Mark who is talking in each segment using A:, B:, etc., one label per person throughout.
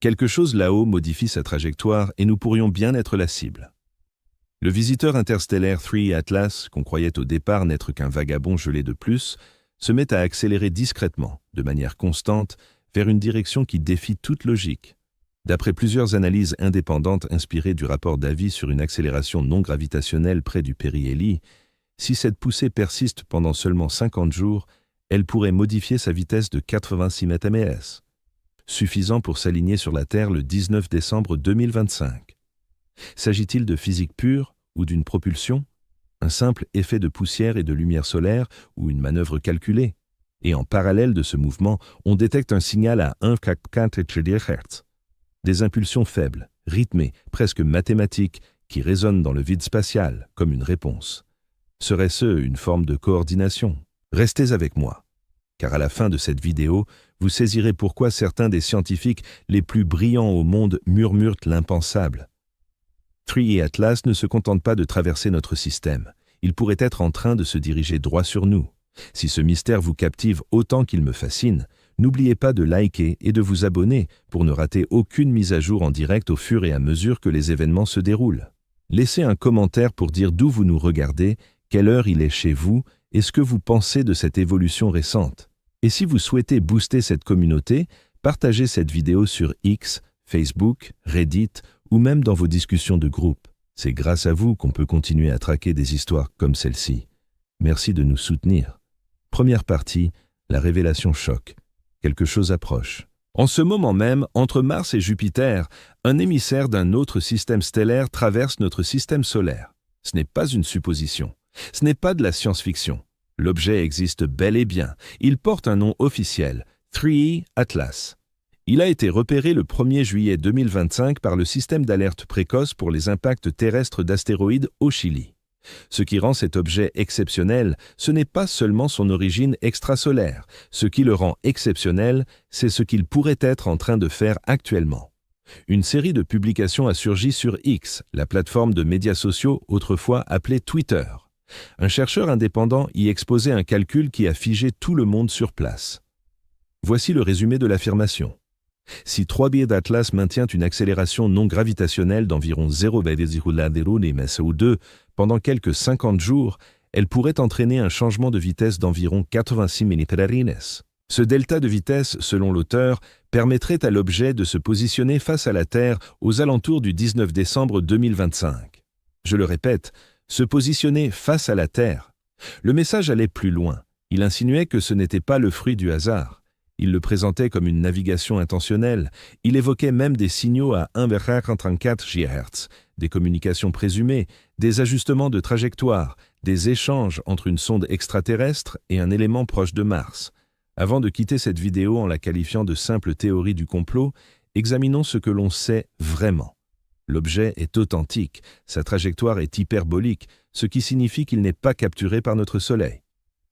A: Quelque chose là-haut modifie sa trajectoire et nous pourrions bien être la cible. Le visiteur interstellaire 3 Atlas, qu'on croyait au départ n'être qu'un vagabond gelé de plus, se met à accélérer discrètement, de manière constante, vers une direction qui défie toute logique. D'après plusieurs analyses indépendantes inspirées du rapport d'avis sur une accélération non gravitationnelle près du périhélie, si cette poussée persiste pendant seulement 50 jours, elle pourrait modifier sa vitesse de 86 ms, suffisant pour s'aligner sur la Terre le 19 décembre 2025. S'agit-il de physique pure ou d'une propulsion? Un simple effet de poussière et de lumière solaire ou une manœuvre calculée? Et en parallèle de ce mouvement, on détecte un signal à 1,4 GHz. Des impulsions faibles, rythmées, presque mathématiques, qui résonnent dans le vide spatial comme une réponse. Serait-ce une forme de coordination? Restez avec moi, car à la fin de cette vidéo, vous saisirez pourquoi certains des scientifiques les plus brillants au monde murmurent l'impensable. 3 Atlas ne se contente pas de traverser notre système. Il pourrait être en train de se diriger droit sur nous. Si ce mystère vous captive autant qu'il me fascine, n'oubliez pas de liker et de vous abonner pour ne rater aucune mise à jour en direct au fur et à mesure que les événements se déroulent. Laissez un commentaire pour dire d'où vous nous regardez, quelle heure il est chez vous et ce que vous pensez de cette évolution récente. Et si vous souhaitez booster cette communauté, partagez cette vidéo sur X, Facebook, Reddit ou même dans vos discussions de groupe. C'est grâce à vous qu'on peut continuer à traquer des histoires comme celle-ci. Merci de nous soutenir. Première partie, la révélation choc. Quelque chose approche. En ce moment même, entre Mars et Jupiter, un émissaire d'un autre système stellaire traverse notre système solaire. Ce n'est pas une supposition. Ce n'est pas de la science-fiction. L'objet existe bel et bien. Il porte un nom officiel, 3 Atlas. Il a été repéré le 1er juillet 2025 par le système d'alerte précoce pour les impacts terrestres d'astéroïdes au Chili. Ce qui rend cet objet exceptionnel, ce n'est pas seulement son origine extrasolaire. Ce qui le rend exceptionnel, c'est ce qu'il pourrait être en train de faire actuellement. Une série de publications a surgi sur X, la plateforme de médias sociaux autrefois appelée Twitter. Un chercheur indépendant y exposait un calcul qui a figé tout le monde sur place. Voici le résumé de l'affirmation. Si 3 Atlas maintient une accélération non gravitationnelle d'environ 0,02 ms pendant quelques 50 jours, elle pourrait entraîner un changement de vitesse d'environ 86 ms. Ce delta de vitesse, selon l'auteur, permettrait à l'objet de se positionner face à la Terre aux alentours du 19 décembre 2025. Je le répète, se positionner face à la Terre. Le message allait plus loin. Il insinuait que ce n'était pas le fruit du hasard. Il le présentait comme une navigation intentionnelle. Il évoquait même des signaux à 1,34 GHz, des communications présumées, des ajustements de trajectoire, des échanges entre une sonde extraterrestre et un élément proche de Mars. Avant de quitter cette vidéo en la qualifiant de simple théorie du complot, examinons ce que l'on sait vraiment. L'objet est authentique, sa trajectoire est hyperbolique, ce qui signifie qu'il n'est pas capturé par notre Soleil.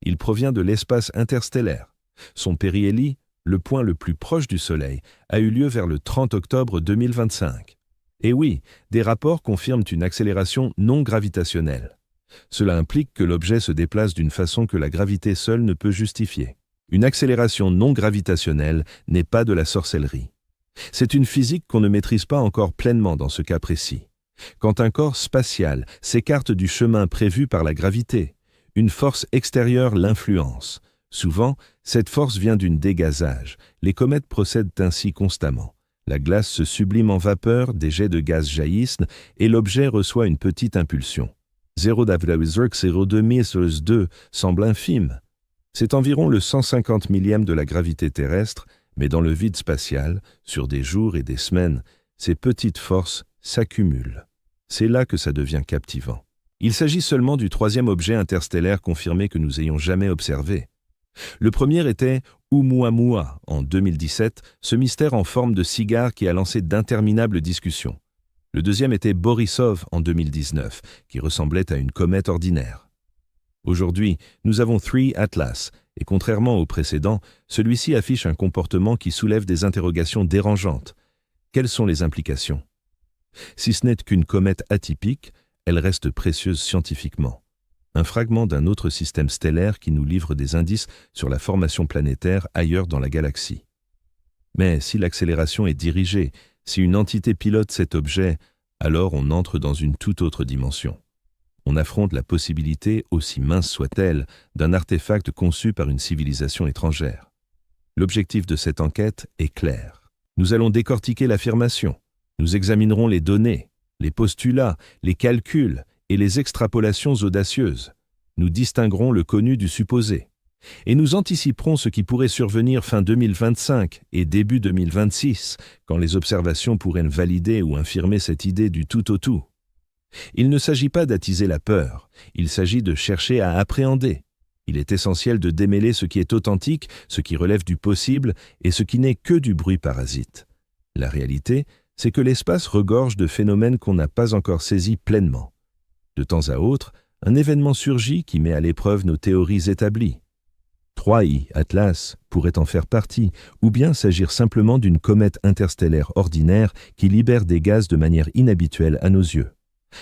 A: Il provient de l'espace interstellaire. Son périhélie, le point le plus proche du Soleil, a eu lieu vers le 30 octobre 2025. Et oui, des rapports confirment une accélération non gravitationnelle. Cela implique que l'objet se déplace d'une façon que la gravité seule ne peut justifier. Une accélération non gravitationnelle n'est pas de la sorcellerie. C'est une physique qu'on ne maîtrise pas encore pleinement dans ce cas précis. Quand un corps spatial s'écarte du chemin prévu par la gravité, une force extérieure l'influence. Souvent, cette force vient d'une dégazage. Les comètes procèdent ainsi constamment. La glace se sublime en vapeur, des jets de gaz jaillissent et l'objet reçoit une petite impulsion. 0,02 ms semble infime. C'est environ le 150 millième de la gravité terrestre, mais dans le vide spatial, sur des jours et des semaines, ces petites forces s'accumulent. C'est là que ça devient captivant. Il s'agit seulement du troisième objet interstellaire confirmé que nous ayons jamais observé. Le premier était Oumuamua en 2017, ce mystère en forme de cigare qui a lancé d'interminables discussions. Le deuxième était Borisov en 2019, qui ressemblait à une comète ordinaire. Aujourd'hui, nous avons 3 Atlas, et contrairement au précédent, celui-ci affiche un comportement qui soulève des interrogations dérangeantes. Quelles sont les implications? Si ce n'est qu'une comète atypique, elle reste précieuse scientifiquement. Un fragment d'un autre système stellaire qui nous livre des indices sur la formation planétaire ailleurs dans la galaxie. Mais si l'accélération est dirigée, si une entité pilote cet objet, alors on entre dans une toute autre dimension. On affronte la possibilité, aussi mince soit-elle, d'un artefact conçu par une civilisation étrangère. L'objectif de cette enquête est clair. Nous allons décortiquer l'affirmation. Nous examinerons les données, les postulats, les calculs et les extrapolations audacieuses. Nous distinguerons le connu du supposé. Et nous anticiperons ce qui pourrait survenir fin 2025 et début 2026, quand les observations pourraient valider ou infirmer cette idée du tout au tout. Il ne s'agit pas d'attiser la peur, il s'agit de chercher à appréhender. Il est essentiel de démêler ce qui est authentique, ce qui relève du possible et ce qui n'est que du bruit parasite. La réalité, c'est que l'espace regorge de phénomènes qu'on n'a pas encore saisis pleinement. De temps à autre, un événement surgit qui met à l'épreuve nos théories établies. 3i, Atlas, pourrait en faire partie, ou bien s'agir simplement d'une comète interstellaire ordinaire qui libère des gaz de manière inhabituelle à nos yeux.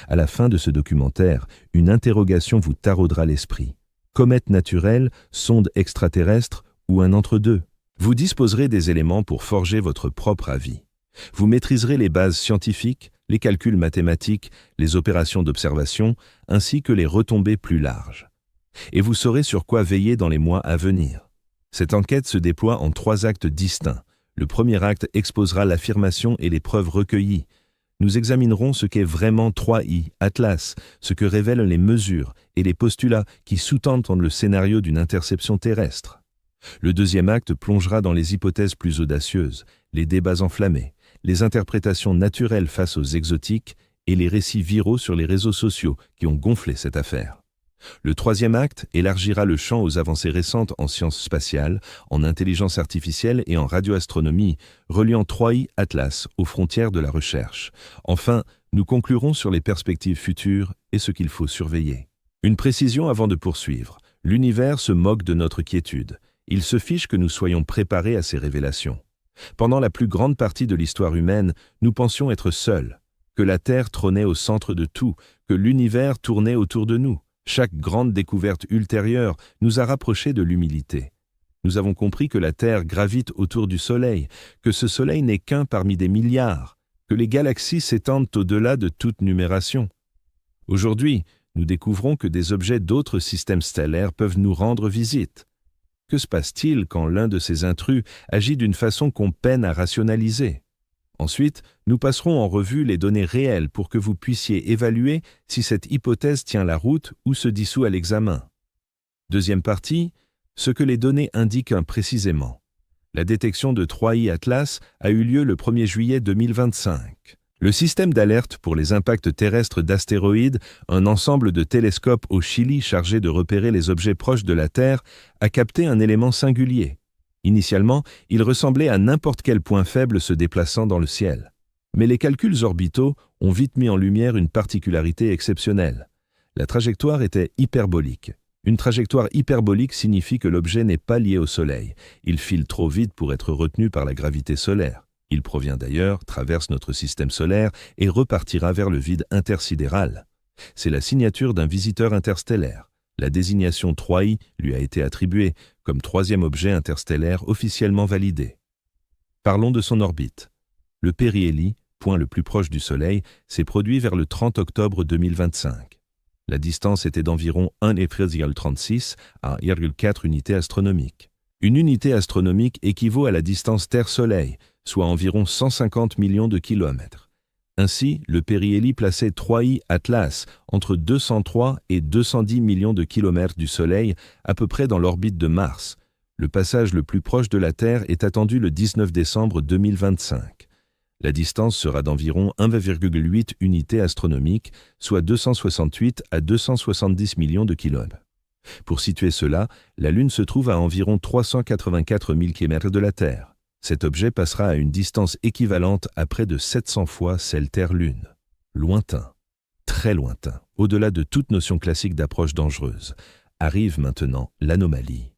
A: À la fin de ce documentaire, une interrogation vous taraudera l'esprit. Comète naturelle, sonde extraterrestre ou un entre-deux? Vous disposerez des éléments pour forger votre propre avis. Vous maîtriserez les bases scientifiques, les calculs mathématiques, les opérations d'observation, ainsi que les retombées plus larges. Et vous saurez sur quoi veiller dans les mois à venir. Cette enquête se déploie en 3 actes distincts. Le premier acte exposera l'affirmation et les preuves recueillies. Nous examinerons ce qu'est vraiment 3i, Atlas, ce que révèlent les mesures et les postulats qui sous-tendent le scénario d'une interception terrestre. Le deuxième acte plongera dans les hypothèses plus audacieuses, les débats enflammés, les interprétations naturelles face aux exotiques et les récits viraux sur les réseaux sociaux qui ont gonflé cette affaire. Le troisième acte élargira le champ aux avancées récentes en sciences spatiales, en intelligence artificielle et en radioastronomie, reliant 3i Atlas aux frontières de la recherche. Enfin, nous conclurons sur les perspectives futures et ce qu'il faut surveiller. Une précision avant de poursuivre. L'univers se moque de notre quiétude. Il se fiche que nous soyons préparés à ces révélations. Pendant la plus grande partie de l'histoire humaine, nous pensions être seuls, que la Terre trônait au centre de tout, que l'univers tournait autour de nous. Chaque grande découverte ultérieure nous a rapprochés de l'humilité. Nous avons compris que la Terre gravite autour du Soleil, que ce Soleil n'est qu'un parmi des milliards, que les galaxies s'étendent au-delà de toute numération. Aujourd'hui, nous découvrons que des objets d'autres systèmes stellaires peuvent nous rendre visite. Que se passe-t-il quand l'un de ces intrus agit d'une façon qu'on peine à rationaliser ? Ensuite, nous passerons en revue les données réelles pour que vous puissiez évaluer si cette hypothèse tient la route ou se dissout à l'examen. Deuxième partie, ce que les données indiquent précisément. La détection de 3i Atlas a eu lieu le 1er juillet 2025. Le système d'alerte pour les impacts terrestres d'astéroïdes, un ensemble de télescopes au Chili chargé de repérer les objets proches de la Terre, a capté un élément singulier. Initialement, il ressemblait à n'importe quel point faible se déplaçant dans le ciel. Mais les calculs orbitaux ont vite mis en lumière une particularité exceptionnelle. La trajectoire était hyperbolique. Une trajectoire hyperbolique signifie que l'objet n'est pas lié au Soleil. Il file trop vite pour être retenu par la gravité solaire. Il provient d'ailleurs, traverse notre système solaire et repartira vers le vide intersidéral. C'est la signature d'un visiteur interstellaire. La désignation 3i lui a été attribuée comme 3e objet interstellaire officiellement validé. Parlons de son orbite. Le périhélie, point le plus proche du Soleil, s'est produit vers le 30 octobre 2025. La distance était d'environ 1,36 à 1,4 unités astronomiques. Une unité astronomique équivaut à la distance Terre-Soleil, soit environ 150 millions de kilomètres. Ainsi, le périhélie plaçait 3i Atlas entre 203 et 210 millions de kilomètres du Soleil, à peu près dans l'orbite de Mars. Le passage le plus proche de la Terre est attendu le 19 décembre 2025. La distance sera d'environ 1,8 unités astronomiques, soit 268 à 270 millions de kilomètres. Pour situer cela, la Lune se trouve à environ 384 000 km de la Terre. Cet objet passera à une distance équivalente à près de 700 fois celle Terre-Lune. Lointain, très lointain, au-delà de toute notion classique d'approche dangereuse, arrive maintenant l'anomalie.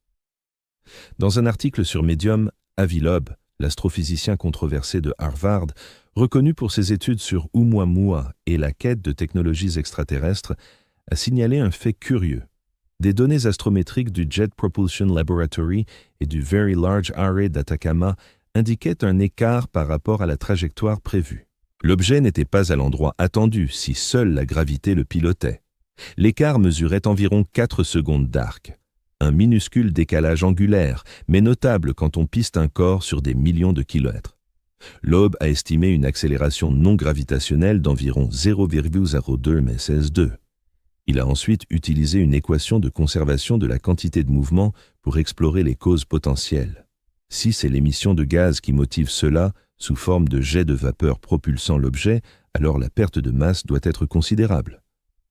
A: Dans un article sur Medium, Avi Loeb, l'astrophysicien controversé de Harvard, reconnu pour ses études sur Oumuamua et la quête de technologies extraterrestres, a signalé un fait curieux. Des données astrométriques du Jet Propulsion Laboratory et du Very Large Array d'Atacama indiquait un écart par rapport à la trajectoire prévue. L'objet n'était pas à l'endroit attendu si seule la gravité le pilotait. L'écart mesurait environ 4 secondes d'arc. Un minuscule décalage angulaire, mais notable quand on piste un corps sur des millions de kilomètres. Loeb a estimé une accélération non gravitationnelle d'environ 0,02 ms2. Il a ensuite utilisé une équation de conservation de la quantité de mouvement pour explorer les causes potentielles. Si c'est l'émission de gaz qui motive cela, sous forme de jets de vapeur propulsant l'objet, alors la perte de masse doit être considérable.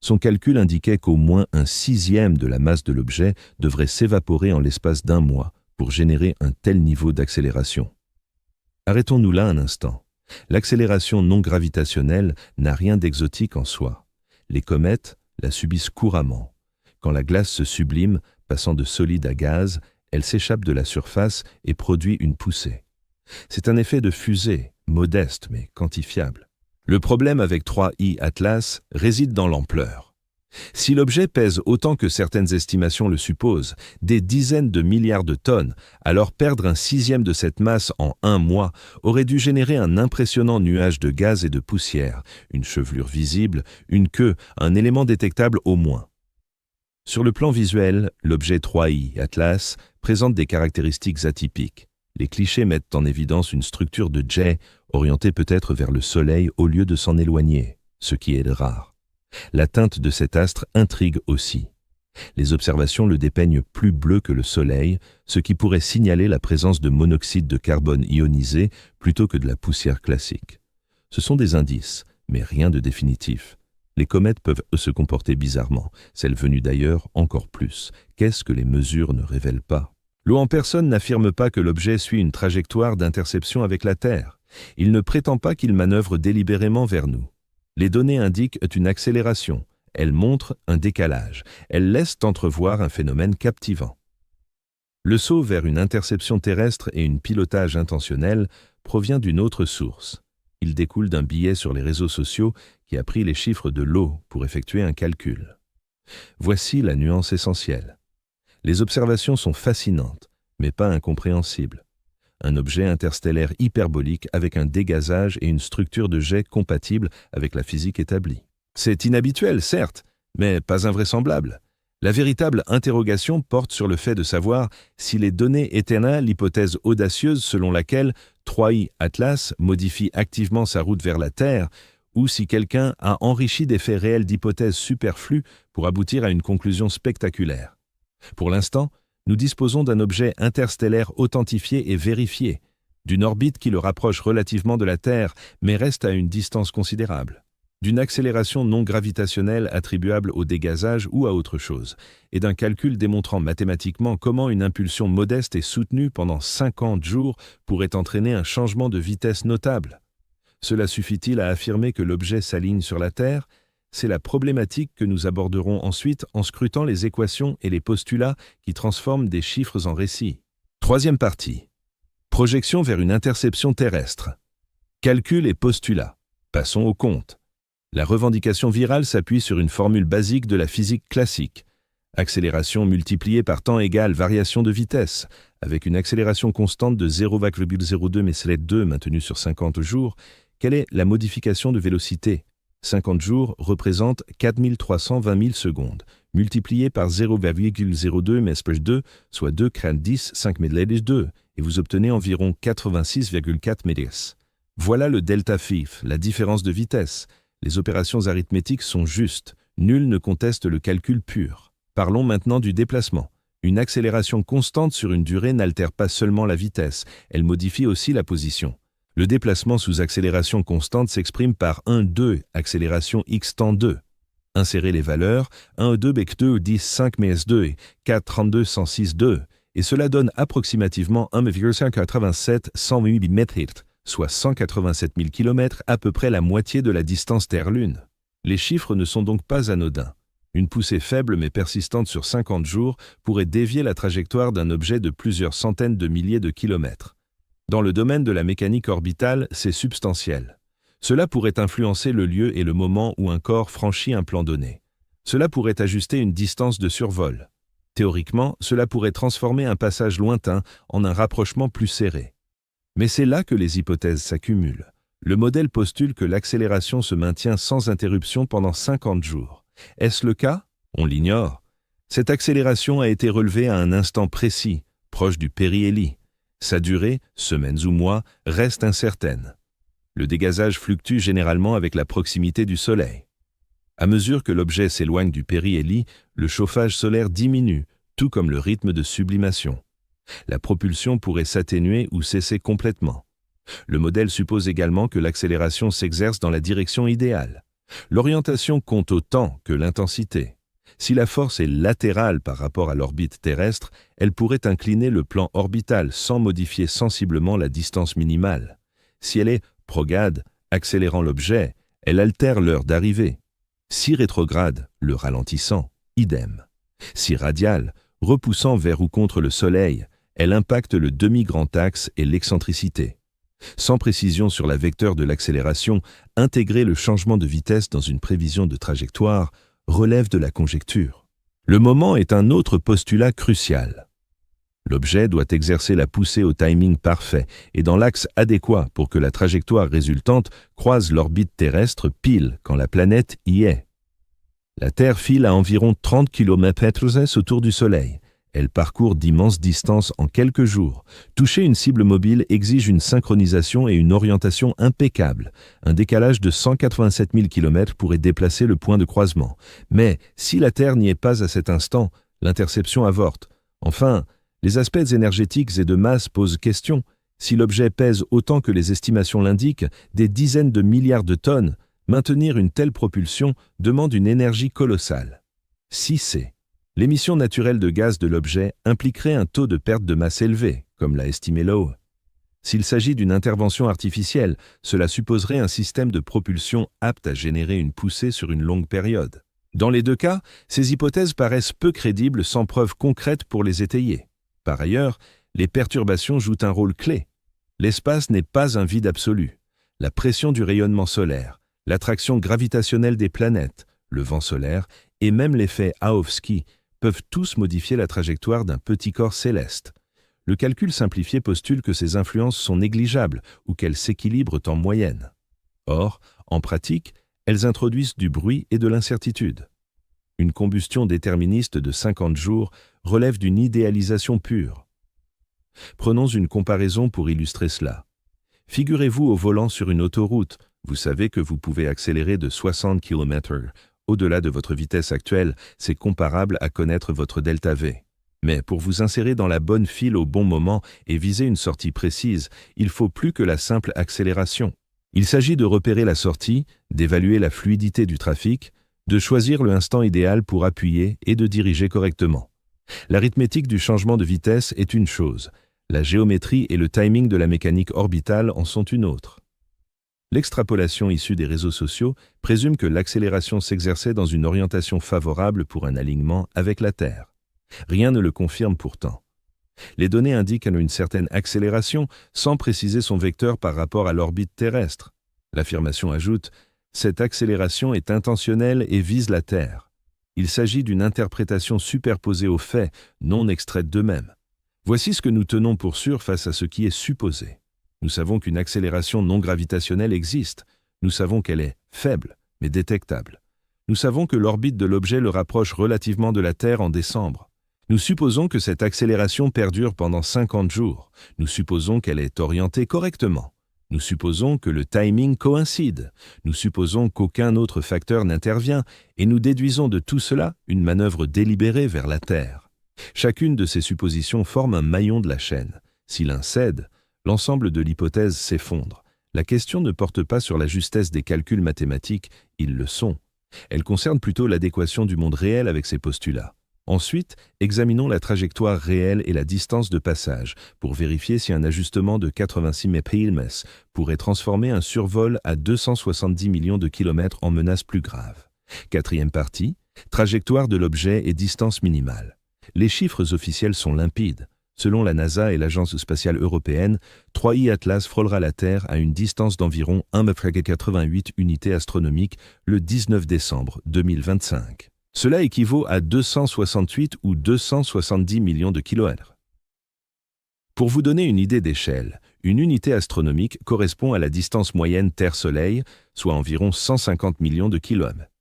A: Son calcul indiquait qu'au moins 1/6 de la masse de l'objet devrait s'évaporer en l'espace d'1 mois pour générer un tel niveau d'accélération. Arrêtons-nous là un instant. L'accélération non gravitationnelle n'a rien d'exotique en soi. Les comètes la subissent couramment. Quand la glace se sublime, passant de solide à gaz, elle s'échappe de la surface et produit une poussée. C'est un effet de fusée, modeste mais quantifiable. Le problème avec 3I Atlas réside dans l'ampleur. Si l'objet pèse autant que certaines estimations le supposent, des dizaines de milliards de tonnes, alors perdre 1/6 de cette masse en 1 mois aurait dû générer un impressionnant nuage de gaz et de poussière, une chevelure visible, une queue, un élément détectable au moins. Sur le plan visuel, l'objet 3I Atlas présente des caractéristiques atypiques. Les clichés mettent en évidence une structure de jet orientée peut-être vers le Soleil au lieu de s'en éloigner, ce qui est rare. La teinte de cet astre intrigue aussi. Les observations le dépeignent plus bleu que le Soleil, ce qui pourrait signaler la présence de monoxyde de carbone ionisé plutôt que de la poussière classique. Ce sont des indices, mais rien de définitif. Les comètes peuvent se comporter bizarrement, celles venues d'ailleurs encore plus. Qu'est-ce que les mesures ne révèlent pas? L'eau en personne n'affirme pas que l'objet suit une trajectoire d'interception avec la Terre. Il ne prétend pas qu'il manœuvre délibérément vers nous. Les données indiquent une accélération. Elles montrent un décalage. Elles laissent entrevoir un phénomène captivant. Le saut vers une interception terrestre et un pilotage intentionnel provient d'une autre source. Il découle d'un billet sur les réseaux sociaux qui a pris les chiffres de l'eau pour effectuer un calcul. Voici la nuance essentielle. Les observations sont fascinantes, mais pas incompréhensibles. Un objet interstellaire hyperbolique avec un dégazage et une structure de jet compatible avec la physique établie. C'est inhabituel, certes, mais pas invraisemblable. La véritable interrogation porte sur le fait de savoir si les données étaient l'hypothèse audacieuse selon laquelle 3I Atlas modifie activement sa route vers la Terre, ou si quelqu'un a enrichi des faits réels d'hypothèses superflues pour aboutir à une conclusion spectaculaire. Pour l'instant, nous disposons d'un objet interstellaire authentifié et vérifié, d'une orbite qui le rapproche relativement de la Terre, mais reste à une distance considérable, d'une accélération non gravitationnelle attribuable au dégazage ou à autre chose, et d'un calcul démontrant mathématiquement comment une impulsion modeste et soutenue pendant 50 jours pourrait entraîner un changement de vitesse notable. Cela suffit-il à affirmer que l'objet s'aligne sur la Terre ? C'est la problématique que nous aborderons ensuite en scrutant les équations et les postulats qui transforment des chiffres en récits. Troisième partie. Projection vers une interception terrestre. Calcul et postulat. Passons au compte. La revendication virale s'appuie sur une formule basique de la physique classique. Accélération multipliée par temps égale variation de vitesse, avec une accélération constante de 0,02 ms2 maintenue sur 50 jours. Quelle est la modification de vélocité ? 50 jours représentent 4320 000 secondes, multiplié par 0,02 ms+2, soit 2 x 10 5 ms2, et vous obtenez environ 86,4 ms. Voilà le delta FIF, la différence de vitesse. Les opérations arithmétiques sont justes, nul ne conteste le calcul pur. Parlons maintenant du déplacement. Une accélération constante sur une durée n'altère pas seulement la vitesse, elle modifie aussi la position. Le déplacement sous accélération constante s'exprime par 1,2 accélération x temps 2. Insérez les valeurs 1,2 bec 2 10 5 ms2 et 4,32 106 2, et cela donne approximativement 1,587 108 mètres, soit 187 000 km, à peu près la moitié de la distance Terre-Lune. Les chiffres ne sont donc pas anodins. Une poussée faible mais persistante sur 50 jours pourrait dévier la trajectoire d'un objet de plusieurs centaines de milliers de kilomètres. Dans le domaine de la mécanique orbitale, c'est substantiel. Cela pourrait influencer le lieu et le moment où un corps franchit un plan donné. Cela pourrait ajuster une distance de survol. Théoriquement, cela pourrait transformer un passage lointain en un rapprochement plus serré. Mais c'est là que les hypothèses s'accumulent. Le modèle postule que l'accélération se maintient sans interruption pendant 50 jours. Est-ce le cas? On l'ignore. Cette accélération a été relevée à un instant précis, proche du périhélie. Sa durée, semaines ou mois, reste incertaine. Le dégazage fluctue généralement avec la proximité du Soleil. À mesure que l'objet s'éloigne du périhélie, le chauffage solaire diminue, tout comme le rythme de sublimation. La propulsion pourrait s'atténuer ou cesser complètement. Le modèle suppose également que l'accélération s'exerce dans la direction idéale. L'orientation compte autant que l'intensité. Si la force est latérale par rapport à l'orbite terrestre, elle pourrait incliner le plan orbital sans modifier sensiblement la distance minimale. Si elle est prograde, accélérant l'objet, elle altère l'heure d'arrivée. Si rétrograde, le ralentissant, idem. Si radiale, repoussant vers ou contre le Soleil, elle impacte le demi-grand axe et l'excentricité. Sans précision sur la vecteur de l'accélération, intégrer le changement de vitesse dans une prévision de trajectoire relève de la conjecture. Le moment est un autre postulat crucial. L'objet doit exercer la poussée au timing parfait et dans l'axe adéquat pour que la trajectoire résultante croise l'orbite terrestre pile quand la planète y est. La Terre file à environ 30 km/s autour du Soleil. Elle parcourt d'immenses distances en quelques jours. Toucher une cible mobile exige une synchronisation et une orientation impeccables. Un décalage de 187 000 km pourrait déplacer le point de croisement. Mais si la Terre n'y est pas à cet instant, l'interception avorte. Enfin, les aspects énergétiques et de masse posent question. Si l'objet pèse autant que les estimations l'indiquent, des dizaines de milliards de tonnes, maintenir une telle propulsion demande une énergie colossale. Si c'est l'émission naturelle de gaz de l'objet impliquerait un taux de perte de masse élevé, comme l'a estimé Lowe. S'il s'agit d'une intervention artificielle, cela supposerait un système de propulsion apte à générer une poussée sur une longue période. Dans les deux cas, ces hypothèses paraissent peu crédibles sans preuve concrète pour les étayer. Par ailleurs, les perturbations jouent un rôle clé. L'espace n'est pas un vide absolu. La pression du rayonnement solaire, l'attraction gravitationnelle des planètes, le vent solaire et même l'effet Aofsky peuvent tous modifier la trajectoire d'un petit corps céleste. Le calcul simplifié postule que ces influences sont négligeables ou qu'elles s'équilibrent en moyenne. Or, en pratique, elles introduisent du bruit et de l'incertitude. Une combustion déterministe de 50 jours relève d'une idéalisation pure. Prenons une comparaison pour illustrer cela. Figurez-vous au volant sur une autoroute, vous savez que vous pouvez accélérer de 60 km/h. Au-delà de votre vitesse actuelle, c'est comparable à connaître votre delta V. Mais pour vous insérer dans la bonne file au bon moment et viser une sortie précise, il faut plus que la simple accélération. Il s'agit de repérer la sortie, d'évaluer la fluidité du trafic, de choisir l'instant idéal pour appuyer et de diriger correctement. L'arithmétique du changement de vitesse est une chose, la géométrie et le timing de la mécanique orbitale en sont une autre. L'extrapolation issue des réseaux sociaux présume que l'accélération s'exerçait dans une orientation favorable pour un alignement avec la Terre. Rien ne le confirme pourtant. Les données indiquent une certaine accélération sans préciser son vecteur par rapport à l'orbite terrestre. L'affirmation ajoute « Cette accélération est intentionnelle et vise la Terre ». Il s'agit d'une interprétation superposée aux faits, non extraite d'eux-mêmes. Voici ce que nous tenons pour sûr face à ce qui est supposé. Nous savons qu'une accélération non gravitationnelle existe. Nous savons qu'elle est faible, mais détectable. Nous savons que l'orbite de l'objet le rapproche relativement de la Terre en décembre. Nous supposons que cette accélération perdure pendant 50 jours. Nous supposons qu'elle est orientée correctement. Nous supposons que le timing coïncide. Nous supposons qu'aucun autre facteur n'intervient et nous déduisons de tout cela une manœuvre délibérée vers la Terre. Chacune de ces suppositions forme un maillon de la chaîne. Si l'un cède, l'ensemble de l'hypothèse s'effondre. La question ne porte pas sur la justesse des calculs mathématiques, ils le sont. Elle concerne plutôt l'adéquation du monde réel avec ces postulats. Ensuite, examinons la trajectoire réelle et la distance de passage pour vérifier si un ajustement de 86 mph pourrait transformer un survol à 270 millions de kilomètres en menace plus grave. Quatrième partie, trajectoire de l'objet et distance minimale. Les chiffres officiels sont limpides. Selon la NASA et l'Agence spatiale européenne, 3I Atlas frôlera la Terre à une distance d'environ 1,88 unités astronomiques le 19 décembre 2025. Cela équivaut à 268 ou 270 millions de kilomètres. Pour vous donner une idée d'échelle, Une unité astronomique correspond à la distance moyenne Terre-Soleil, soit environ 150 millions de kilomètres.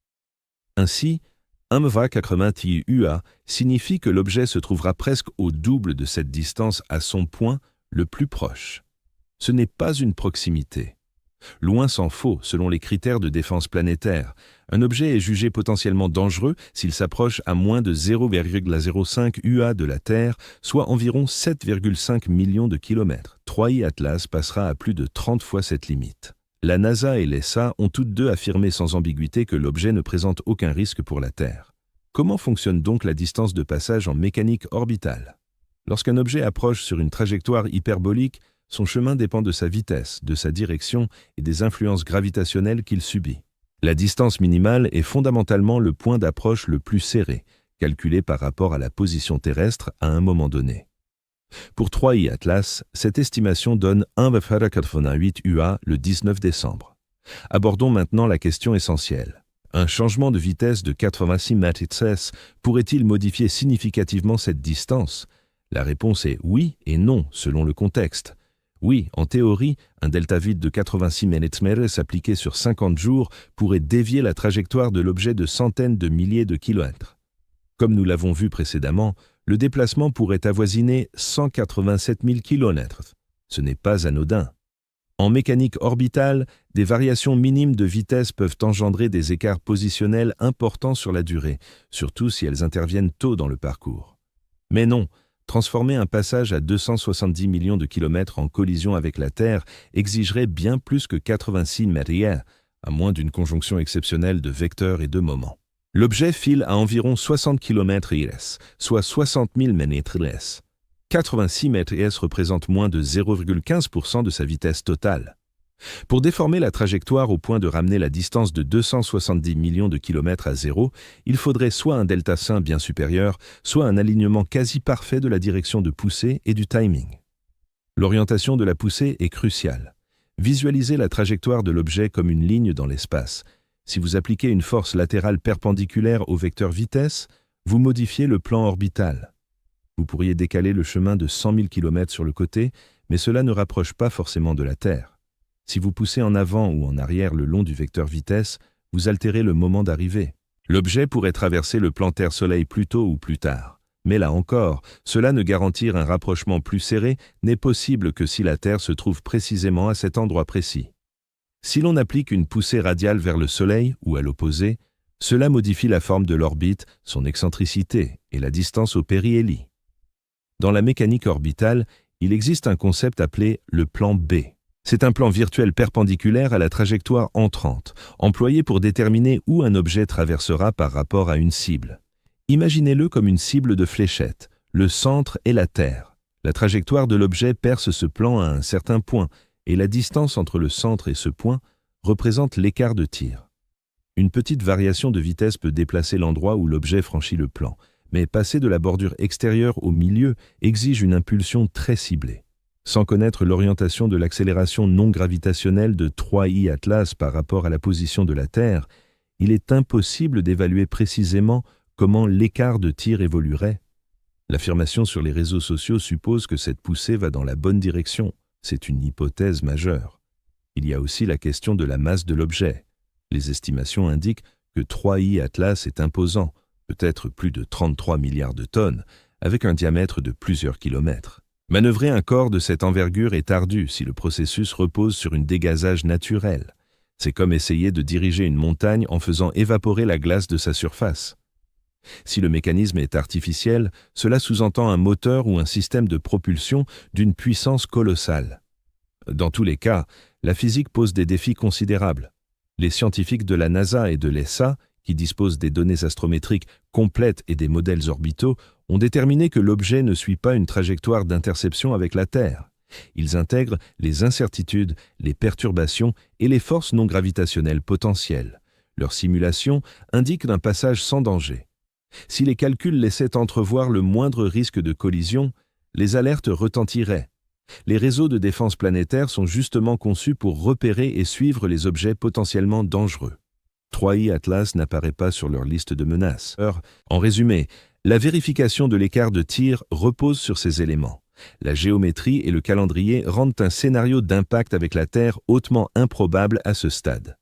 A: Ainsi, 1,80 UA signifie que l'objet se trouvera presque au double de cette distance à son point le plus proche. Ce n'est pas une proximité. Loin s'en faut, selon les critères de défense planétaire. Un objet est jugé potentiellement dangereux s'il s'approche à moins de 0,05 UA de la Terre, soit environ 7,5 millions de kilomètres. 3I Atlas passera à plus de 30 fois cette limite. La NASA et l'ESA ont toutes deux affirmé sans ambiguïté que l'objet ne présente aucun risque pour la Terre. Comment fonctionne donc la distance de passage en mécanique orbitale? Lorsqu'un objet approche sur une trajectoire hyperbolique, son chemin dépend de sa vitesse, de sa direction et des influences gravitationnelles qu'il subit. La distance minimale est fondamentalement le point d'approche le plus serré, calculé par rapport à la position terrestre à un moment donné. Pour 3I Atlas, cette estimation donne 1,88 UA le 19 décembre. Abordons maintenant la question essentielle. Un changement de vitesse de 86 mètres pourrait-il modifier significativement cette distance? La réponse est oui et non, selon le contexte. Oui, en théorie, un delta vide de 86 mètres appliqué sur 50 jours pourrait dévier la trajectoire de l'objet de centaines de milliers de kilomètres. Comme nous l'avons vu précédemment, le déplacement pourrait avoisiner 187 000 kilomètres. Ce n'est pas anodin. En mécanique orbitale, des variations minimes de vitesse peuvent engendrer des écarts positionnels importants sur la durée, surtout si elles interviennent tôt dans le parcours. Mais non, transformer un passage à 270 millions de kilomètres en collision avec la Terre exigerait bien plus que 86 mètres, à moins d'une conjonction exceptionnelle de vecteurs et de moments. L'objet file à environ 60 km/s, soit 60 000 mètres. 86 mètres représente moins de 0,15% de sa vitesse totale. Pour déformer la trajectoire au point de ramener la distance de 270 millions de kilomètres à zéro, il faudrait soit un delta sin bien supérieur, soit un alignement quasi parfait de la direction de poussée et du timing. L'orientation de la poussée est cruciale. Visualisez la trajectoire de l'objet comme une ligne dans l'espace. Si vous appliquez une force latérale perpendiculaire au vecteur vitesse, vous modifiez le plan orbital. Vous pourriez décaler le chemin de 100 000 km sur le côté, mais cela ne rapproche pas forcément de la Terre. Si vous poussez en avant ou en arrière le long du vecteur vitesse, vous altérez le moment d'arrivée. L'objet pourrait traverser le plan Terre-Soleil plus tôt ou plus tard. Mais là encore, cela ne garantir un rapprochement plus serré n'est possible que si la Terre se trouve précisément à cet endroit précis. Si l'on applique une poussée radiale vers le Soleil ou à l'opposé, cela modifie la forme de l'orbite, son excentricité et la distance au périhélie. Dans la mécanique orbitale, il existe un concept appelé le plan B. C'est un plan virtuel perpendiculaire à la trajectoire entrante, employé pour déterminer où un objet traversera par rapport à une cible. Imaginez-le comme une cible de fléchette. Le centre est la Terre. La trajectoire de l'objet perce ce plan à un certain point, et la distance entre le centre et ce point représente l'écart de tir. Une petite variation de vitesse peut déplacer l'endroit où l'objet franchit le plan, mais passer de la bordure extérieure au milieu exige une impulsion très ciblée. Sans connaître l'orientation de l'accélération non gravitationnelle de 3I Atlas par rapport à la position de la Terre, il est impossible d'évaluer précisément comment l'écart de tir évoluerait. L'affirmation sur les réseaux sociaux suppose que cette poussée va dans la bonne direction. C'est une hypothèse majeure. Il y a aussi la question de la masse de l'objet. Les estimations indiquent que 3I Atlas est imposant, peut-être plus de 33 milliards de tonnes, avec un diamètre de plusieurs kilomètres. Manœuvrer un corps de cette envergure est ardu si le processus repose sur un dégazage naturel. C'est comme essayer de diriger une montagne en faisant évaporer la glace de sa surface. Si le mécanisme est artificiel, cela sous-entend un moteur ou un système de propulsion d'une puissance colossale. Dans tous les cas, la physique pose des défis considérables. Les scientifiques de la NASA et de l'ESA, qui disposent des données astrométriques complètes et des modèles orbitaux, ont déterminé que l'objet ne suit pas une trajectoire d'interception avec la Terre. Ils intègrent les incertitudes, les perturbations et les forces non gravitationnelles potentielles. Leurs simulations indiquent un passage sans danger. Si les calculs laissaient entrevoir le moindre risque de collision, les alertes retentiraient. Les réseaux de défense planétaire sont justement conçus pour repérer et suivre les objets potentiellement dangereux. 3I Atlas n'apparaît pas sur leur liste de menaces. En résumé, la vérification de l'écart de tir repose sur ces éléments. La géométrie et le calendrier rendent un scénario d'impact avec la Terre hautement improbable à ce stade.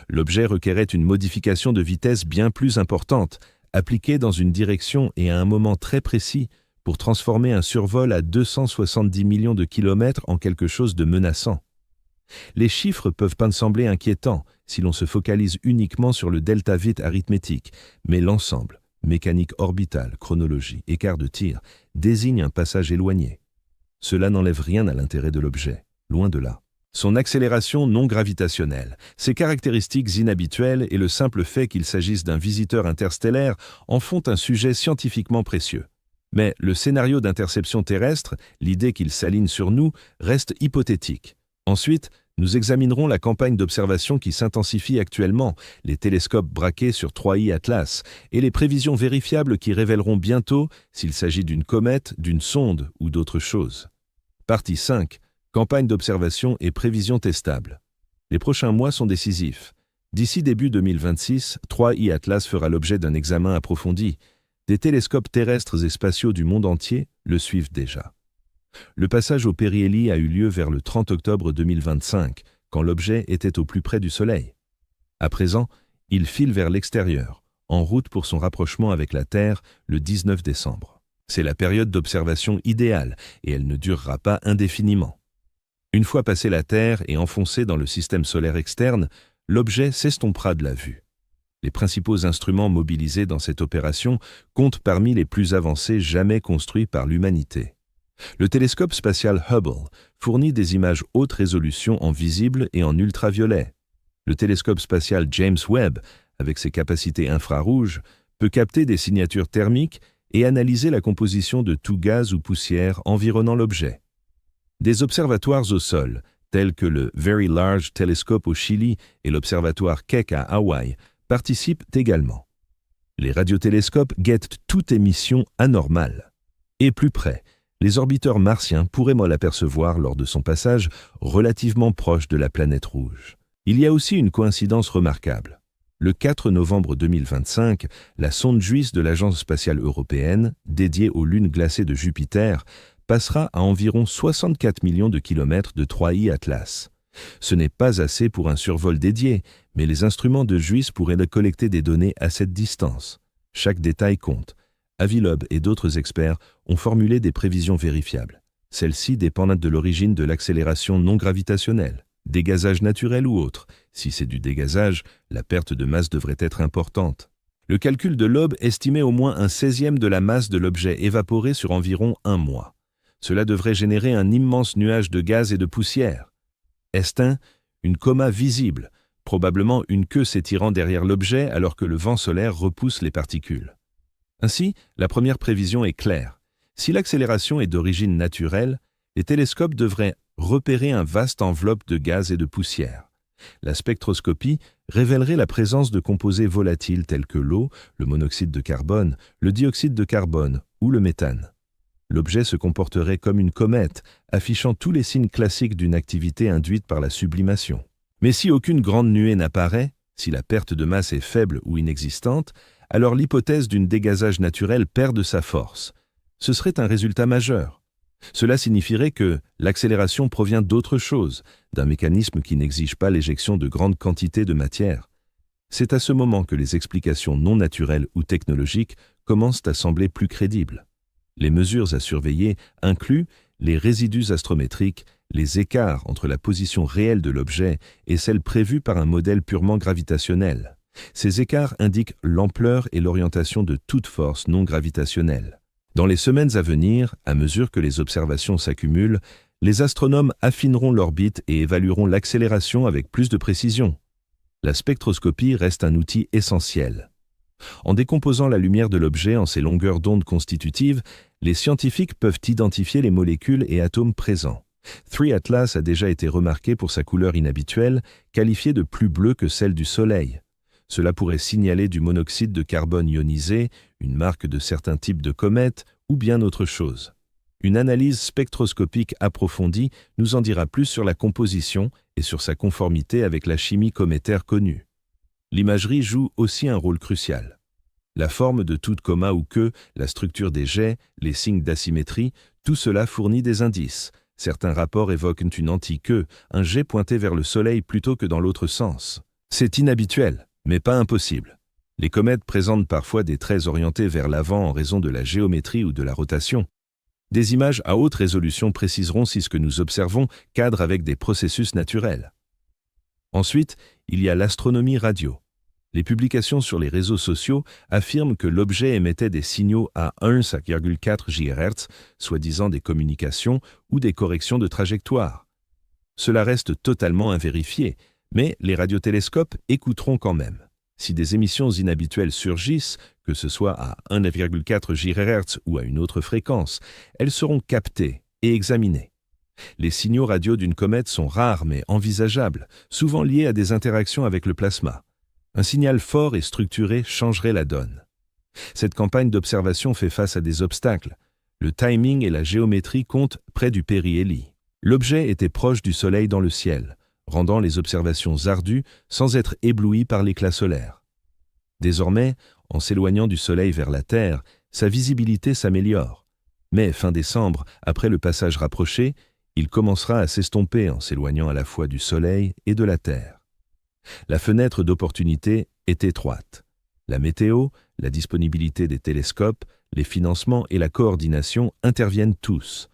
A: L'objet requérait une modification de vitesse bien plus importante, appliquée dans une direction et à un moment très précis, pour transformer un survol à 270 millions de kilomètres en quelque chose de menaçant. Les chiffres peuvent pas sembler inquiétants si l'on se focalise uniquement sur le delta-vite arithmétique, mais l'ensemble, mécanique orbitale, chronologie, écart de tir, désigne un passage éloigné. Cela n'enlève rien à l'intérêt de l'objet, loin de là. Son accélération non gravitationnelle, ses caractéristiques inhabituelles et le simple fait qu'il s'agisse d'un visiteur interstellaire en font un sujet scientifiquement précieux. Mais le scénario d'interception terrestre, l'idée qu'il s'aligne sur nous, reste hypothétique. Ensuite, nous examinerons la campagne d'observation qui s'intensifie actuellement, les télescopes braqués sur 3i Atlas et les prévisions vérifiables qui révéleront bientôt s'il s'agit d'une comète, d'une sonde ou d'autre chose. Partie 5. Campagne d'observation et prévisions testables. Les prochains mois sont décisifs. D'ici début 2026, 3i Atlas fera l'objet d'un examen approfondi. Des télescopes terrestres et spatiaux du monde entier le suivent déjà. Le passage au périhélie a eu lieu vers le 30 octobre 2025, quand l'objet était au plus près du Soleil. À présent, il file vers l'extérieur, en route pour son rapprochement avec la Terre le 19 décembre. C'est la période d'observation idéale, et elle ne durera pas indéfiniment. Une fois passé la Terre et enfoncé dans le système solaire externe, l'objet s'estompera de la vue. Les principaux instruments mobilisés dans cette opération comptent parmi les plus avancés jamais construits par l'humanité. Le télescope spatial Hubble fournit des images haute résolution en visible et en ultraviolet. Le télescope spatial James Webb, avec ses capacités infrarouges, peut capter des signatures thermiques et analyser la composition de tout gaz ou poussière environnant l'objet. Des observatoires au sol, tels que le Very Large Telescope au Chili et l'observatoire Keck à Hawaï, participent également. Les radiotélescopes guettent toute émission anormale. Et plus près, les orbiteurs martiens pourraient l'apercevoir lors de son passage relativement proche de la planète rouge. Il y a aussi une coïncidence remarquable. Le 4 novembre 2025, la sonde JUICE de l'Agence spatiale européenne, dédiée aux lunes glacées de Jupiter, passera à environ 64 millions de kilomètres de 3i Atlas. Ce n'est pas assez pour un survol dédié, mais les instruments de JUICE pourraient collecter des données à cette distance. Chaque détail compte. Avilob et d'autres experts ont formulé des prévisions vérifiables. Celles-ci dépendent de l'origine de l'accélération non gravitationnelle, dégazage naturel ou autre. Si c'est du dégazage, la perte de masse devrait être importante. Le calcul de Loeb estimait au moins un 16e de la masse de l'objet évaporé sur environ un mois. Cela devrait générer un immense nuage de gaz et de poussière. Est-ce une coma visible, probablement une queue s'étirant derrière l'objet alors que le vent solaire repousse les particules. Ainsi, la première prévision est claire. Si l'accélération est d'origine naturelle, les télescopes devraient repérer un vaste enveloppe de gaz et de poussière. La spectroscopie révélerait la présence de composés volatiles tels que l'eau, le monoxyde de carbone, le dioxyde de carbone ou le méthane. L'objet se comporterait comme une comète, affichant tous les signes classiques d'une activité induite par la sublimation. Mais si aucune grande nuée n'apparaît, si la perte de masse est faible ou inexistante, alors l'hypothèse d'un dégazage naturel perd de sa force. Ce serait un résultat majeur. Cela signifierait que l'accélération provient d'autre chose, d'un mécanisme qui n'exige pas l'éjection de grandes quantités de matière. C'est à ce moment que les explications non naturelles ou technologiques commencent à sembler plus crédibles. Les mesures à surveiller incluent les résidus astrométriques, les écarts entre la position réelle de l'objet et celle prévue par un modèle purement gravitationnel. Ces écarts indiquent l'ampleur et l'orientation de toute force non gravitationnelle. Dans les semaines à venir, à mesure que les observations s'accumulent, les astronomes affineront l'orbite et évalueront l'accélération avec plus de précision. La spectroscopie reste un outil essentiel. En décomposant la lumière de l'objet en ses longueurs d'onde constitutives, les scientifiques peuvent identifier les molécules et atomes présents. 3 Atlas a déjà été remarqué pour sa couleur inhabituelle, qualifiée de plus bleue que celle du Soleil. Cela pourrait signaler du monoxyde de carbone ionisé, une marque de certains types de comètes, ou bien autre chose. Une analyse spectroscopique approfondie nous en dira plus sur la composition et sur sa conformité avec la chimie cométaire connue. L'imagerie joue aussi un rôle crucial. La forme de toute coma ou queue, la structure des jets, les signes d'asymétrie, Tout cela fournit des indices. Certains rapports évoquent une anti-queue, un jet pointé vers le Soleil plutôt que dans l'autre sens. C'est inhabituel, mais pas impossible. Les comètes présentent parfois des traits orientés vers l'avant en raison de la géométrie ou de la rotation. Des images à haute résolution préciseront si ce que nous observons cadre avec des processus naturels. Ensuite, il y a l'astronomie radio. Les publications sur les réseaux sociaux affirment que l'objet émettait des signaux à 1,4 GHz, soi-disant des communications ou des corrections de trajectoire. Cela reste totalement invérifié, mais les radiotélescopes écouteront quand même. Si des émissions inhabituelles surgissent, que ce soit à 1,4 GHz ou à une autre fréquence, elles seront captées et examinées. Les signaux radio d'une comète sont rares mais envisageables, souvent liés à des interactions avec le plasma. Un signal fort et structuré changerait la donne. Cette campagne d'observation fait face à des obstacles. Le timing et la géométrie comptent près du périhélie. L'objet était proche du Soleil dans le ciel, rendant les observations ardues sans être ébloui par l'éclat solaire. Désormais, en s'éloignant du Soleil vers la Terre, sa visibilité s'améliore. Mais fin décembre, après le passage rapproché, il commencera à s'estomper en s'éloignant à la fois du Soleil et de la Terre. La fenêtre d'opportunité est étroite. La météo, la disponibilité des télescopes, les financements et la coordination interviennent tous.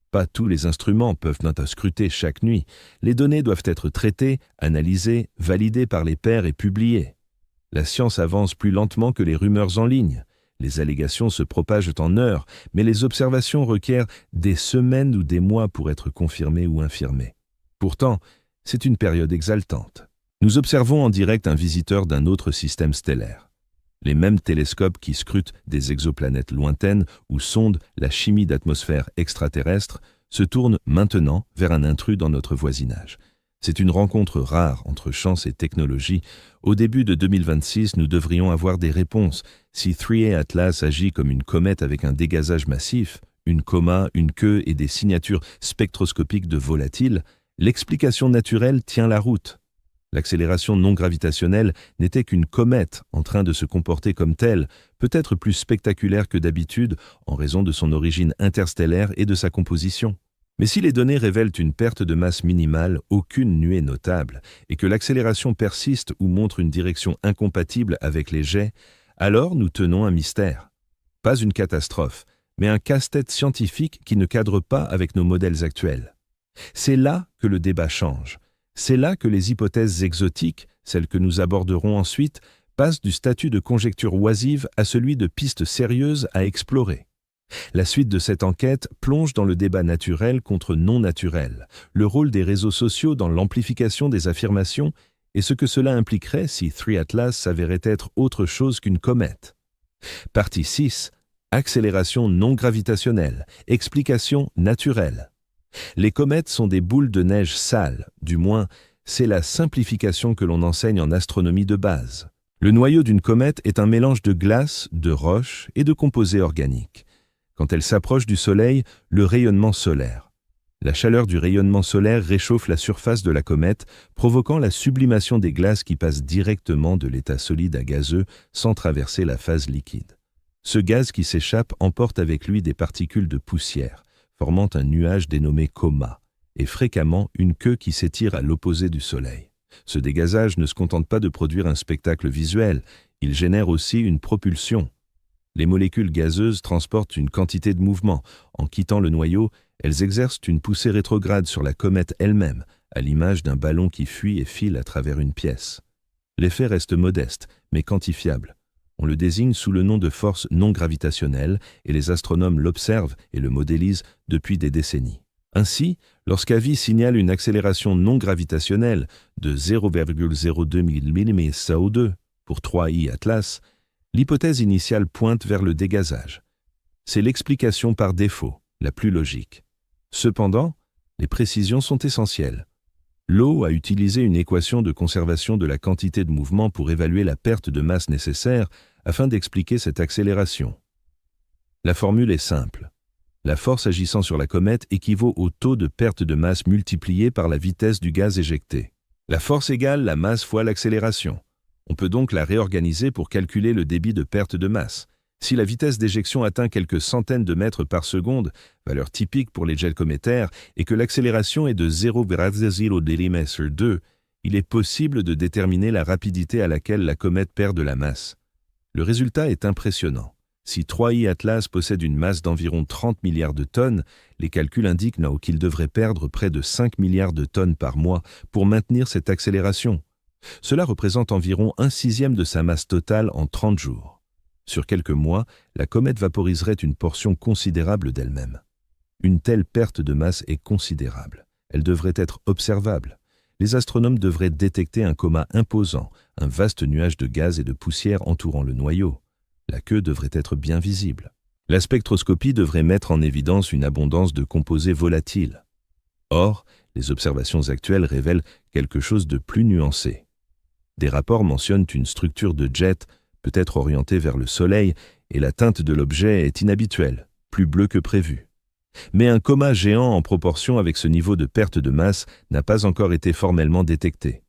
A: Pas tous les instruments peuvent scruter chaque nuit. Les données doivent être traitées, analysées, validées par les pairs et publiées. La science avance plus lentement que les rumeurs en ligne. Les allégations se propagent en heures, mais les observations requièrent des semaines ou des mois pour être confirmées ou infirmées. Pourtant, c'est une période exaltante. Nous observons en direct un visiteur d'un autre système stellaire. Les mêmes télescopes qui scrutent des exoplanètes lointaines ou sondent la chimie d'atmosphères extraterrestres se tournent maintenant vers un intrus dans notre voisinage. C'est une rencontre rare entre chance et technologie. Au début de 2026, nous devrions avoir des réponses. Si 3A Atlas agit comme une comète avec un dégazage massif, une coma, une queue et des signatures spectroscopiques de volatiles, l'explication naturelle tient la route. L'accélération non gravitationnelle n'était qu'une comète en train de se comporter comme telle, peut-être plus spectaculaire que d'habitude en raison de son origine interstellaire et de sa composition. Mais si les données révèlent une perte de masse minimale, aucune nuée notable, et que l'accélération persiste ou montre une direction incompatible avec les jets, alors nous tenons un mystère. Pas une catastrophe, mais un casse-tête scientifique qui ne cadre pas avec nos modèles actuels. C'est là que le débat change. C'est là que les hypothèses exotiques, celles que nous aborderons ensuite, passent du statut de conjecture oisive à celui de piste sérieuse à explorer. La suite de cette enquête plonge dans le débat naturel contre non naturel, le rôle des réseaux sociaux dans l'amplification des affirmations et ce que cela impliquerait si 3 Atlas s'avérait être autre chose qu'une comète. Partie 6. Accélération non gravitationnelle, explication naturelle. Les comètes sont des boules de neige sales, du moins, c'est la simplification que l'on enseigne en astronomie de base. Le noyau d'une comète est un mélange de glace, de roches et de composés organiques. Quand elle s'approche du Soleil, le rayonnement solaire. La chaleur du rayonnement solaire réchauffe la surface de la comète, provoquant la sublimation des glaces qui passent directement de l'état solide à gazeux sans traverser la phase liquide. Ce gaz qui s'échappe emporte avec lui des particules de poussière, formant un nuage dénommé coma, et fréquemment une queue qui s'étire à l'opposé du Soleil. Ce dégazage ne se contente pas de produire un spectacle visuel, il génère aussi une propulsion. Les molécules gazeuses transportent une quantité de mouvement. En quittant le noyau, elles exercent une poussée rétrograde sur la comète elle-même, à l'image d'un ballon qui fuit et file à travers une pièce. L'effet reste modeste, mais quantifiable. On le désigne sous le nom de force non gravitationnelle et les astronomes l'observent et le modélisent depuis des décennies. Ainsi, lorsqu'AVI signale une accélération non gravitationnelle de 0,02 mm SAO2 pour 3I Atlas, l'hypothèse initiale pointe vers le dégazage. C'est l'explication par défaut, la plus logique. Cependant, les précisions sont essentielles. Lowe a utilisé une équation de conservation de la quantité de mouvement pour évaluer la perte de masse nécessaire afin d'expliquer cette accélération. La formule est simple. La force agissant sur la comète équivaut au taux de perte de masse multiplié par la vitesse du gaz éjecté. La force égale la masse fois l'accélération. On peut donc la réorganiser pour calculer le débit de perte de masse. Si la vitesse d'éjection atteint quelques centaines de mètres par seconde, valeur typique pour les jets cométaires, et que l'accélération est de 0,0 mm/2, il est possible de déterminer la rapidité à laquelle la comète perd de la masse. Le résultat est impressionnant. Si 3I Atlas possède une masse d'environ 30 milliards de tonnes, les calculs indiquent qu'il devrait perdre près de 5 milliards de tonnes par mois pour maintenir cette accélération. Cela représente environ 1/6 de sa masse totale en 30 jours. Sur quelques mois, la comète vaporiserait une portion considérable d'elle-même. Une telle perte de masse est considérable. Elle devrait être observable. Les astronomes devraient détecter un coma imposant, un vaste nuage de gaz et de poussière entourant le noyau. La queue devrait être bien visible. La spectroscopie devrait mettre en évidence une abondance de composés volatiles. Or, les observations actuelles révèlent quelque chose de plus nuancé. Des rapports mentionnent une structure de jet, peut-être orientée vers le Soleil, et la teinte de l'objet est inhabituelle, plus bleue que prévu. Mais un coma géant en proportion avec ce niveau de perte de masse n'a pas encore été formellement détecté.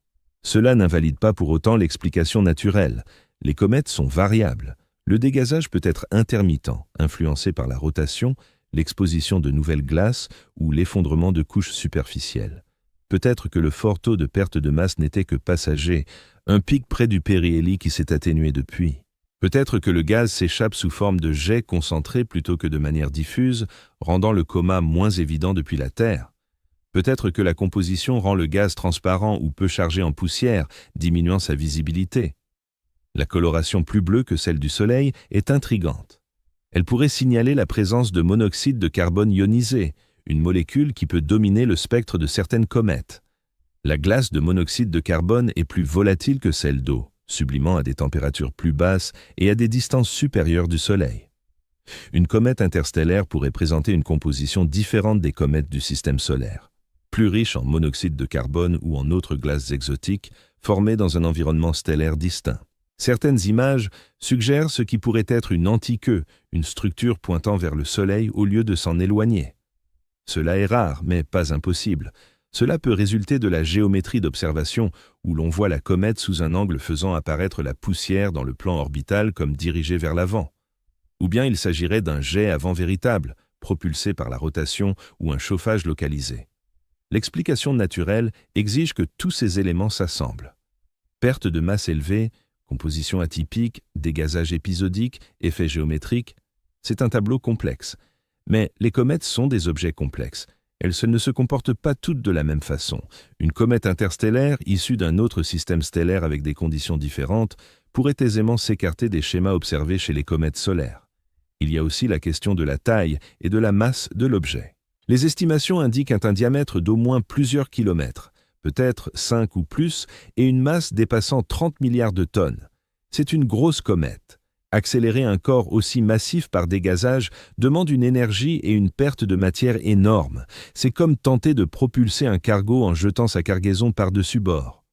A: Cela n'invalide pas pour autant l'explication naturelle. Les comètes sont variables. Le dégazage peut être intermittent, influencé par la rotation, l'exposition de nouvelles glaces ou l'effondrement de couches superficielles. Peut-être que le fort taux de perte de masse n'était que passager, un pic près du périhélie qui s'est atténué depuis. Peut-être que le gaz s'échappe sous forme de jets concentrés plutôt que de manière diffuse, rendant le coma moins évident depuis la Terre. Peut-être que la composition rend le gaz transparent ou peu chargé en poussière, diminuant sa visibilité. La coloration plus bleue que celle du Soleil est intrigante. Elle pourrait signaler la présence de monoxyde de carbone ionisé, une molécule qui peut dominer le spectre de certaines comètes. La glace de monoxyde de carbone est plus volatile que celle d'eau, sublimant à des températures plus basses et à des distances supérieures du Soleil. Une comète interstellaire pourrait présenter une composition différente des comètes du système solaire, plus riche en monoxyde de carbone ou en autres glaces exotiques formées dans un environnement stellaire distinct. Certaines images suggèrent ce qui pourrait être une antiqueux, une structure pointant vers le Soleil au lieu de s'en éloigner. Cela est rare, mais pas impossible. Cela peut résulter de la géométrie d'observation, où l'on voit la comète sous un angle faisant apparaître la poussière dans le plan orbital comme dirigée vers l'avant. Ou bien il s'agirait d'un jet à vent véritable, propulsé par la rotation ou un chauffage localisé. L'explication naturelle exige que tous ces éléments s'assemblent. Perte de masse élevée, composition atypique, dégazage épisodique, effet géométrique, c'est un tableau complexe. Mais les comètes sont des objets complexes. Elles ne se comportent pas toutes de la même façon. Une comète interstellaire, issue d'un autre système stellaire avec des conditions différentes, pourrait aisément s'écarter des schémas observés chez les comètes solaires. Il y a aussi la question de la taille et de la masse de l'objet. Les estimations indiquent un diamètre d'au moins plusieurs kilomètres, peut-être 5 ou plus, et une masse dépassant 30 milliards de tonnes. C'est une grosse comète. Accélérer un corps aussi massif par dégazage demande une énergie et une perte de matière énormes. C'est comme tenter de propulser un cargo en jetant sa cargaison par-dessus bord.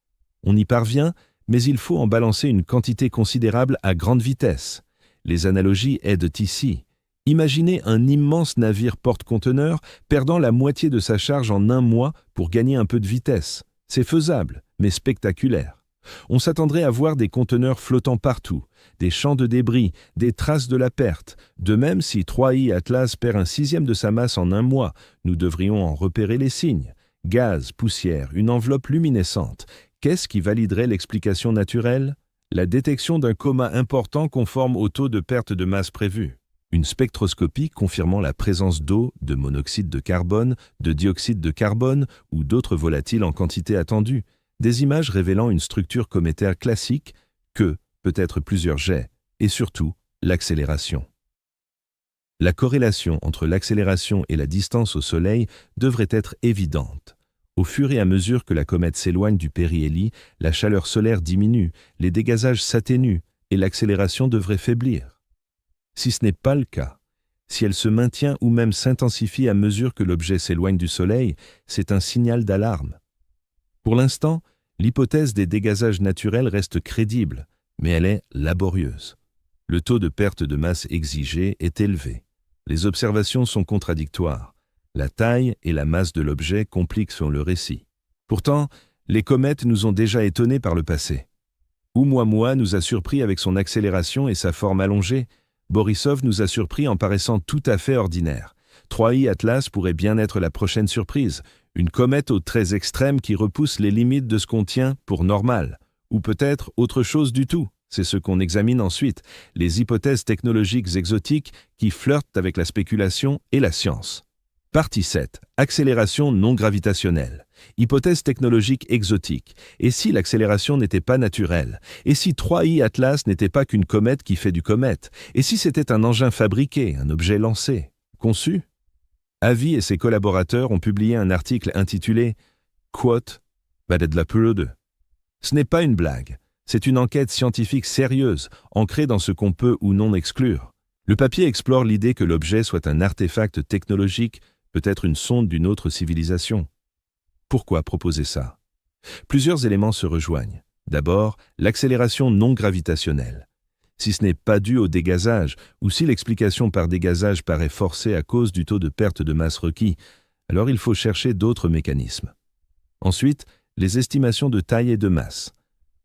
A: On y parvient, mais il faut en balancer une quantité considérable à grande vitesse. Les analogies aident ici. Imaginez un immense navire porte-conteneurs perdant la moitié de sa charge en un mois pour gagner un peu de vitesse. C'est faisable, mais spectaculaire. On s'attendrait à voir des conteneurs flottant partout, des champs de débris, des traces de la perte. De même, si 3I Atlas perd 1/6 de sa masse en un mois, nous devrions en repérer les signes. Gaz, poussière, une enveloppe luminescente. Qu'est-ce qui validerait l'explication naturelle? La détection d'un coma important conforme au taux de perte de masse prévu. Une spectroscopie confirmant la présence d'eau, de monoxyde de carbone, de dioxyde de carbone ou d'autres volatiles en quantité attendue. Des images révélant une structure cométaire classique, peut-être plusieurs jets, et surtout l'accélération. La corrélation entre l'accélération et la distance au Soleil devrait être évidente. Au fur et à mesure que la comète s'éloigne du périhélie, la chaleur solaire diminue, les dégazages s'atténuent et l'accélération devrait faiblir. Si ce n'est pas le cas, si elle se maintient ou même s'intensifie à mesure que l'objet s'éloigne du Soleil, c'est un signal d'alarme. Pour l'instant, l'hypothèse des dégazages naturels reste crédible, mais elle est laborieuse. Le taux de perte de masse exigé est élevé. Les observations sont contradictoires. La taille et la masse de l'objet compliquent le récit. Pourtant, les comètes nous ont déjà étonnés par le passé. Oumuamua nous a surpris avec son accélération et sa forme allongée. Borisov nous a surpris en paraissant tout à fait ordinaire. 3i Atlas pourrait bien être la prochaine surprise, une comète aux traits extrêmes qui repousse les limites de ce qu'on tient pour normal. Ou peut-être autre chose du tout. C'est ce qu'on examine ensuite, les hypothèses technologiques exotiques qui flirtent avec la spéculation et la science. Partie 7. Accélération non gravitationnelle. Hypothèse technologique exotique. Et si l'accélération n'était pas naturelle? Et si 3i Atlas n'était pas qu'une comète qui fait du comète? Et si c'était un engin fabriqué, un objet lancé, conçu? Avi et ses collaborateurs ont publié un article intitulé « Quote, vad är det la purode ?» Ce n'est pas une blague, c'est une enquête scientifique sérieuse, ancrée dans ce qu'on peut ou non exclure. Le papier explore l'idée que l'objet soit un artefact technologique, peut-être une sonde d'une autre civilisation. Pourquoi proposer ça? Plusieurs éléments se rejoignent. D'abord, l'accélération non gravitationnelle. Si ce n'est pas dû au dégazage, ou si l'explication par dégazage paraît forcée à cause du taux de perte de masse requis, alors il faut chercher d'autres mécanismes. Ensuite, les estimations de taille et de masse.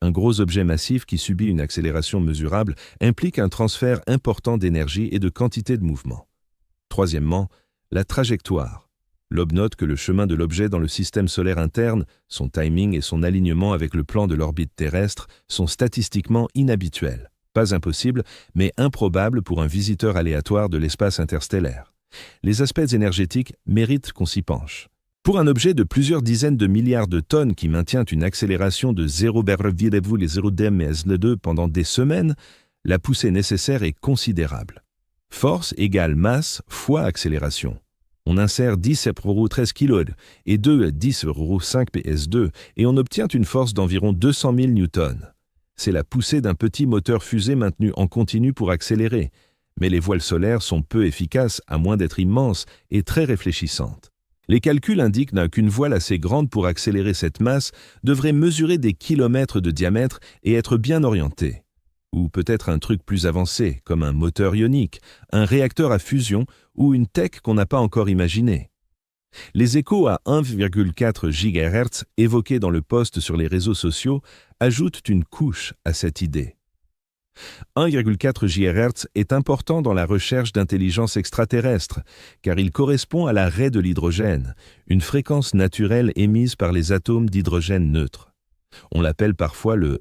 A: Un gros objet massif qui subit une accélération mesurable implique un transfert important d'énergie et de quantité de mouvement. Troisièmement, la trajectoire. Loeb note que le chemin de l'objet dans le système solaire interne, son timing et son alignement avec le plan de l'orbite terrestre sont statistiquement inhabituels. Pas impossible, mais improbable pour un visiteur aléatoire de l'espace interstellaire. Les aspects énergétiques méritent qu'on s'y penche. Pour un objet de plusieurs dizaines de milliards de tonnes qui maintient une accélération de 0,02 pendant des semaines, la poussée nécessaire est considérable. Force égale masse fois accélération. On insère 10,13 kg et 10,5 PS2 et on obtient une force d'environ 200 000 newtons. C'est la poussée d'un petit moteur fusée maintenu en continu pour accélérer, mais les voiles solaires sont peu efficaces à moins d'être immenses et très réfléchissantes. Les calculs indiquent qu'une voile assez grande pour accélérer cette masse devrait mesurer des kilomètres de diamètre et être bien orientée. Ou peut-être un truc plus avancé, comme un moteur ionique, un réacteur à fusion ou une tech qu'on n'a pas encore imaginée. Les échos à 1,4 GHz évoqués dans le post sur les réseaux sociaux ajoutent une couche à cette idée. 1,4 GHz est important dans la recherche d'intelligence extraterrestre, car il correspond à la raie de l'hydrogène, une fréquence naturelle émise par les atomes d'hydrogène neutre. On l'appelle parfois le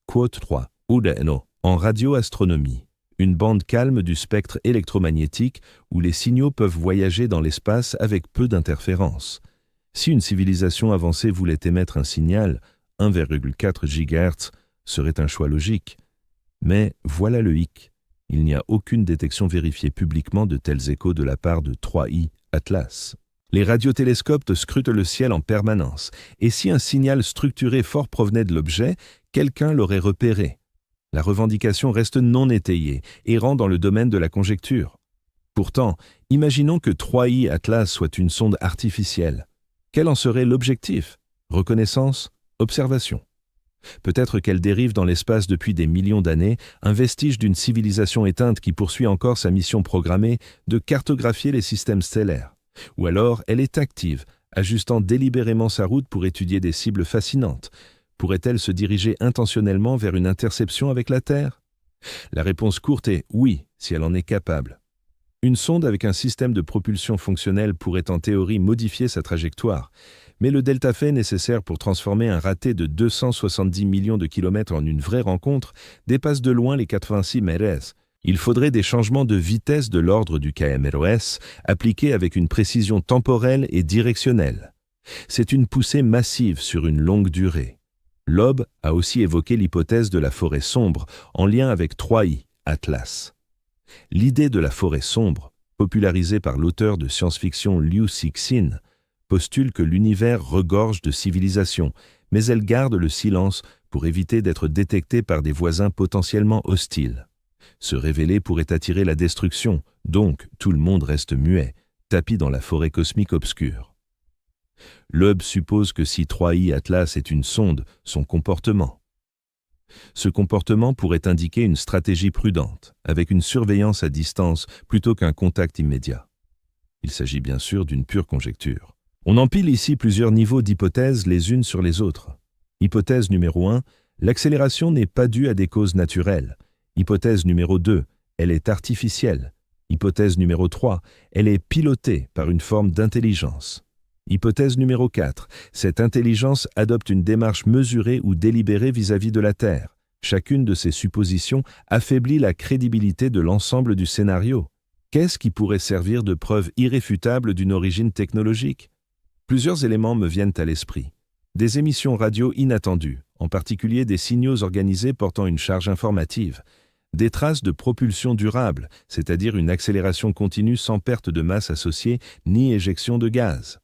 A: quote 3, UDNO, en radioastronomie, une bande calme du spectre électromagnétique où les signaux peuvent voyager dans l'espace avec peu d'interférences. Si une civilisation avancée voulait émettre un signal, 1,4 GHz serait un choix logique. Mais voilà le hic, il n'y a aucune détection vérifiée publiquement de tels échos de la part de 3i Atlas. Les radiotélescopes scrutent le ciel en permanence, et si un signal structuré fort provenait de l'objet, quelqu'un l'aurait repéré. La revendication reste non étayée, errant dans le domaine de la conjecture. Pourtant, imaginons que 3i Atlas soit une sonde artificielle. Quel en serait l'objectif? Reconnaissance? Observation. Peut-être qu'elle dérive dans l'espace depuis des millions d'années, un vestige d'une civilisation éteinte qui poursuit encore sa mission programmée de cartographier les systèmes stellaires. Ou alors, elle est active, ajustant délibérément sa route pour étudier des cibles fascinantes. Pourrait-elle se diriger intentionnellement vers une interception avec la Terre? La réponse courte est oui, si elle en est capable. Une sonde avec un système de propulsion fonctionnel pourrait en théorie modifier sa trajectoire, mais le delta-F nécessaire pour transformer un raté de 270 millions de kilomètres en une vraie rencontre dépasse de loin les 86 ms. Il faudrait des changements de vitesse de l'ordre du km/s appliqués avec une précision temporelle et directionnelle. C'est une poussée massive sur une longue durée. Loeb a aussi évoqué l'hypothèse de la forêt sombre en lien avec 3i Atlas. L'idée de la forêt sombre, popularisée par l'auteur de science-fiction Liu Cixin, postule que l'univers regorge de civilisations, mais elle garde le silence pour éviter d'être détectée par des voisins potentiellement hostiles. Se révéler pourrait attirer la destruction, donc tout le monde reste muet, tapi dans la forêt cosmique obscure. Loeb suppose que si 3i Atlas est une sonde, son comportement. Ce comportement pourrait indiquer une stratégie prudente, avec une surveillance à distance plutôt qu'un contact immédiat. Il s'agit bien sûr d'une pure conjecture. On empile ici plusieurs niveaux d'hypothèses les unes sur les autres. Hypothèse numéro 1, l'accélération n'est pas due à des causes naturelles. Hypothèse numéro 2, Elle est artificielle. Hypothèse numéro 3, elle est pilotée par une forme d'intelligence. Hypothèse numéro 4, cette intelligence adopte une démarche mesurée ou délibérée vis-à-vis de la Terre. Chacune de ces suppositions affaiblit la crédibilité de l'ensemble du scénario. Qu'est-ce qui pourrait servir de preuve irréfutable d'une origine technologique? Plusieurs éléments me viennent à l'esprit. Des émissions radio inattendues, en particulier des signaux organisés portant une charge informative. Des traces de propulsion durable, c'est-à-dire une accélération continue sans perte de masse associée ni éjection de gaz.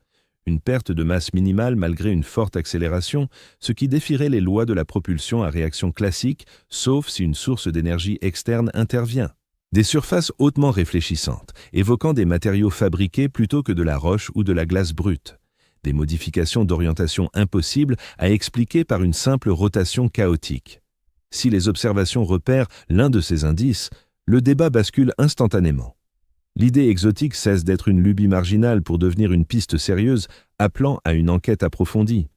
A: Une perte de masse minimale malgré une forte accélération, ce qui défierait les lois de la propulsion à réaction classique, sauf si une source d'énergie externe intervient. Des surfaces hautement réfléchissantes, évoquant des matériaux fabriqués plutôt que de la roche ou de la glace brute. Des modifications d'orientation impossibles à expliquer par une simple rotation chaotique. Si les observations repèrent l'un de ces indices, le débat bascule instantanément. L'idée exotique cesse d'être une lubie marginale pour devenir une piste sérieuse, appelant à une enquête approfondie.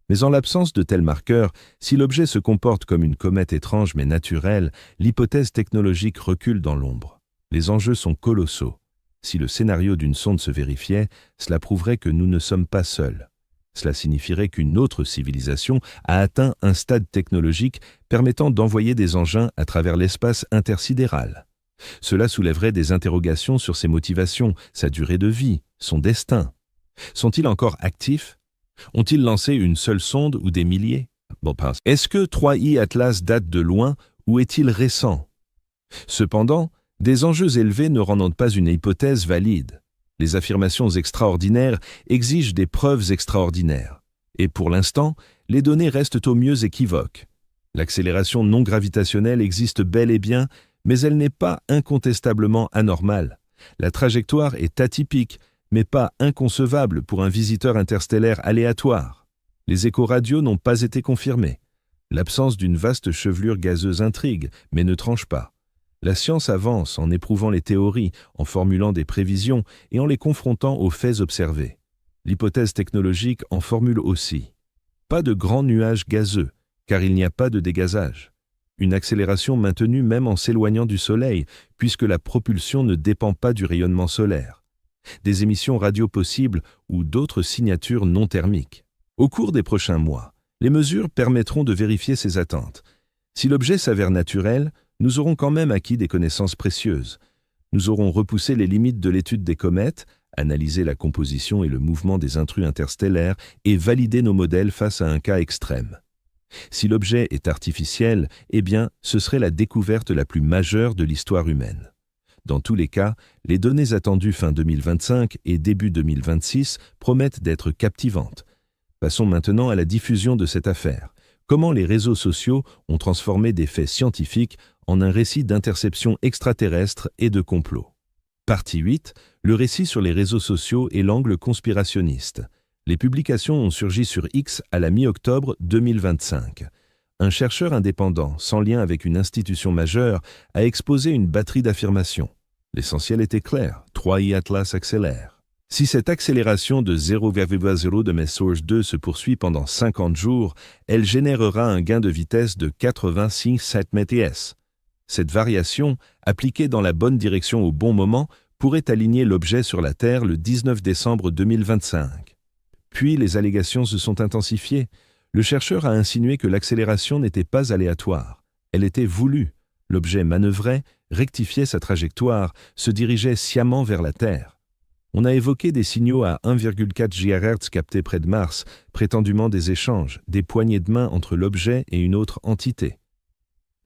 A: Mais en l'absence de tels marqueurs, si l'objet se comporte comme une comète étrange mais naturelle, l'hypothèse technologique recule dans l'ombre. Les enjeux sont colossaux. Si le scénario d'une sonde se vérifiait, cela prouverait que nous ne sommes pas seuls. Cela signifierait qu'une autre civilisation a atteint un stade technologique permettant d'envoyer des engins à travers l'espace intersidéral. Cela soulèverait des interrogations sur ses motivations, sa durée de vie, son destin. Sont-ils encore actifs? Ont-ils lancé une seule sonde ou des milliers? Est-ce que 3i Atlas date de loin ou est-il récent? Cependant, des enjeux élevés ne rendent pas une hypothèse valide. Les affirmations extraordinaires exigent des preuves extraordinaires. Et pour l'instant, les données restent au mieux équivoques. L'accélération non gravitationnelle existe bel et bien, mais elle n'est pas incontestablement anormale. La trajectoire est atypique, mais pas inconcevable pour un visiteur interstellaire aléatoire. Les échos radios n'ont pas été confirmés. L'absence d'une vaste chevelure gazeuse intrigue, mais ne tranche pas. La science avance en éprouvant les théories, en formulant des prévisions et en les confrontant aux faits observés. L'hypothèse technologique en formule aussi. Pas de grands nuages gazeux, car il n'y a pas de dégazage. Une accélération maintenue même en s'éloignant du Soleil, puisque la propulsion ne dépend pas du rayonnement solaire. Des émissions radio possibles ou d'autres signatures non thermiques. Au cours des prochains mois, les mesures permettront de vérifier ces attentes. Si l'objet s'avère naturel, nous aurons quand même acquis des connaissances précieuses. Nous aurons repoussé les limites de l'étude des comètes, analysé la composition et le mouvement des intrus interstellaires et validé nos modèles face à un cas extrême. Si l'objet est artificiel, eh bien, ce serait la découverte la plus majeure de l'histoire humaine. Dans tous les cas, les données attendues fin 2025 et début 2026 promettent d'être captivantes. Passons maintenant à la diffusion de cette affaire. Comment les réseaux sociaux ont transformé des faits scientifiques en un récit d'interception extraterrestre et de complot. Partie 8, le récit sur les réseaux sociaux et l'angle conspirationniste. Les publications ont surgi sur X à la mi-octobre 2025. Un chercheur indépendant, sans lien avec une institution majeure, a exposé une batterie d'affirmations. L'essentiel était clair, 3i Atlas accélère. Si cette accélération de 0,0 de Message 2 se poursuit pendant 50 jours, elle générera un gain de vitesse de 86,7 ms. Cette variation, appliquée dans la bonne direction au bon moment, pourrait aligner l'objet sur la Terre le 19 décembre 2025. Puis les allégations se sont intensifiées. Le chercheur a insinué que l'accélération n'était pas aléatoire. Elle était voulue. L'objet manœuvrait, rectifiait sa trajectoire, se dirigeait sciemment vers la Terre. On a évoqué des signaux à 1,4 GHz captés près de Mars, prétendument des échanges, des poignées de main entre l'objet et une autre entité.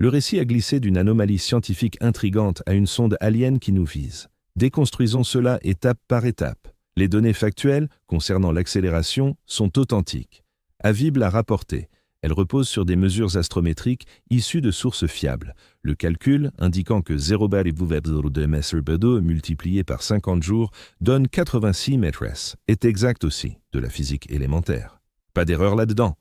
A: Le récit a glissé d'une anomalie scientifique intrigante à une sonde alien qui nous vise. Déconstruisons cela étape par étape. Les données factuelles concernant l'accélération sont authentiques. Avib l'a rapporté. Elles reposent sur des mesures astrométriques issues de sources fiables. Le calcul, indiquant que 0,2 Message multiplié par 50 jours donne 86 ms, est exact aussi, de la physique élémentaire. Pas d'erreur là-dedans.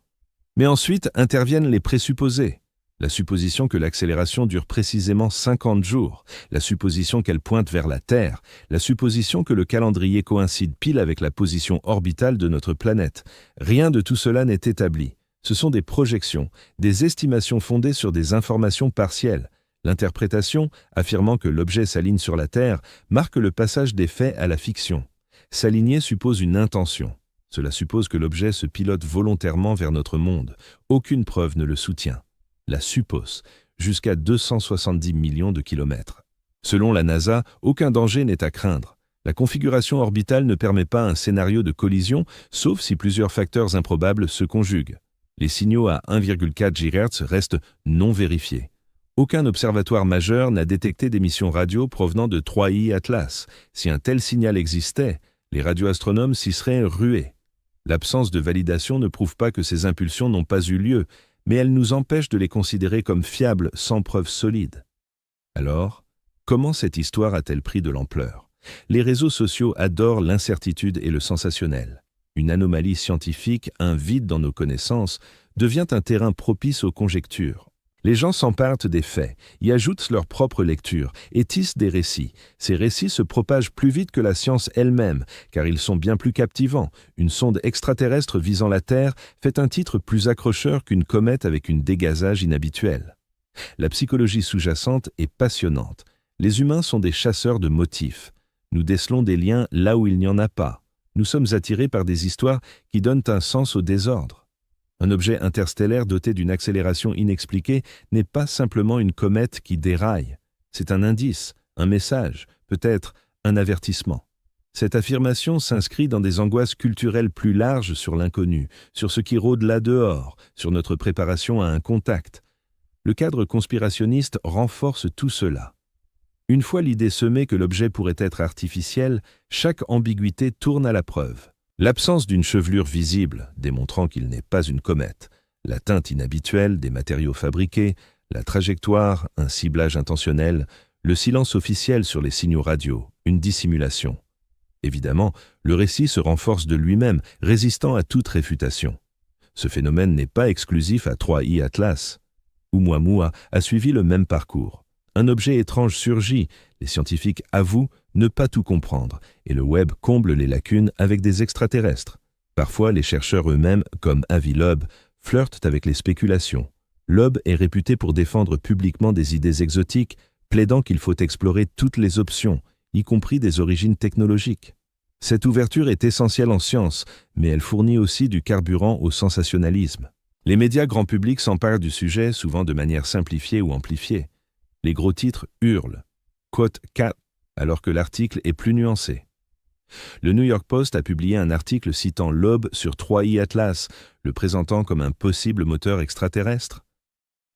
A: Mais ensuite interviennent les présupposés. La supposition que l'accélération dure précisément 50 jours, la supposition qu'elle pointe vers la Terre, la supposition que le calendrier coïncide pile avec la position orbitale de notre planète. Rien de tout cela n'est établi. Ce sont des projections, des estimations fondées sur des informations partielles. L'interprétation, affirmant que l'objet s'aligne sur la Terre, marque le passage des faits à la fiction. S'aligner suppose une intention. Cela suppose que l'objet se pilote volontairement vers notre monde. Aucune preuve ne le soutient. La suppose, jusqu'à 270 millions de kilomètres. Selon la NASA, aucun danger n'est à craindre. La configuration orbitale ne permet pas un scénario de collision, sauf si plusieurs facteurs improbables se conjuguent. Les signaux à 1,4 GHz restent non vérifiés. Aucun observatoire majeur n'a détecté d'émissions radio provenant de 3I Atlas. Si un tel signal existait, les radioastronomes s'y seraient rués. L'absence de validation ne prouve pas que ces impulsions n'ont pas eu lieu, mais elle nous empêche de les considérer comme fiables sans preuves solides. Alors, comment cette histoire a-t-elle pris de l'ampleur? Les réseaux sociaux adorent l'incertitude et le sensationnel. Une anomalie scientifique, un vide dans nos connaissances, devient un terrain propice aux conjectures. Les gens s'emparent des faits, y ajoutent leur propre lecture et tissent des récits. Ces récits se propagent plus vite que la science elle-même, car ils sont bien plus captivants. Une sonde extraterrestre visant la Terre fait un titre plus accrocheur qu'une comète avec un dégazage inhabituel. La psychologie sous-jacente est passionnante. Les humains sont des chasseurs de motifs. Nous décelons des liens là où il n'y en a pas. Nous sommes attirés par des histoires qui donnent un sens au désordre. Un objet interstellaire doté d'une accélération inexpliquée n'est pas simplement une comète qui déraille. C'est un indice, un message, peut-être un avertissement. Cette affirmation s'inscrit dans des angoisses culturelles plus larges sur l'inconnu, sur ce qui rôde là dehors, sur notre préparation à un contact. Le cadre conspirationniste renforce tout cela. Une fois l'idée semée que l'objet pourrait être artificiel, chaque ambiguïté tourne à la preuve. L'absence d'une chevelure visible, démontrant qu'il n'est pas une comète, la teinte inhabituelle des matériaux fabriqués, la trajectoire, un ciblage intentionnel, le silence officiel sur les signaux radio, une dissimulation. Évidemment, le récit se renforce de lui-même, résistant à toute réfutation. Ce phénomène n'est pas exclusif à 3I Atlas. Oumuamua a suivi le même parcours. Un objet étrange surgit, les scientifiques avouent ne pas tout comprendre, et le web comble les lacunes avec des extraterrestres. Parfois, les chercheurs eux-mêmes, comme Avi Loeb, flirtent avec les spéculations. Loeb est réputé pour défendre publiquement des idées exotiques, plaidant qu'il faut explorer toutes les options, y compris des origines technologiques. Cette ouverture est essentielle en science, mais elle fournit aussi du carburant au sensationnalisme. Les médias grand public s'emparent du sujet, souvent de manière simplifiée ou amplifiée. Les gros titres hurlent, quote 4, alors que l'article est plus nuancé. Le New York Post a publié un article citant Loeb sur 3I Atlas, le présentant comme un possible moteur extraterrestre.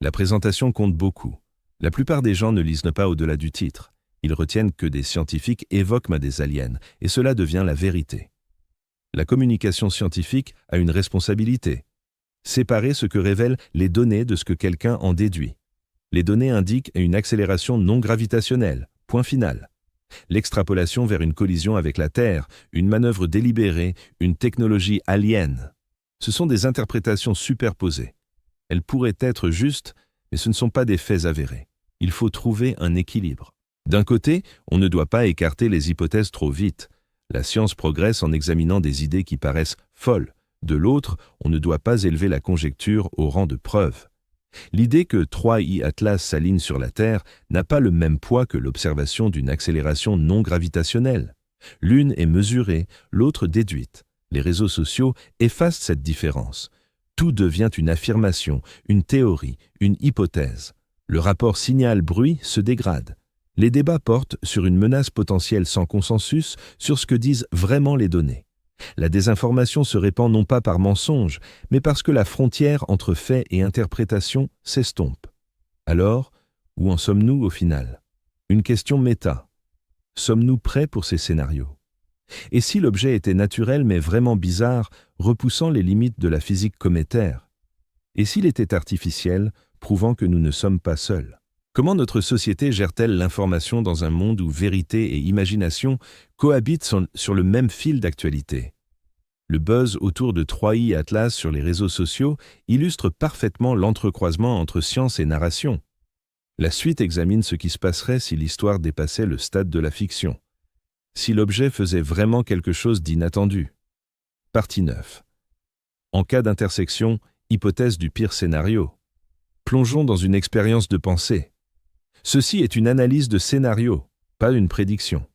A: La présentation compte beaucoup. La plupart des gens ne lisent pas au-delà du titre. Ils retiennent que des scientifiques évoquent des aliens, et cela devient la vérité. La communication scientifique a une responsabilité. Séparer ce que révèlent les données de ce que quelqu'un en déduit. Les données indiquent une accélération non gravitationnelle, point final. L'extrapolation vers une collision avec la Terre, une manœuvre délibérée, une technologie alien. Ce sont des interprétations superposées. Elles pourraient être justes, mais ce ne sont pas des faits avérés. Il faut trouver un équilibre. D'un côté, on ne doit pas écarter les hypothèses trop vite. La science progresse en examinant des idées qui paraissent folles. De l'autre, on ne doit pas élever la conjecture au rang de preuve. L'idée que 3I Atlas s'aligne sur la Terre n'a pas le même poids que l'observation d'une accélération non gravitationnelle. L'une est mesurée, l'autre déduite. Les réseaux sociaux effacent cette différence. Tout devient une affirmation, une théorie, une hypothèse. Le rapport signal-bruit se dégrade. Les débats portent sur une menace potentielle sans consensus sur ce que disent vraiment les données. La désinformation se répand non pas par mensonge, mais parce que la frontière entre faits et interprétation s'estompe. Alors, où en sommes-nous au final? Une question méta. Sommes-nous prêts pour ces scénarios? Et si l'objet était naturel mais vraiment bizarre, repoussant les limites de la physique cométaire? Et s'il était artificiel, prouvant que nous ne sommes pas seuls? Comment notre société gère-t-elle l'information dans un monde où vérité et imagination cohabitent sur le même fil d'actualité? Le buzz autour de 3I Atlas sur les réseaux sociaux illustre parfaitement l'entrecroisement entre science et narration. La suite examine ce qui se passerait si l'histoire dépassait le stade de la fiction. Si l'objet faisait vraiment quelque chose d'inattendu. Partie 9. En cas d'intersection, hypothèse du pire scénario. Plongeons dans une expérience de pensée. Ceci est une analyse de scénario, pas une prédiction.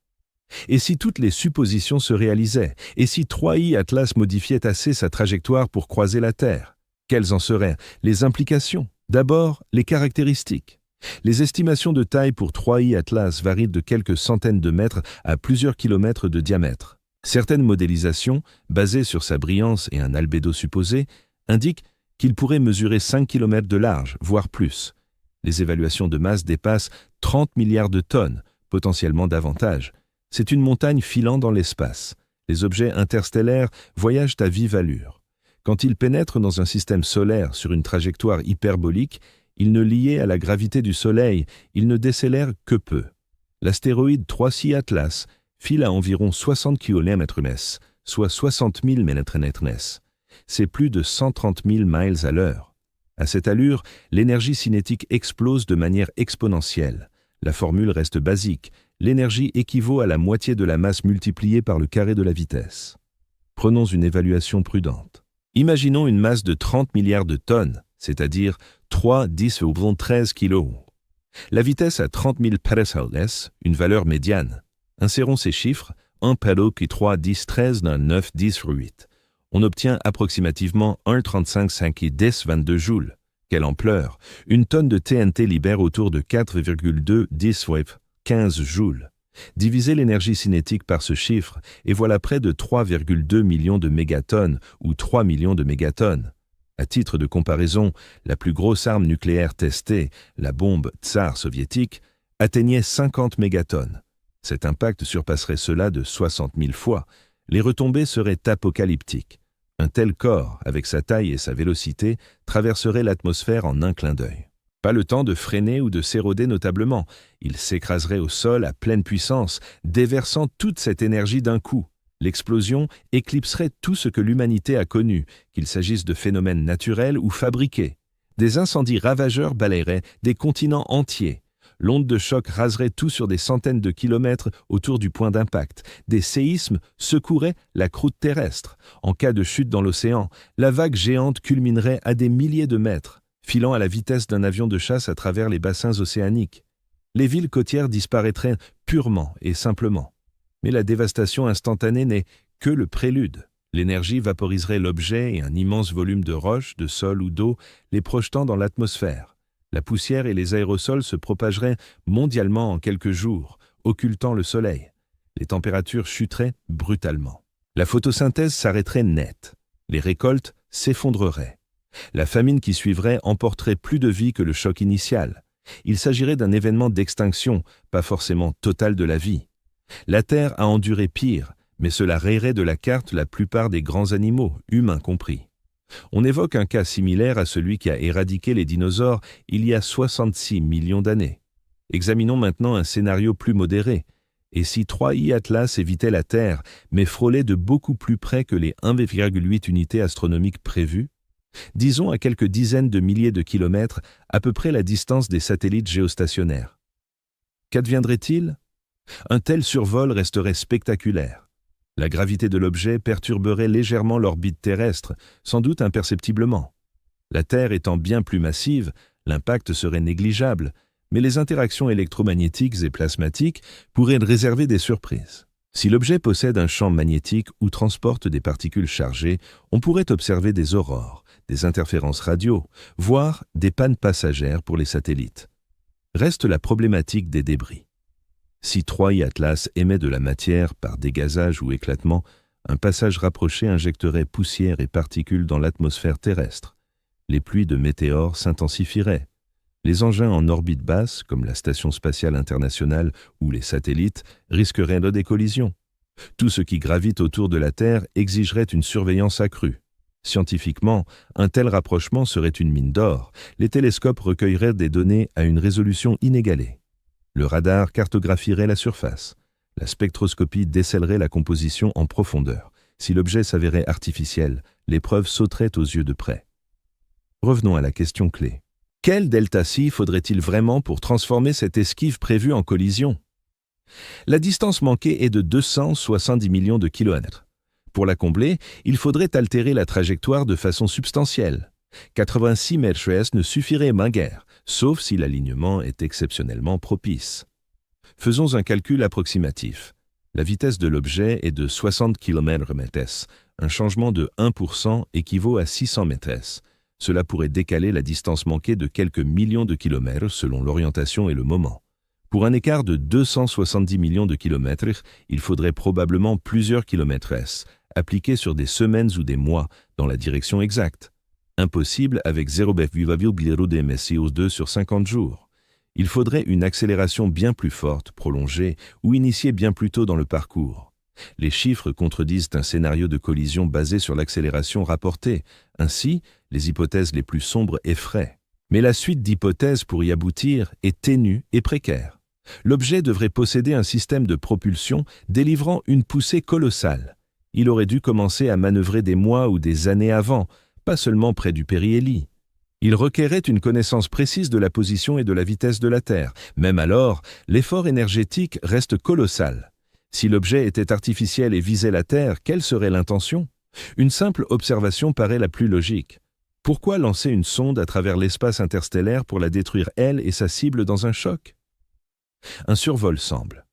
A: Et si toutes les suppositions se réalisaient? Et si 3i Atlas modifiait assez sa trajectoire pour croiser la Terre? Quelles en seraient les implications? D'abord, les caractéristiques. Les estimations de taille pour 3i Atlas varient de quelques centaines de mètres à plusieurs kilomètres de diamètre. Certaines modélisations, basées sur sa brillance et un albédo supposé, indiquent qu'il pourrait mesurer 5 km de large, voire plus. Les évaluations de masse dépassent 30 milliards de tonnes, potentiellement davantage. C'est une montagne filant dans l'espace. Les objets interstellaires voyagent à vive allure. Quand ils pénètrent dans un système solaire sur une trajectoire hyperbolique, ils ne liés à la gravité du Soleil, ils ne décélèrent que peu. L'astéroïde 3C Atlas file à environ 60 km/s, soit 60 000 m/s. C'est plus de 130 000 miles à l'heure. À cette allure, l'énergie cinétique explose de manière exponentielle. La formule reste basique. L'énergie équivaut à la moitié de la masse multipliée par le carré de la vitesse. Prenons une évaluation prudente. Imaginons une masse de 30 milliards de tonnes, c'est-à-dire 3, 10 ou 13 kg. La vitesse à 30 000 ps, une valeur médiane. Insérons ces chiffres, 1 palo qui 3, 10, 13, 9, 10, 8. On obtient approximativement 1,35 5 10 22 joules. Quelle ampleur! Une tonne de TNT libère autour de 4,2 10 15 joules. Divisez l'énergie cinétique par ce chiffre et voilà près de 3,2 millions de mégatonnes ou 3 millions de mégatonnes. À titre de comparaison, la plus grosse arme nucléaire testée, la bombe tsar soviétique, atteignait 50 mégatonnes. Cet impact surpasserait cela de 60 000 fois. Les retombées seraient apocalyptiques. Un tel corps, avec sa taille et sa vélocité, traverserait l'atmosphère en un clin d'œil. Pas le temps de freiner ou de s'éroder notablement. Il s'écraserait au sol à pleine puissance, déversant toute cette énergie d'un coup. L'explosion éclipserait tout ce que l'humanité a connu, qu'il s'agisse de phénomènes naturels ou fabriqués. Des incendies ravageurs balayeraient des continents entiers. L'onde de choc raserait tout sur des centaines de kilomètres autour du point d'impact. Des séismes secoueraient la croûte terrestre. En cas de chute dans l'océan, la vague géante culminerait à des milliers de mètres, filant à la vitesse d'un avion de chasse à travers les bassins océaniques. Les villes côtières disparaîtraient purement et simplement. Mais la dévastation instantanée n'est que le prélude. L'énergie vaporiserait l'objet et un immense volume de roches, de sol ou d'eau, les projetant dans l'atmosphère. La poussière et les aérosols se propageraient mondialement en quelques jours, occultant le soleil. Les températures chuteraient brutalement. La photosynthèse s'arrêterait net. Les récoltes s'effondreraient. La famine qui suivrait emporterait plus de vie que le choc initial. Il s'agirait d'un événement d'extinction, pas forcément total de la vie. La Terre a enduré pire, mais cela rayerait de la carte la plupart des grands animaux, humains compris. On évoque un cas similaire à celui qui a éradiqué les dinosaures il y a 66 millions d'années. Examinons maintenant un scénario plus modéré. Et si 3i Atlas évitait la Terre, mais frôlait de beaucoup plus près que les 1,8 unités astronomiques prévues? Disons à quelques dizaines de milliers de kilomètres, à peu près la distance des satellites géostationnaires. Qu'adviendrait-il? Un tel survol resterait spectaculaire. La gravité de l'objet perturberait légèrement l'orbite terrestre, sans doute imperceptiblement. La Terre étant bien plus massive, l'impact serait négligeable, mais les interactions électromagnétiques et plasmatiques pourraient réserver des surprises. Si l'objet possède un champ magnétique ou transporte des particules chargées, on pourrait observer des aurores, des interférences radio, voire des pannes passagères pour les satellites. Reste la problématique des débris. Si 3i Atlas émet de la matière par dégazage ou éclatement, un passage rapproché injecterait poussière et particules dans l'atmosphère terrestre. Les pluies de météores s'intensifieraient. Les engins en orbite basse, comme la Station spatiale internationale ou les satellites, risqueraient des collisions. Tout ce qui gravite autour de la Terre exigerait une surveillance accrue. Scientifiquement, un tel rapprochement serait une mine d'or. Les télescopes recueilleraient des données à une résolution inégalée. Le radar cartographierait la surface. La spectroscopie décèlerait la composition en profondeur. Si l'objet s'avérait artificiel, l'épreuve sauterait aux yeux de près. Revenons à la question clé. Quel delta-c faudrait-il vraiment pour transformer cette esquive prévue en collision? La distance manquée est de 270 millions de kilomètres. Pour la combler, il faudrait altérer la trajectoire de façon substantielle. 86 mètres ne suffirait guère, sauf si l'alignement est exceptionnellement propice. Faisons un calcul approximatif. La vitesse de l'objet est de 60 km/s. Un changement de 1% équivaut à 600 mètres. Cela pourrait décaler la distance manquée de quelques millions de kilomètres selon l'orientation et le moment. Pour un écart de 270 millions de kilomètres, il faudrait probablement plusieurs kilomètres s, appliqués sur des semaines ou des mois, dans la direction exacte. Impossible avec 0,0 de CO2 sur 50 jours. Il faudrait une accélération bien plus forte, prolongée, ou initiée bien plus tôt dans le parcours. Les chiffres contredisent un scénario de collision basé sur l'accélération rapportée. Ainsi, les hypothèses les plus sombres effraient. Mais la suite d'hypothèses pour y aboutir est ténue et précaire. L'objet devrait posséder un système de propulsion délivrant une poussée colossale. Il aurait dû commencer à manœuvrer des mois ou des années avant, pas seulement près du périhélie. Il requérait une connaissance précise de la position et de la vitesse de la Terre. Même alors, l'effort énergétique reste colossal. Si l'objet était artificiel et visait la Terre, quelle serait l'intention? Une simple observation paraît la plus logique. Pourquoi lancer une sonde à travers l'espace interstellaire pour la détruire elle et sa cible dans un choc? Un survol semble.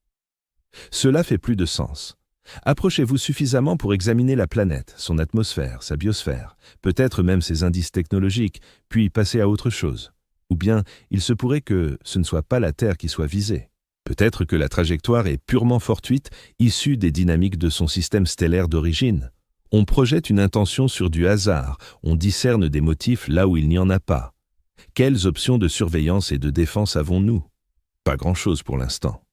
A: Cela fait plus de sens. Approchez-vous suffisamment pour examiner la planète, son atmosphère, sa biosphère, peut-être même ses indices technologiques, puis passer à autre chose. Ou bien, il se pourrait que ce ne soit pas la Terre qui soit visée. Peut-être que la trajectoire est purement fortuite, issue des dynamiques de son système stellaire d'origine. On projette une intention sur du hasard, on discerne des motifs là où il n'y en a pas. Quelles options de surveillance et de défense avons-nous? Pas grand-chose pour l'instant.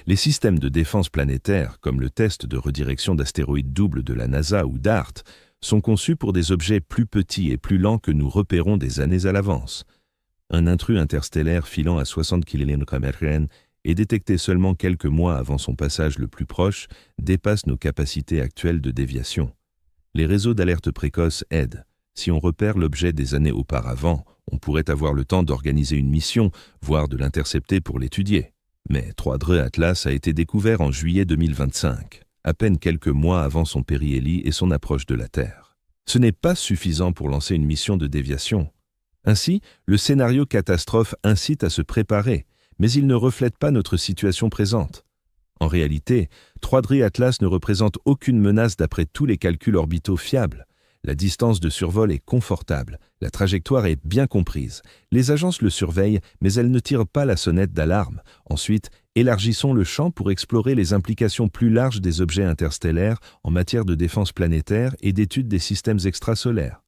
A: Les systèmes de défense planétaire, comme le test de redirection d'astéroïdes double de la NASA ou DART, sont conçus pour des objets plus petits et plus lents que nous repérons des années à l'avance. Un intrus interstellaire filant à 60 km/h et détecté seulement quelques mois avant son passage le plus proche dépasse nos capacités actuelles de déviation. Les réseaux d'alerte précoce aident. Si on repère l'objet des années auparavant, on pourrait avoir le temps d'organiser une mission, voire de l'intercepter pour l'étudier. Mais 3D Atlas a été découvert en juillet 2025, à peine quelques mois avant son périhélie et son approche de la Terre. Ce n'est pas suffisant pour lancer une mission de déviation. Ainsi, le scénario catastrophe incite à se préparer, mais il ne reflète pas notre situation présente. En réalité, 3D Atlas ne représente aucune menace d'après tous les calculs orbitaux fiables. La distance de survol est confortable, la trajectoire est bien comprise. Les agences le surveillent, mais elles ne tirent pas la sonnette d'alarme. Ensuite, élargissons le champ pour explorer les implications plus larges des objets interstellaires en matière de défense planétaire et d'étude des systèmes extrasolaires.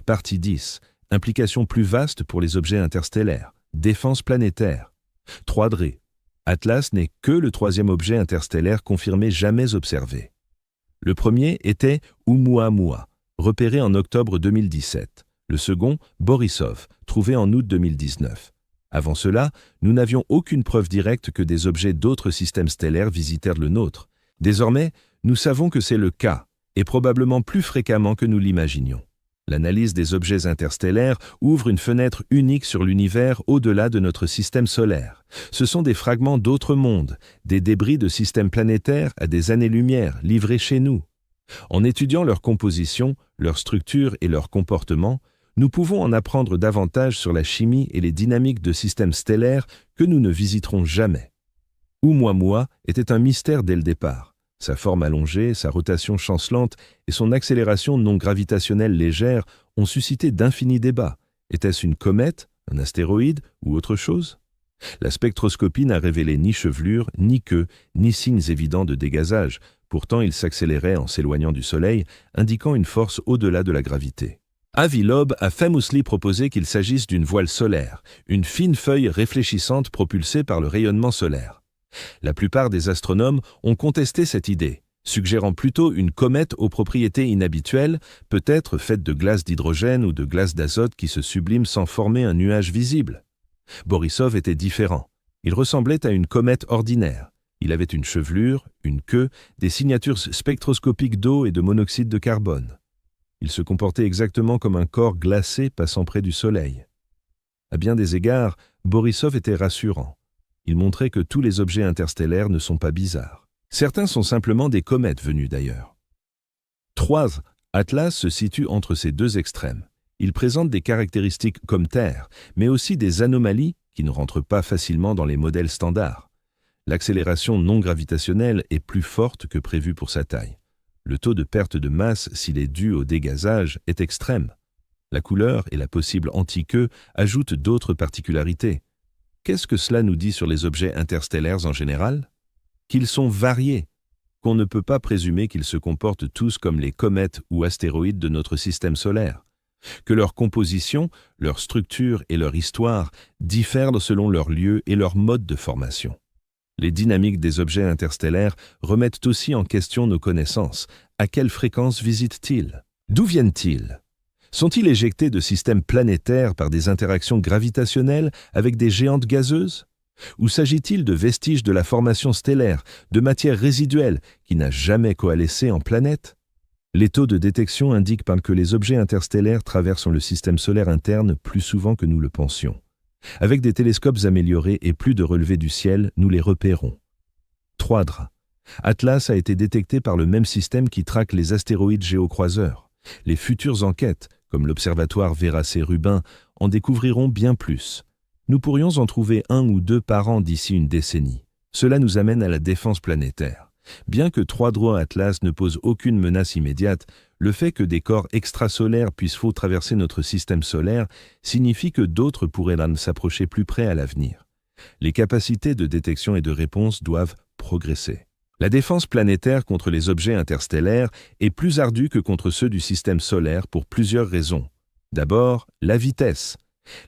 A: Partie 10. Implications plus vastes pour les objets interstellaires. Défense planétaire. 3D. Atlas n'est que le troisième objet interstellaire confirmé jamais observé. Le premier était Oumuamua, repéré en octobre 2017. Le second, Borisov, trouvé en août 2019. Avant cela, nous n'avions aucune preuve directe que des objets d'autres systèmes stellaires visitèrent le nôtre. Désormais, nous savons que c'est le cas, et probablement plus fréquemment que nous l'imaginions. L'analyse des objets interstellaires ouvre une fenêtre unique sur l'univers au-delà de notre système solaire. Ce sont des fragments d'autres mondes, des débris de systèmes planétaires à des années-lumière livrés chez nous. En étudiant leur composition, leur structure et leur comportement, nous pouvons en apprendre davantage sur la chimie et les dynamiques de systèmes stellaires que nous ne visiterons jamais. Oumuamua était un mystère dès le départ. Sa forme allongée, sa rotation chancelante et son accélération non gravitationnelle légère ont suscité d'infinis débats. Était-ce une comète, un astéroïde ou autre chose? La spectroscopie n'a révélé ni chevelure, ni queue, ni signes évidents de dégazage. Pourtant, il s'accélérait en s'éloignant du Soleil, indiquant une force au-delà de la gravité. Avi Loeb a famously proposé qu'il s'agisse d'une voile solaire, une fine feuille réfléchissante propulsée par le rayonnement solaire. La plupart des astronomes ont contesté cette idée, suggérant plutôt une comète aux propriétés inhabituelles, peut-être faite de glace d'hydrogène ou de glace d'azote qui se sublime sans former un nuage visible. Borisov était différent. Il ressemblait à une comète ordinaire. Il avait une chevelure, une queue, des signatures spectroscopiques d'eau et de monoxyde de carbone. Il se comportait exactement comme un corps glacé passant près du Soleil. À bien des égards, Borisov était rassurant. Il montrait que tous les objets interstellaires ne sont pas bizarres. Certains sont simplement des comètes venues d'ailleurs. 3. Atlas se situe entre ces deux extrêmes. Ils présentent des caractéristiques comme Terre, mais aussi des anomalies qui ne rentrent pas facilement dans les modèles standards. L'accélération non gravitationnelle est plus forte que prévu pour sa taille. Le taux de perte de masse, s'il est dû au dégazage, est extrême. La couleur et la possible anti-queue ajoutent d'autres particularités. Qu'est-ce que cela nous dit sur les objets interstellaires en général? Qu'ils sont variés, qu'on ne peut pas présumer qu'ils se comportent tous comme les comètes ou astéroïdes de notre système solaire, que leur composition, leur structure et leur histoire diffèrent selon leur lieu et leur mode de formation. Les dynamiques des objets interstellaires remettent aussi en question nos connaissances. À quelle fréquence visitent-ils? D'où viennent-ils? Sont-ils éjectés de systèmes planétaires par des interactions gravitationnelles avec des géantes gazeuses? Ou s'agit-il de vestiges de la formation stellaire, de matière résiduelle qui n'a jamais coalescé en planète? Les taux de détection indiquent que les objets interstellaires traversent le système solaire interne plus souvent que nous le pensions. Avec des télescopes améliorés et plus de relevés du ciel, nous les repérons. 3 draps. Atlas a été détecté par le même système qui traque les astéroïdes géocroiseurs. Les futures enquêtes, comme l'observatoire Vera C. Rubin, en découvriront bien plus. Nous pourrions en trouver 1 ou 2 par an d'ici une décennie. Cela nous amène à la défense planétaire. Bien que 3 draps Atlas ne posent aucune menace immédiate, le fait que des corps extrasolaires puissent traverser notre système solaire signifie que d'autres pourraient s'approcher plus près à l'avenir. Les capacités de détection et de réponse doivent progresser. La défense planétaire contre les objets interstellaires est plus ardue que contre ceux du système solaire pour plusieurs raisons. D'abord, la vitesse.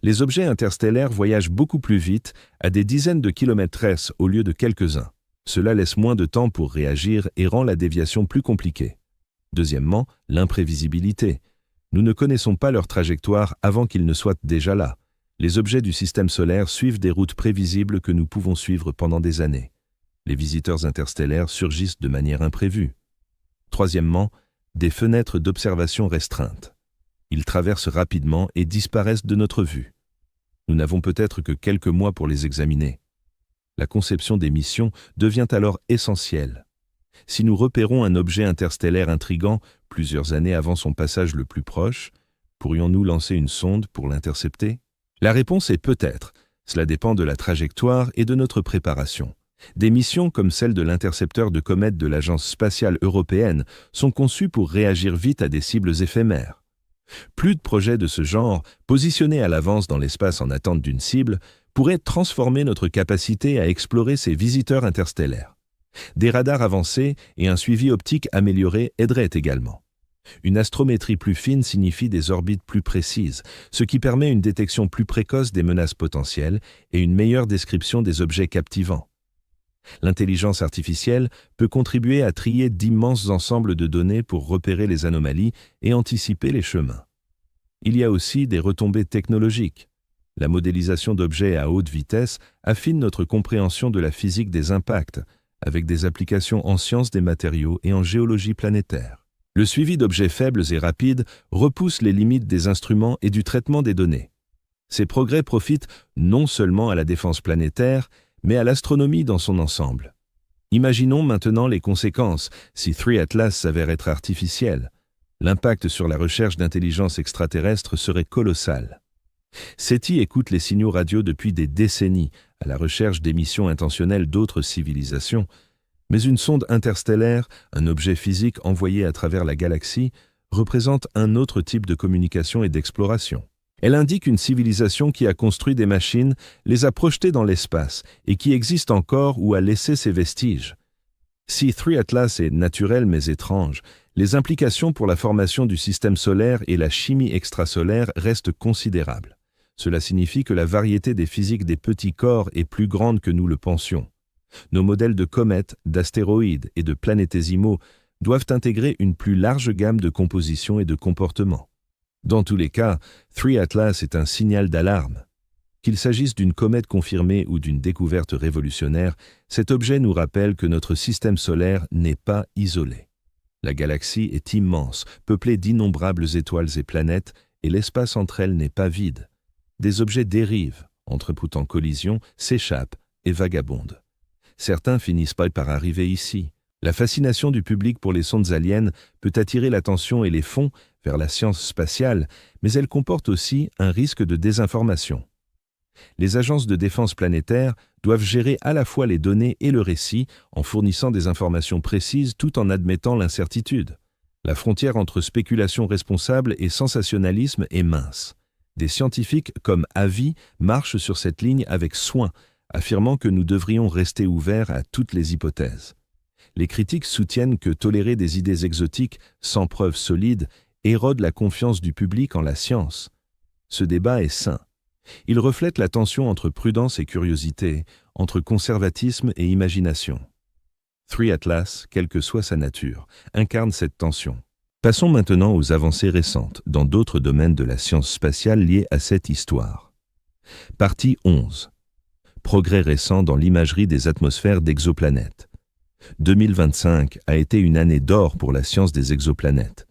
A: Les objets interstellaires voyagent beaucoup plus vite, à des dizaines de kilomètres/s au lieu de quelques-uns. Cela laisse moins de temps pour réagir et rend la déviation plus compliquée. Deuxièmement, l'imprévisibilité. Nous ne connaissons pas leur trajectoire avant qu'ils ne soient déjà là. Les objets du système solaire suivent des routes prévisibles que nous pouvons suivre pendant des années. Les visiteurs interstellaires surgissent de manière imprévue. Troisièmement, des fenêtres d'observation restreintes. Ils traversent rapidement et disparaissent de notre vue. Nous n'avons peut-être que quelques mois pour les examiner. La conception des missions devient alors essentielle. Si nous repérons un objet interstellaire intrigant plusieurs années avant son passage le plus proche, pourrions-nous lancer une sonde pour l'intercepter? La réponse est peut-être. Cela dépend de la trajectoire et de notre préparation. Des missions comme celle de l'intercepteur de comètes de l'Agence spatiale européenne sont conçues pour réagir vite à des cibles éphémères. Plus de projets de ce genre, positionnés à l'avance dans l'espace en attente d'une cible, pourraient transformer notre capacité à explorer ces visiteurs interstellaires. Des radars avancés et un suivi optique amélioré aideraient également. Une astrométrie plus fine signifie des orbites plus précises, ce qui permet une détection plus précoce des menaces potentielles et une meilleure description des objets captivants. L'intelligence artificielle peut contribuer à trier d'immenses ensembles de données pour repérer les anomalies et anticiper les chemins. Il y a aussi des retombées technologiques. La modélisation d'objets à haute vitesse affine notre compréhension de la physique des impacts, avec des applications en sciences des matériaux et en géologie planétaire. Le suivi d'objets faibles et rapides repousse les limites des instruments et du traitement des données. Ces progrès profitent non seulement à la défense planétaire, mais à l'astronomie dans son ensemble. Imaginons maintenant les conséquences si 3 Atlas s'avère être artificiel. L'impact sur la recherche d'intelligence extraterrestre serait colossal. SETI écoute les signaux radio depuis des décennies à la recherche d'émissions intentionnelles d'autres civilisations, mais une sonde interstellaire, un objet physique envoyé à travers la galaxie, représente un autre type de communication et d'exploration. Elle indique une civilisation qui a construit des machines, les a projetées dans l'espace et qui existe encore ou a laissé ses vestiges. Si 3 Atlas est naturel mais étrange, les implications pour la formation du système solaire et la chimie extrasolaire restent considérables. Cela signifie que la variété des physiques des petits corps est plus grande que nous le pensions. Nos modèles de comètes, d'astéroïdes et de planétésimaux doivent intégrer une plus large gamme de compositions et de comportements. Dans tous les cas, 3 Atlas est un signal d'alarme. Qu'il s'agisse d'une comète confirmée ou d'une découverte révolutionnaire, cet objet nous rappelle que notre système solaire n'est pas isolé. La galaxie est immense, peuplée d'innombrables étoiles et planètes, et l'espace entre elles n'est pas vide. Des objets dérivent, entrepotent en collision, s'échappent et vagabondent. Certains finissent par arriver ici. La fascination du public pour les sondes aliens peut attirer l'attention et les fonds, vers la science spatiale, mais elle comporte aussi un risque de désinformation. Les agences de défense planétaire doivent gérer à la fois les données et le récit en fournissant des informations précises tout en admettant l'incertitude. La frontière entre spéculation responsable et sensationnalisme est mince. Des scientifiques comme Avi marchent sur cette ligne avec soin, affirmant que nous devrions rester ouverts à toutes les hypothèses. Les critiques soutiennent que tolérer des idées exotiques sans preuves solides érode la confiance du public en la science. Ce débat est sain. Il reflète la tension entre prudence et curiosité, entre conservatisme et imagination. 3 Atlas, quelle que soit sa nature, incarne cette tension. Passons maintenant aux avancées récentes dans d'autres domaines de la science spatiale liés à cette histoire. Partie 11. Progrès récents dans l'imagerie des atmosphères d'exoplanètes. 2025 a été une année d'or pour la science des exoplanètes.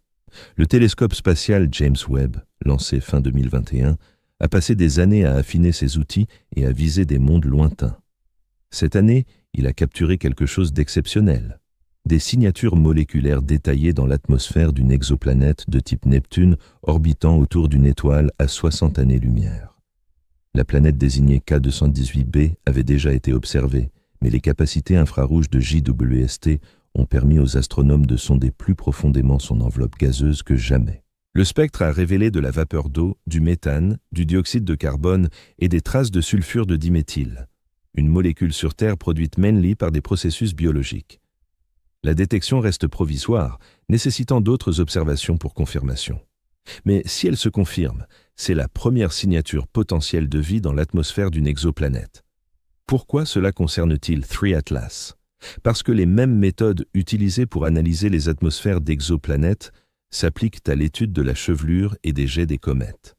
A: Le télescope spatial James Webb, lancé fin 2021, a passé des années à affiner ses outils et à viser des mondes lointains. Cette année, il a capturé quelque chose d'exceptionnel. Des signatures moléculaires détaillées dans l'atmosphère d'une exoplanète de type Neptune orbitant autour d'une étoile à 60 années-lumière. La planète désignée K218b avait déjà été observée, mais les capacités infrarouges de JWST ont permis aux astronomes de sonder plus profondément son enveloppe gazeuse que jamais. Le spectre a révélé de la vapeur d'eau, du méthane, du dioxyde de carbone et des traces de sulfure de diméthyle, une molécule sur Terre produite mainly par des processus biologiques. La détection reste provisoire, nécessitant d'autres observations pour confirmation. Mais si elle se confirme, c'est la première signature potentielle de vie dans l'atmosphère d'une exoplanète. Pourquoi cela concerne-t-il 3 Atlas? Parce que les mêmes méthodes utilisées pour analyser les atmosphères d'exoplanètes s'appliquent à l'étude de la chevelure et des jets des comètes.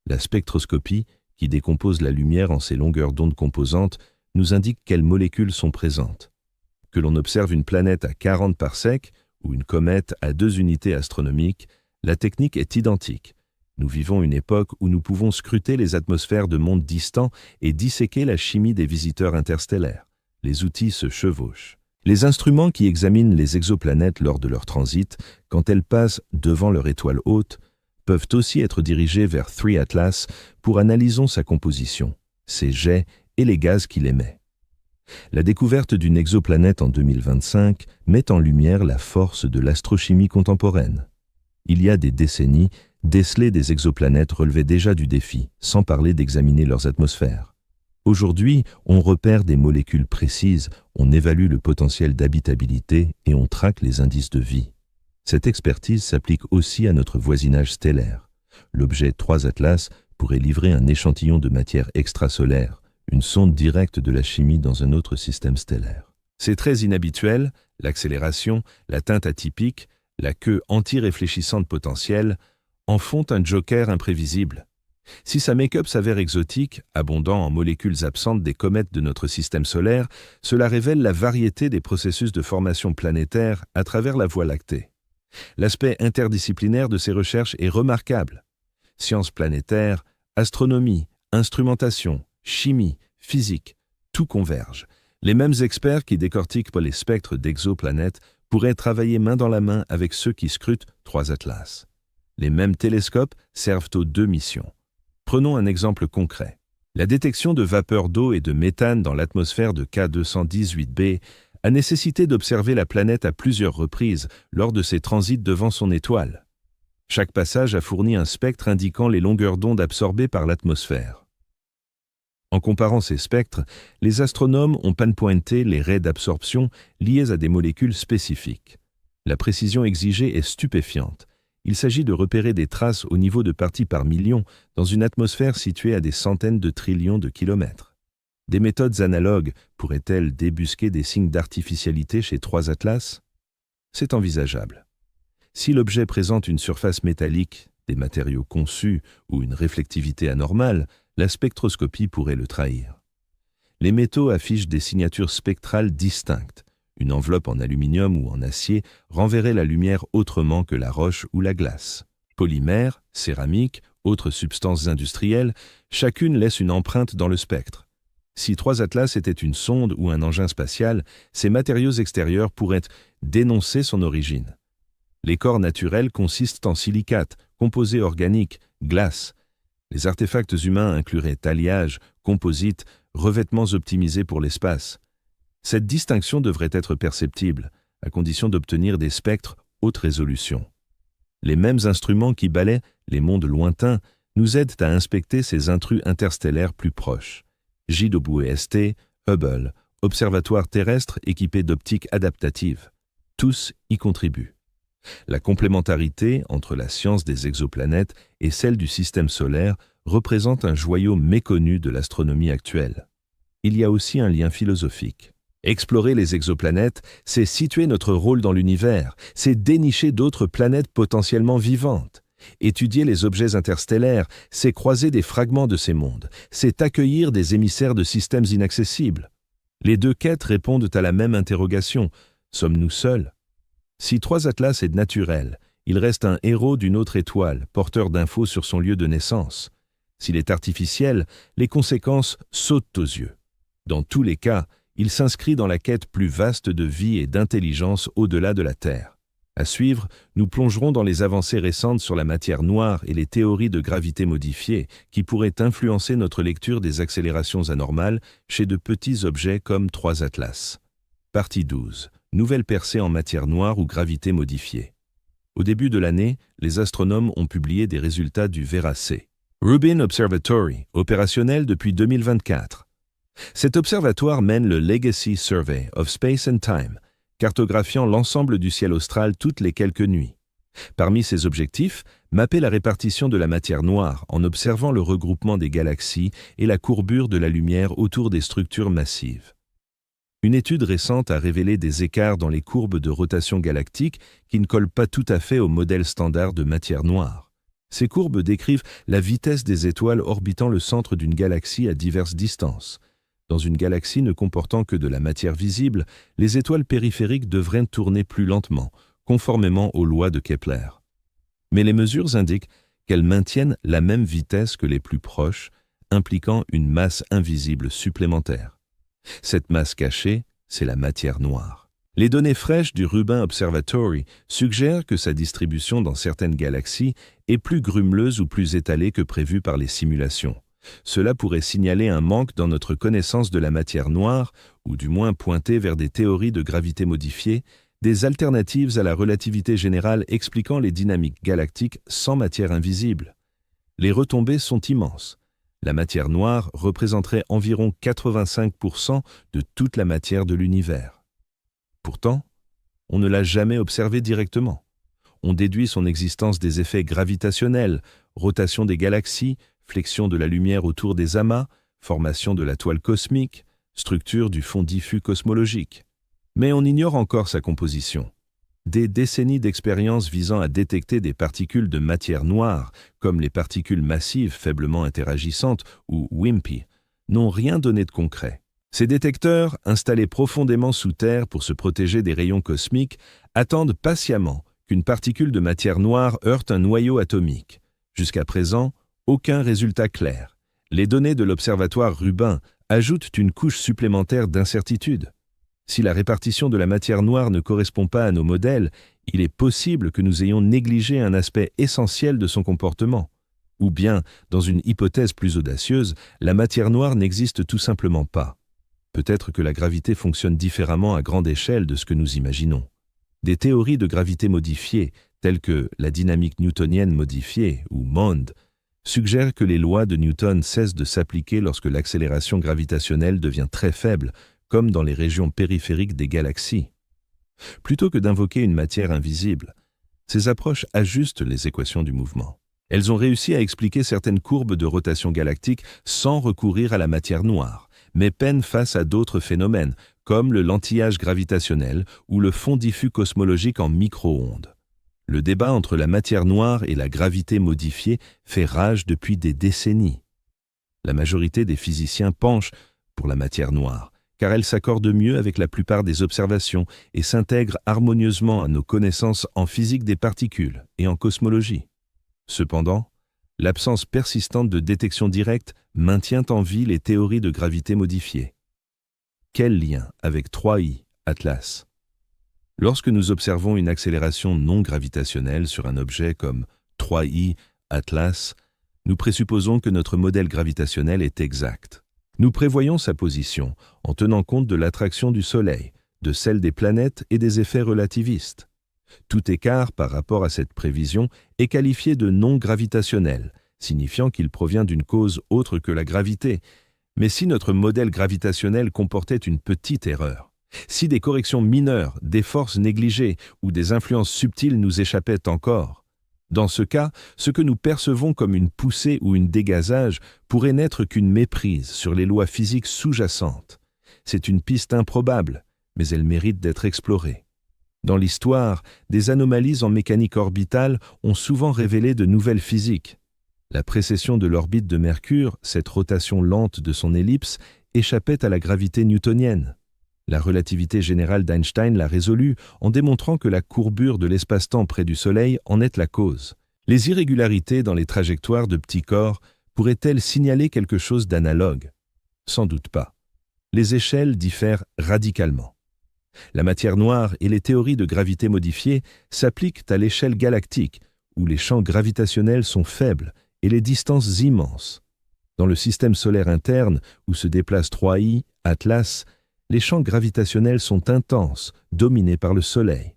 A: La spectroscopie, qui décompose la lumière en ses longueurs d'onde composantes, nous indique quelles molécules sont présentes. Que l'on observe une planète à 40 parsecs ou une comète à 2 unités astronomiques, la technique est identique. Nous vivons une époque où nous pouvons scruter les atmosphères de mondes distants et disséquer la chimie des visiteurs interstellaires. Les outils se chevauchent. Les instruments qui examinent les exoplanètes lors de leur transit, quand elles passent devant leur étoile haute, peuvent aussi être dirigés vers 3 Atlas pour analyser sa composition, ses jets et les gaz qu'il émet. La découverte d'une exoplanète en 2025 met en lumière la force de l'astrochimie contemporaine. Il y a des décennies, déceler des exoplanètes relevait déjà du défi, sans parler d'examiner leurs atmosphères. Aujourd'hui, on repère des molécules précises, on évalue le potentiel d'habitabilité et on traque les indices de vie. Cette expertise s'applique aussi à notre voisinage stellaire. L'objet 3 Atlas pourrait livrer un échantillon de matière extrasolaire, une sonde directe de la chimie dans un autre système stellaire. C'est très inhabituel, l'accélération, la teinte atypique, la queue anti-réfléchissante potentielle en font un joker imprévisible. Si sa make-up s'avère exotique, abondant en molécules absentes des comètes de notre système solaire, cela révèle la variété des processus de formation planétaire à travers la Voie lactée. L'aspect interdisciplinaire de ces recherches est remarquable. Sciences planétaires, astronomie, instrumentation, chimie, physique, tout converge. Les mêmes experts qui décortiquent les spectres d'exoplanètes pourraient travailler main dans la main avec ceux qui scrutent 3 Atlas. Les mêmes télescopes servent aux 2 missions. Prenons un exemple concret. La détection de vapeur d'eau et de méthane dans l'atmosphère de K218b a nécessité d'observer la planète à plusieurs reprises lors de ses transits devant son étoile. Chaque passage a fourni un spectre indiquant les longueurs d'onde absorbées par l'atmosphère. En comparant ces spectres, les astronomes ont pinpointé les raies d'absorption liées à des molécules spécifiques. La précision exigée est stupéfiante. Il s'agit de repérer des traces au niveau de parties par million dans une atmosphère située à des centaines de trillions de kilomètres. Des méthodes analogues pourraient-elles débusquer des signes d'artificialité chez 3 Atlas? C'est envisageable. Si l'objet présente une surface métallique, des matériaux conçus ou une réflectivité anormale, la spectroscopie pourrait le trahir. Les métaux affichent des signatures spectrales distinctes. Une enveloppe en aluminium ou en acier renverrait la lumière autrement que la roche ou la glace. Polymères, céramiques, autres substances industrielles, chacune laisse une empreinte dans le spectre. Si 3 Atlas était une sonde ou un engin spatial, ces matériaux extérieurs pourraient dénoncer son origine. Les corps naturels consistent en silicates, composés organiques, glace. Les artefacts humains incluraient alliages, composites, revêtements optimisés pour l'espace. Cette distinction devrait être perceptible, à condition d'obtenir des spectres haute résolution. Les mêmes instruments qui balaient les mondes lointains nous aident à inspecter ces intrus interstellaires plus proches. JWST, Hubble, observatoire terrestre équipé d'optiques adaptatives. Tous y contribuent. La complémentarité entre la science des exoplanètes et celle du système solaire représente un joyau méconnu de l'astronomie actuelle. Il y a aussi un lien philosophique. Explorer les exoplanètes, c'est situer notre rôle dans l'univers, c'est dénicher d'autres planètes potentiellement vivantes. Étudier les objets interstellaires, c'est croiser des fragments de ces mondes, c'est accueillir des émissaires de systèmes inaccessibles. Les deux quêtes répondent à la même interrogation. Sommes-nous seuls? Si 3 Atlas est naturel, il reste un héros d'une autre étoile, porteur d'infos sur son lieu de naissance. S'il est artificiel, les conséquences sautent aux yeux. Dans tous les cas, il s'inscrit dans la quête plus vaste de vie et d'intelligence au-delà de la Terre. À suivre, nous plongerons dans les avancées récentes sur la matière noire et les théories de gravité modifiée qui pourraient influencer notre lecture des accélérations anormales chez de petits objets comme 3 Atlas. Partie 12. Nouvelle percée en matière noire ou gravité modifiée. Au début de l'année, les astronomes ont publié des résultats du VERA-C. Rubin Observatory, opérationnel depuis 2024. Cet observatoire mène le Legacy Survey of Space and Time, cartographiant l'ensemble du ciel austral toutes les quelques nuits. Parmi ses objectifs, mapper la répartition de la matière noire en observant le regroupement des galaxies et la courbure de la lumière autour des structures massives. Une étude récente a révélé des écarts dans les courbes de rotation galactique qui ne collent pas tout à fait au modèle standard de matière noire. Ces courbes décrivent la vitesse des étoiles orbitant le centre d'une galaxie à diverses distances. Dans une galaxie ne comportant que de la matière visible, les étoiles périphériques devraient tourner plus lentement, conformément aux lois de Kepler. Mais les mesures indiquent qu'elles maintiennent la même vitesse que les plus proches, impliquant une masse invisible supplémentaire. Cette masse cachée, c'est la matière noire. Les données fraîches du Rubin Observatory suggèrent que sa distribution dans certaines galaxies est plus grumeleuse ou plus étalée que prévu par les simulations. Cela pourrait signaler un manque dans notre connaissance de la matière noire, ou du moins pointer vers des théories de gravité modifiée, des alternatives à la relativité générale expliquant les dynamiques galactiques sans matière invisible. Les retombées sont immenses. La matière noire représenterait environ 85% de toute la matière de l'univers. Pourtant, on ne l'a jamais observée directement. On déduit son existence des effets gravitationnels, rotation des galaxies, flexion de la lumière autour des amas, formation de la toile cosmique, structure du fond diffus cosmologique. Mais on ignore encore sa composition. Des décennies d'expériences visant à détecter des particules de matière noire, comme les particules massives faiblement interagissantes ou WIMPy, n'ont rien donné de concret. Ces détecteurs, installés profondément sous terre pour se protéger des rayons cosmiques, attendent patiemment qu'une particule de matière noire heurte un noyau atomique. Jusqu'à présent, aucun résultat clair. Les données de l'observatoire Rubin ajoutent une couche supplémentaire d'incertitude. Si la répartition de la matière noire ne correspond pas à nos modèles, il est possible que nous ayons négligé un aspect essentiel de son comportement. Ou bien, dans une hypothèse plus audacieuse, la matière noire n'existe tout simplement pas. Peut-être que la gravité fonctionne différemment à grande échelle de ce que nous imaginons. Des théories de gravité modifiée, telles que la dynamique newtonienne modifiée, ou MOND, suggèrent que les lois de Newton cessent de s'appliquer lorsque l'accélération gravitationnelle devient très faible, comme dans les régions périphériques des galaxies. Plutôt que d'invoquer une matière invisible, ces approches ajustent les équations du mouvement. Elles ont réussi à expliquer certaines courbes de rotation galactique sans recourir à la matière noire, mais peinent face à d'autres phénomènes, comme le lentillage gravitationnel ou le fond diffus cosmologique en micro-ondes. Le débat entre la matière noire et la gravité modifiée fait rage depuis des décennies. La majorité des physiciens penchent pour la matière noire, car elle s'accorde mieux avec la plupart des observations et s'intègre harmonieusement à nos connaissances en physique des particules et en cosmologie. Cependant, l'absence persistante de détection directe maintient en vie les théories de gravité modifiée. Quel lien avec 3i, Atlas? Lorsque nous observons une accélération non gravitationnelle sur un objet comme 3i Atlas, nous présupposons que notre modèle gravitationnel est exact. Nous prévoyons sa position en tenant compte de l'attraction du Soleil, de celle des planètes et des effets relativistes. Tout écart par rapport à cette prévision est qualifié de non gravitationnel, signifiant qu'il provient d'une cause autre que la gravité. Mais si notre modèle gravitationnel comportait une petite erreur, si des corrections mineures, des forces négligées ou des influences subtiles nous échappaient encore, dans ce cas, ce que nous percevons comme une poussée ou une dégazage pourrait n'être qu'une méprise sur les lois physiques sous-jacentes. C'est une piste improbable, mais elle mérite d'être explorée. Dans l'histoire, des anomalies en mécanique orbitale ont souvent révélé de nouvelles physiques. La précession de l'orbite de Mercure, cette rotation lente de son ellipse, échappait à la gravité newtonienne. La relativité générale d'Einstein l'a résolue en démontrant que la courbure de l'espace-temps près du Soleil en est la cause. Les irrégularités dans les trajectoires de petits corps pourraient-elles signaler quelque chose d'analogue? Sans doute pas. Les échelles diffèrent radicalement. La matière noire et les théories de gravité modifiée s'appliquent à l'échelle galactique, où les champs gravitationnels sont faibles et les distances immenses. Dans le système solaire interne, où se déplace 3i Atlas, les champs gravitationnels sont intenses, dominés par le Soleil.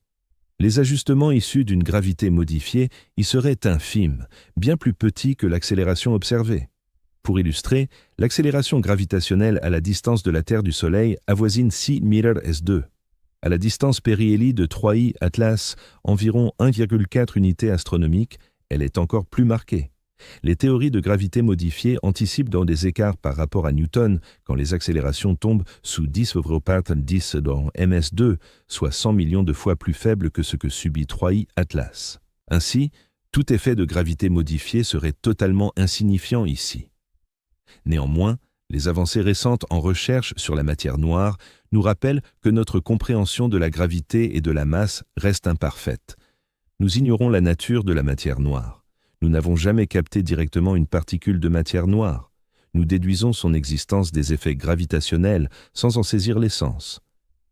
A: Les ajustements issus d'une gravité modifiée y seraient infimes, bien plus petits que l'accélération observée. Pour illustrer, l'accélération gravitationnelle à la distance de la Terre du Soleil avoisine 6 s2. À la distance périhélie de 3i Atlas, environ 1,4 unités astronomiques, elle est encore plus marquée. Les théories de gravité modifiée anticipent dans des écarts par rapport à Newton quand les accélérations tombent sous 10 dans ms2, soit 100 millions de fois plus faible que ce que subit 3i Atlas. Ainsi, tout effet de gravité modifiée serait totalement insignifiant ici. Néanmoins, les avancées récentes en recherche sur la matière noire nous rappellent que notre compréhension de la gravité et de la masse reste imparfaite. Nous ignorons la nature de la matière noire. Nous n'avons jamais capté directement une particule de matière noire. Nous déduisons son existence des effets gravitationnels sans en saisir l'essence.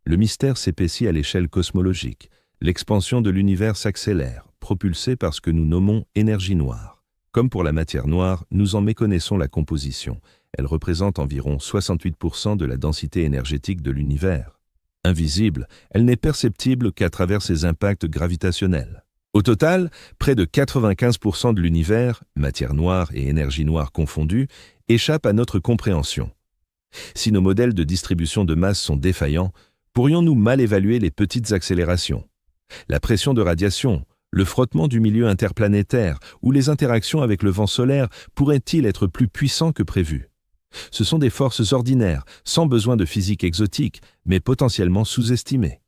A: Le mystère s'épaissit à l'échelle cosmologique. L'expansion de l'univers s'accélère, propulsée par ce que nous nommons énergie noire. Comme pour la matière noire, nous en méconnaissons la composition. Elle représente environ 68% de la densité énergétique de l'univers. Invisible, elle n'est perceptible qu'à travers ses impacts gravitationnels. Au total, près de 95% de l'univers, matière noire et énergie noire confondues, échappent à notre compréhension. Si nos modèles de distribution de masse sont défaillants, pourrions-nous mal évaluer les petites accélérations? La pression de radiation, le frottement du milieu interplanétaire ou les interactions avec le vent solaire pourraient-ils être plus puissants que prévu? Ce sont des forces ordinaires, sans besoin de physique exotique, mais potentiellement sous-estimées.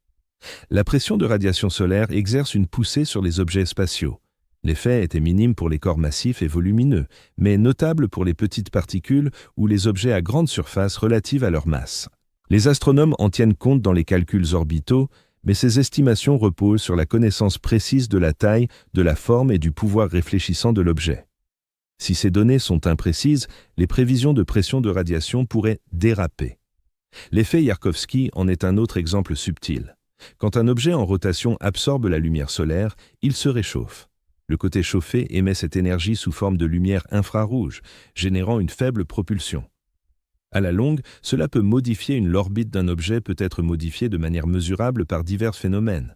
A: La pression de radiation solaire exerce une poussée sur les objets spatiaux. L'effet était minime pour les corps massifs et volumineux, mais notable pour les petites particules ou les objets à grande surface relative à leur masse. Les astronomes en tiennent compte dans les calculs orbitaux, mais ces estimations reposent sur la connaissance précise de la taille, de la forme et du pouvoir réfléchissant de l'objet. Si ces données sont imprécises, les prévisions de pression de radiation pourraient déraper. L'effet Yarkovsky en est un autre exemple subtil. Quand un objet en rotation absorbe la lumière solaire, il se réchauffe. Le côté chauffé émet cette énergie sous forme de lumière infrarouge, générant une faible propulsion. À la longue, cela peut modifier l'orbite d'un objet peut être modifiée de manière mesurable par divers phénomènes.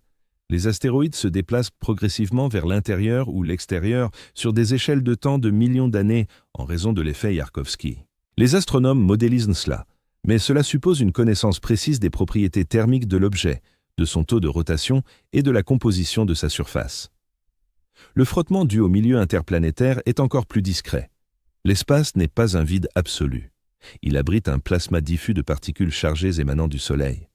A: Les astéroïdes se déplacent progressivement vers l'intérieur ou l'extérieur sur des échelles de temps de millions d'années en raison de l'effet Yarkovsky. Les astronomes modélisent cela, mais cela suppose une connaissance précise des propriétés thermiques de l'objet, de son taux de rotation et de la composition de sa surface. Le frottement dû au milieu interplanétaire est encore plus discret. L'espace n'est pas un vide absolu. Il abrite un plasma diffus de particules chargées émanant du Soleil.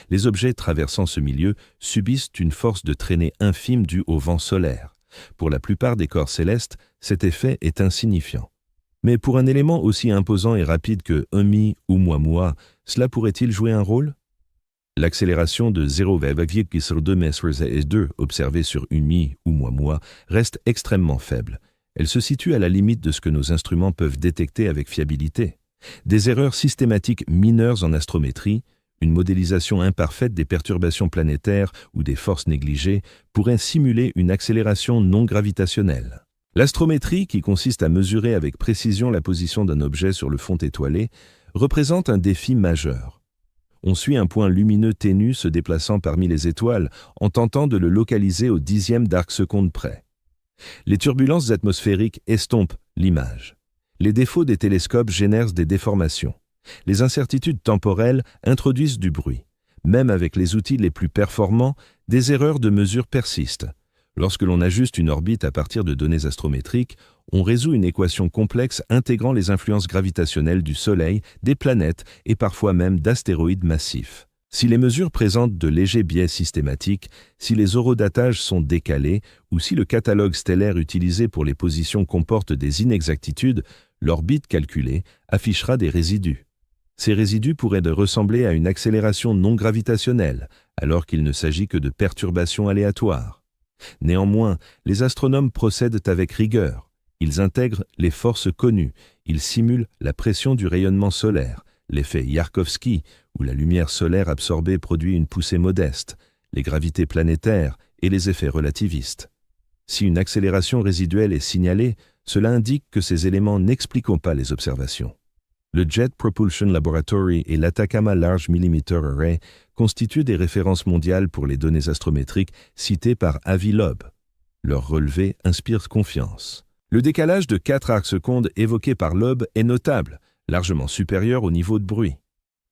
A: Les objets traversant ce milieu subissent une force de traînée infime due au vent solaire. Pour la plupart des corps célestes, cet effet est insignifiant. Mais pour un élément aussi imposant et rapide que 1 ou Oumuamua, cela pourrait-il jouer un rôle? L'accélération de 0,2 ms2 observée sur 1 ou Oumuamua reste extrêmement faible. Elle se situe à la limite de ce que nos instruments peuvent détecter avec fiabilité. Des erreurs systématiques mineures en astrométrie, Une modélisation imparfaite des perturbations planétaires ou des forces négligées pourrait simuler une accélération non gravitationnelle. L'astrométrie, qui consiste à mesurer avec précision la position d'un objet sur le fond étoilé, représente un défi majeur. On suit un point lumineux ténu se déplaçant parmi les étoiles en tentant de le localiser au dixième d'arc-seconde près. Les turbulences atmosphériques estompent l'image. Les défauts des télescopes génèrent des déformations. Les incertitudes temporelles introduisent du bruit. Même avec les outils les plus performants, des erreurs de mesure persistent. Lorsque l'on ajuste une orbite à partir de données astrométriques, on résout une équation complexe intégrant les influences gravitationnelles du Soleil, des planètes et parfois même d'astéroïdes massifs. Si les mesures présentent de légers biais systématiques, si les horodatages sont décalés ou si le catalogue stellaire utilisé pour les positions comporte des inexactitudes, l'orbite calculée affichera des résidus. Ces résidus pourraient ressembler à une accélération non gravitationnelle, alors qu'il ne s'agit que de perturbations aléatoires. Néanmoins, les astronomes procèdent avec rigueur. Ils intègrent les forces connues, ils simulent la pression du rayonnement solaire, l'effet Yarkovsky, où la lumière solaire absorbée produit une poussée modeste, les gravités planétaires et les effets relativistes. Si une accélération résiduelle est signalée, cela indique que ces éléments n'expliquent pas les observations. Le Jet Propulsion Laboratory et l'Atacama Large Millimeter Array constituent des références mondiales pour les données astrométriques citées par Avi Loeb. Leur relevé inspire confiance. Le décalage de 4 arcs-secondes évoqué par Loeb est notable, largement supérieur au niveau de bruit.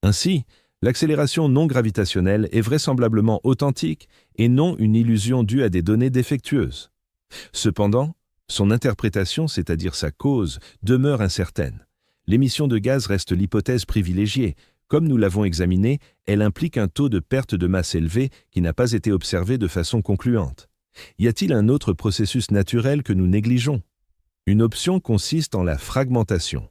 A: Ainsi, l'accélération non gravitationnelle est vraisemblablement authentique et non une illusion due à des données défectueuses. Cependant, son interprétation, c'est-à-dire sa cause, demeure incertaine. L'émission de gaz reste l'hypothèse privilégiée. Comme nous l'avons examiné, elle implique un taux de perte de masse élevé qui n'a pas été observé de façon concluante. Y a-t-il un autre processus naturel que nous négligeons? Une option consiste en la fragmentation.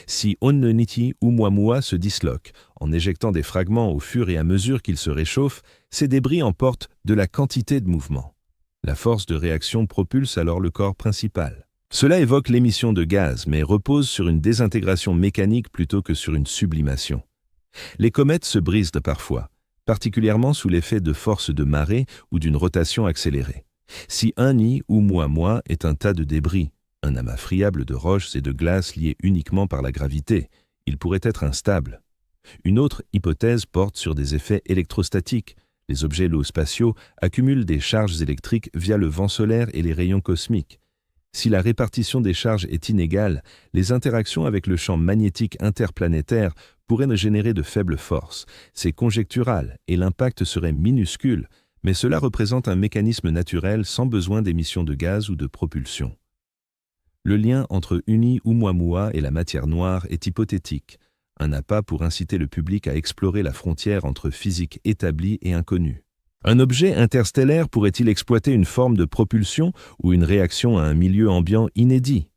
A: Si Onnuniti Oumuamua se disloque, en éjectant des fragments au fur et à mesure qu'ils se réchauffent, ces débris emportent de la quantité de mouvement. La force de réaction propulse alors le corps principal. Cela évoque l'émission de gaz, mais repose sur une désintégration mécanique plutôt que sur une sublimation. Les comètes se brisent parfois, particulièrement sous l'effet de forces de marée ou d'une rotation accélérée. Si Uni Oumuamua est un tas de débris, un amas friable de roches et de glace liés uniquement par la gravité, il pourrait être instable. Une autre hypothèse porte sur des effets électrostatiques. Les objets low spatiaux accumulent des charges électriques via le vent solaire et les rayons cosmiques. Si la répartition des charges est inégale, les interactions avec le champ magnétique interplanétaire pourraient générer de faibles forces. C'est conjectural et l'impact serait minuscule, mais cela représente un mécanisme naturel sans besoin d'émission de gaz ou de propulsion. Le lien entre Uni Oumuamua et la matière noire est hypothétique, un appât pour inciter le public à explorer la frontière entre physique établie et inconnue. Un objet interstellaire pourrait-il exploiter une forme de propulsion ou une réaction à un milieu ambiant inédit?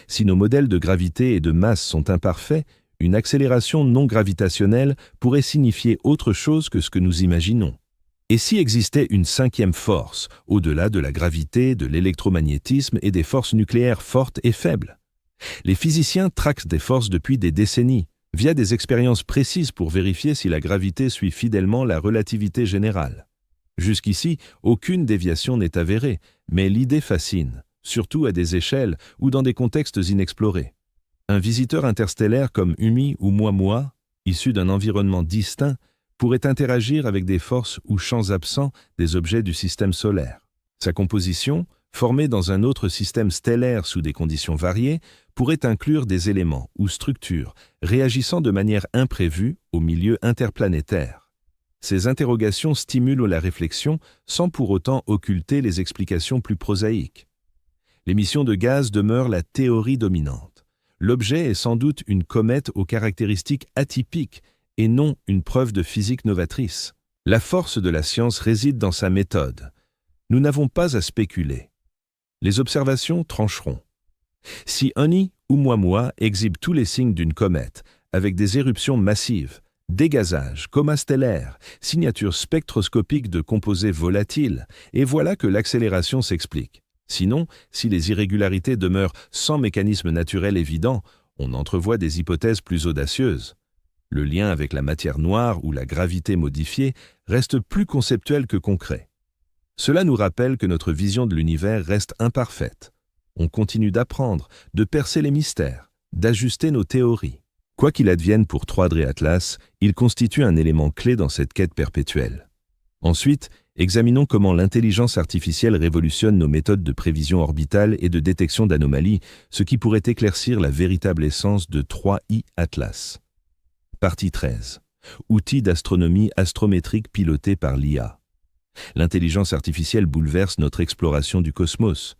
A: Si nos modèles de gravité et de masse sont imparfaits, une accélération non gravitationnelle pourrait signifier autre chose que ce que nous imaginons. Et si existait une cinquième force, au-delà de la gravité, de l'électromagnétisme et des forces nucléaires fortes et faibles? Les physiciens traquent des forces depuis des décennies, via des expériences précises pour vérifier si la gravité suit fidèlement la relativité générale. Jusqu'ici, aucune déviation n'est avérée, mais l'idée fascine, surtout à des échelles ou dans des contextes inexplorés. Un visiteur interstellaire comme Umi Oumuamua, issu d'un environnement distinct, pourrait interagir avec des forces ou champs absents des objets du système solaire. Sa composition, formée dans un autre système stellaire sous des conditions variées, pourrait inclure des éléments ou structures réagissant de manière imprévue au milieu interplanétaire. Ces interrogations stimulent la réflexion sans pour autant occulter les explications plus prosaïques. L'émission de gaz demeure la théorie dominante. L'objet est sans doute une comète aux caractéristiques atypiques et non une preuve de physique novatrice. La force de la science réside dans sa méthode. Nous n'avons pas à spéculer. Les observations trancheront. Si Uni Oumuamua exhibe tous les signes d'une comète, avec des éruptions massives, dégazage, coma stellaire, signature spectroscopique de composés volatiles, et voilà que l'accélération s'explique. Sinon, si les irrégularités demeurent sans mécanisme naturel évident, on entrevoit des hypothèses plus audacieuses. Le lien avec la matière noire ou la gravité modifiée reste plus conceptuel que concret. Cela nous rappelle que notre vision de l'univers reste imparfaite. On continue d'apprendre, de percer les mystères, d'ajuster nos théories. Quoi qu'il advienne pour 3D et Atlas, il constitue un élément clé dans cette quête perpétuelle. Ensuite, examinons comment l'intelligence artificielle révolutionne nos méthodes de prévision orbitale et de détection d'anomalies, ce qui pourrait éclaircir la véritable essence de 3I Atlas. Partie 13. Outils d'astronomie astrométrique pilotés par l'IA. L'intelligence artificielle bouleverse notre exploration du cosmos.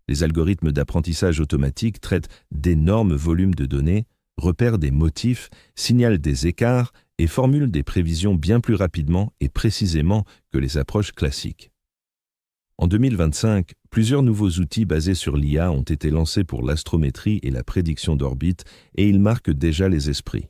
A: Les algorithmes d'apprentissage automatique traitent d'énormes volumes de données, repèrent des motifs, signalent des écarts et formulent des prévisions bien plus rapidement et précisément que les approches classiques. En 2025, plusieurs nouveaux outils basés sur l'IA ont été lancés pour l'astrométrie et la prédiction d'orbite et ils marquent déjà les esprits.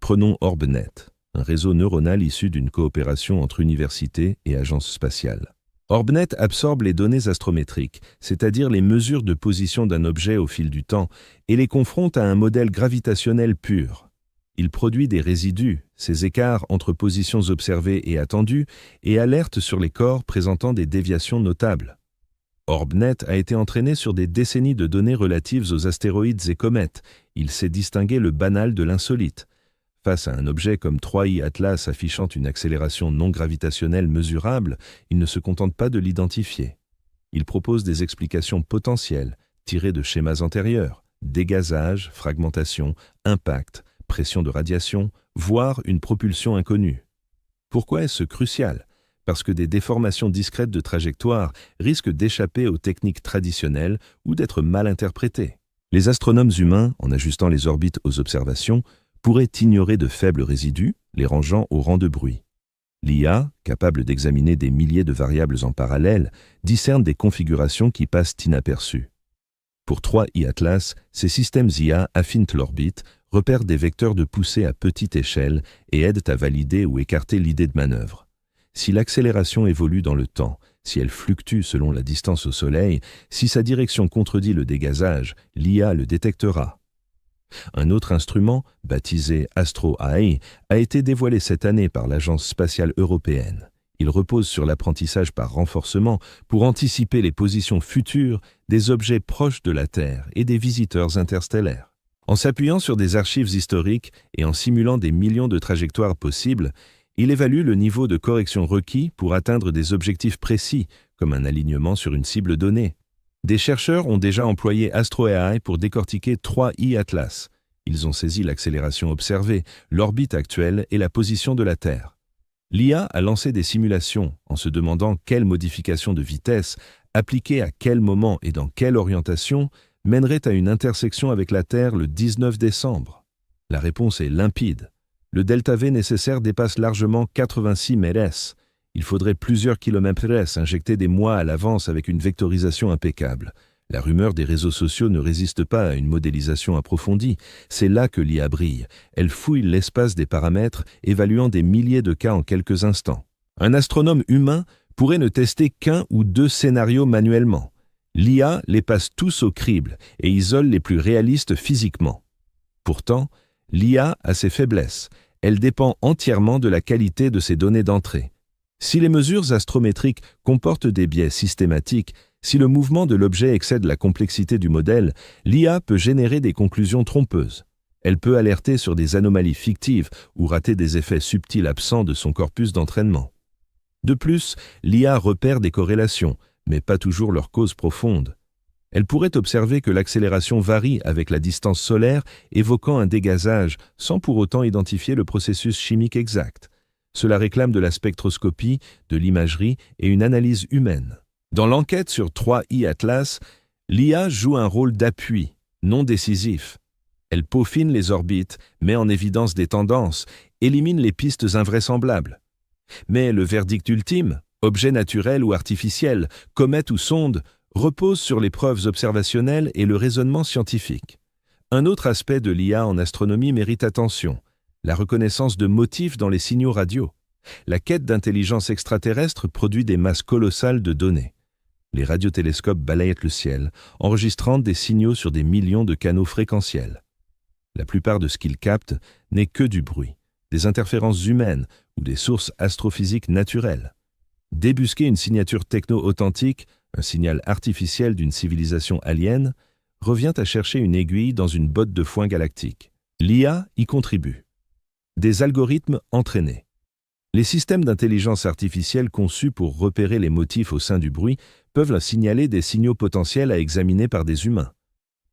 A: Prenons OrbNet, un réseau neuronal issu d'une coopération entre universités et agences spatiales. OrbNet absorbe les données astrométriques, c'est-à-dire les mesures de position d'un objet au fil du temps, et les confronte à un modèle gravitationnel pur. Il produit des résidus, ces écarts entre positions observées et attendues, et alerte sur les corps présentant des déviations notables. OrbNet a été entraîné sur des décennies de données relatives aux astéroïdes et comètes. Il sait distinguer le banal de l'insolite. Face à un objet comme 3I Atlas affichant une accélération non gravitationnelle mesurable, il ne se contente pas de l'identifier. Il propose des explications potentielles, tirées de schémas antérieurs, dégazage, fragmentation, impact, pression de radiation, voire une propulsion inconnue. Pourquoi est-ce crucial ? Parce que des déformations discrètes de trajectoire risquent d'échapper aux techniques traditionnelles ou d'être mal interprétées. Les astronomes humains, en ajustant les orbites aux observations, pourrait ignorer de faibles résidus, les rangeant au rang de bruit. L'IA, capable d'examiner des milliers de variables en parallèle, discerne des configurations qui passent inaperçues. Pour 3I Atlas, ces systèmes IA affinent l'orbite, repèrent des vecteurs de poussée à petite échelle et aident à valider ou écarter l'idée de manœuvre. Si l'accélération évolue dans le temps, si elle fluctue selon la distance au Soleil, si sa direction contredit le dégazage, l'IA le détectera. Un autre instrument, baptisé Astro-AI, a été dévoilé cette année par l'Agence spatiale européenne. Il repose sur l'apprentissage par renforcement pour anticiper les positions futures des objets proches de la Terre et des visiteurs interstellaires. En s'appuyant sur des archives historiques et en simulant des millions de trajectoires possibles, il évalue le niveau de correction requis pour atteindre des objectifs précis, comme un alignement sur une cible donnée. Des chercheurs ont déjà employé Astro-AI pour décortiquer 3I Atlas. Ils ont saisi l'accélération observée, l'orbite actuelle et la position de la Terre. L'IA a lancé des simulations en se demandant quelle modification de vitesse, appliquée à quel moment et dans quelle orientation, mènerait à une intersection avec la Terre le 19 décembre. La réponse est limpide. Le delta V nécessaire dépasse largement 86 ms. Il faudrait plusieurs km/s injectés des mois à l'avance avec une vectorisation impeccable. La rumeur des réseaux sociaux ne résiste pas à une modélisation approfondie. C'est là que l'IA brille. Elle fouille l'espace des paramètres, évaluant des milliers de cas en quelques instants. Un astronome humain pourrait ne tester qu'un ou deux scénarios manuellement. L'IA les passe tous au crible et isole les plus réalistes physiquement. Pourtant, l'IA a ses faiblesses. Elle dépend entièrement de la qualité de ses données d'entrée. Si les mesures astrométriques comportent des biais systématiques, si le mouvement de l'objet excède la complexité du modèle, l'IA peut générer des conclusions trompeuses. Elle peut alerter sur des anomalies fictives ou rater des effets subtils absents de son corpus d'entraînement. De plus, l'IA repère des corrélations, mais pas toujours leur cause profonde. Elle pourrait observer que l'accélération varie avec la distance solaire, évoquant un dégazage, sans pour autant identifier le processus chimique exact. Cela réclame de la spectroscopie, de l'imagerie et une analyse humaine. Dans l'enquête sur 3I Atlas, l'IA joue un rôle d'appui, non décisif. Elle peaufine les orbites, met en évidence des tendances, élimine les pistes invraisemblables. Mais le verdict ultime, objet naturel ou artificiel, comète ou sonde, repose sur les preuves observationnelles et le raisonnement scientifique. Un autre aspect de l'IA en astronomie mérite attention, la reconnaissance de motifs dans les signaux radio. La quête d'intelligence extraterrestre produit des masses colossales de données. Les radiotélescopes balayent le ciel, enregistrant des signaux sur des millions de canaux fréquentiels. La plupart de ce qu'ils captent n'est que du bruit, des interférences humaines ou des sources astrophysiques naturelles. Débusquer une signature techno-authentique, un signal artificiel d'une civilisation alien, revient à chercher une aiguille dans une botte de foin galactique. L'IA y contribue. Des algorithmes entraînés. Les systèmes d'intelligence artificielle conçus pour repérer les motifs au sein du bruit peuvent signaler des signaux potentiels à examiner par des humains.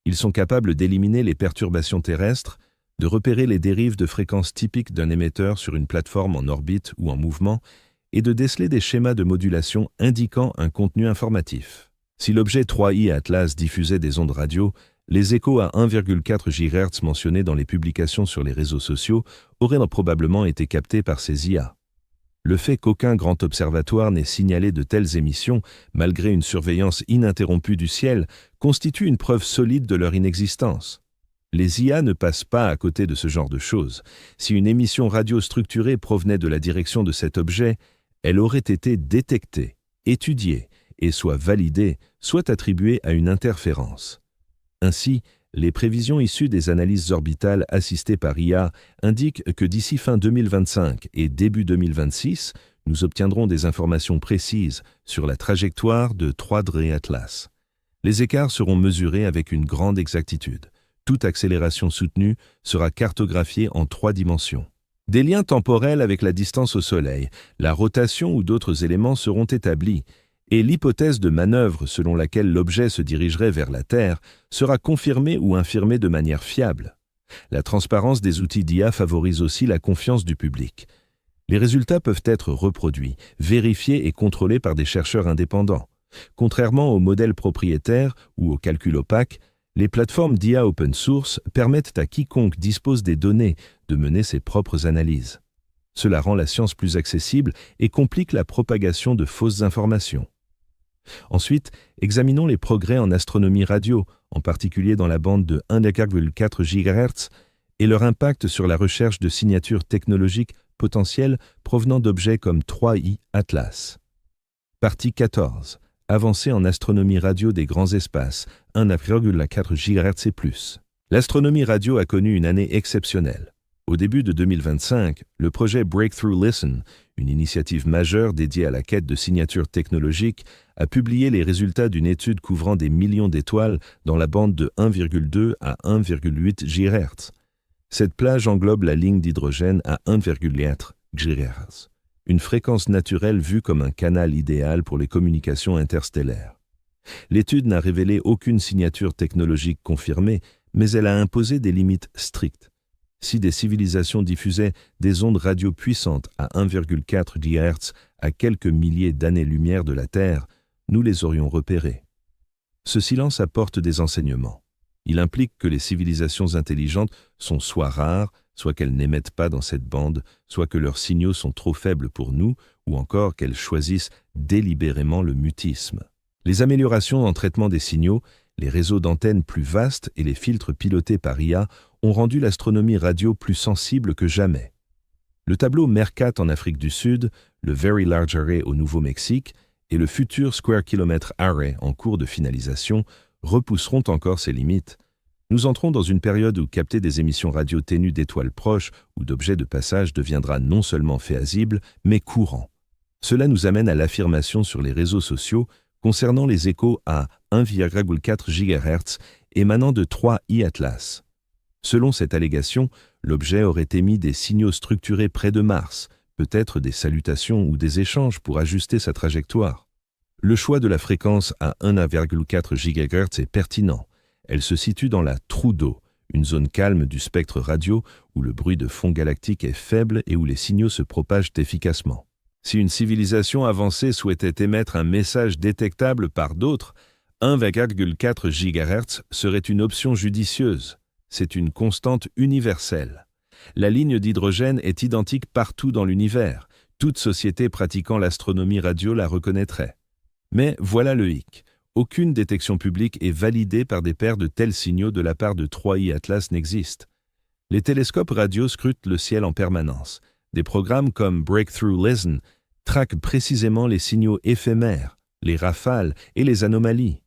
A: Ils sont capables d'éliminer les perturbations terrestres, de repérer les dérives de fréquences typiques d'un émetteur sur une plateforme en orbite ou en mouvement, et de déceler des schémas de modulation indiquant un contenu informatif. Si l'objet 3i Atlas diffusait des ondes radio, les échos à 1,4 GHz mentionnés dans les publications sur les réseaux sociaux auraient probablement été captés par ces IA. Le fait qu'aucun grand observatoire n'ait signalé de telles émissions, malgré une surveillance ininterrompue du ciel, constitue une preuve solide de leur inexistence. Les IA ne passent pas à côté de ce genre de choses. Si une émission radio structurée provenait de la direction de cet objet, elle aurait été détectée, étudiée, et soit validée, soit attribuée à une interférence. Ainsi, les prévisions issues des analyses orbitales assistées par IA indiquent que d'ici fin 2025 et début 2026, nous obtiendrons des informations précises sur la trajectoire de 3D Atlas. Les écarts seront mesurés avec une grande exactitude. Toute accélération soutenue sera cartographiée en 3 dimensions. Des liens temporels avec la distance au Soleil, la rotation ou d'autres éléments seront établis, et l'hypothèse de manœuvre selon laquelle l'objet se dirigerait vers la Terre sera confirmée ou infirmée de manière fiable. La transparence des outils d'IA favorise aussi la confiance du public. Les résultats peuvent être reproduits, vérifiés et contrôlés par des chercheurs indépendants. Contrairement aux modèles propriétaires ou aux calculs opaques, les plateformes d'IA open source permettent à quiconque dispose des données de mener ses propres analyses. Cela rend la science plus accessible et complique la propagation de fausses informations. Ensuite, examinons les progrès en astronomie radio, en particulier dans la bande de 1,4 GHz, et leur impact sur la recherche de signatures technologiques potentielles provenant d'objets comme 3i Atlas. Partie 14. Avancée en astronomie radio des grands espaces, 1,4 GHz et plus. L'astronomie radio a connu une année exceptionnelle. Au début de 2025, le projet Breakthrough Listen, une initiative majeure dédiée à la quête de signatures technologiques, a publié les résultats d'une étude couvrant des millions d'étoiles dans la bande de 1,2 à 1,8 GHz. Cette plage englobe la ligne d'hydrogène à 1,4 GHz, une fréquence naturelle vue comme un canal idéal pour les communications interstellaires. L'étude n'a révélé aucune signature technologique confirmée, mais elle a imposé des limites strictes. Si des civilisations diffusaient des ondes radio puissantes à 1,4 GHz à quelques milliers d'années-lumière de la Terre, nous les aurions repérées. Ce silence apporte des enseignements. Il implique que les civilisations intelligentes sont soit rares, soit qu'elles n'émettent pas dans cette bande, soit que leurs signaux sont trop faibles pour nous, ou encore qu'elles choisissent délibérément le mutisme. Les améliorations en traitement des signaux, les réseaux d'antennes plus vastes et les filtres pilotés par IA ont rendu l'astronomie radio plus sensible que jamais. Le tableau MERCAT en Afrique du Sud, le Very Large Array au Nouveau-Mexique et le futur Square Kilometre Array en cours de finalisation repousseront encore ces limites. Nous entrons dans une période où capter des émissions radio ténues d'étoiles proches ou d'objets de passage deviendra non seulement féasible, mais courant. Cela nous amène à l'affirmation sur les réseaux sociaux concernant les échos à 1,4 GHz émanant de 3i Atlas. Selon cette allégation, l'objet aurait émis des signaux structurés près de Mars, peut-être des salutations ou des échanges pour ajuster sa trajectoire. Le choix de la fréquence à 1,4 GHz est pertinent. Elle se situe dans la trou d'eau, une zone calme du spectre radio où le bruit de fond galactique est faible et où les signaux se propagent efficacement. Si une civilisation avancée souhaitait émettre un message détectable par d'autres, 1,4 GHz serait une option judicieuse. C'est une constante universelle. La ligne d'hydrogène est identique partout dans l'univers. Toute société pratiquant l'astronomie radio la reconnaîtrait. Mais voilà le hic. Aucune détection publique est validée par des paires de tels signaux de la part de 3i Atlas n'existe. Les télescopes radio scrutent le ciel en permanence. Des programmes comme Breakthrough Listen traquent précisément les signaux éphémères, les rafales et les anomalies.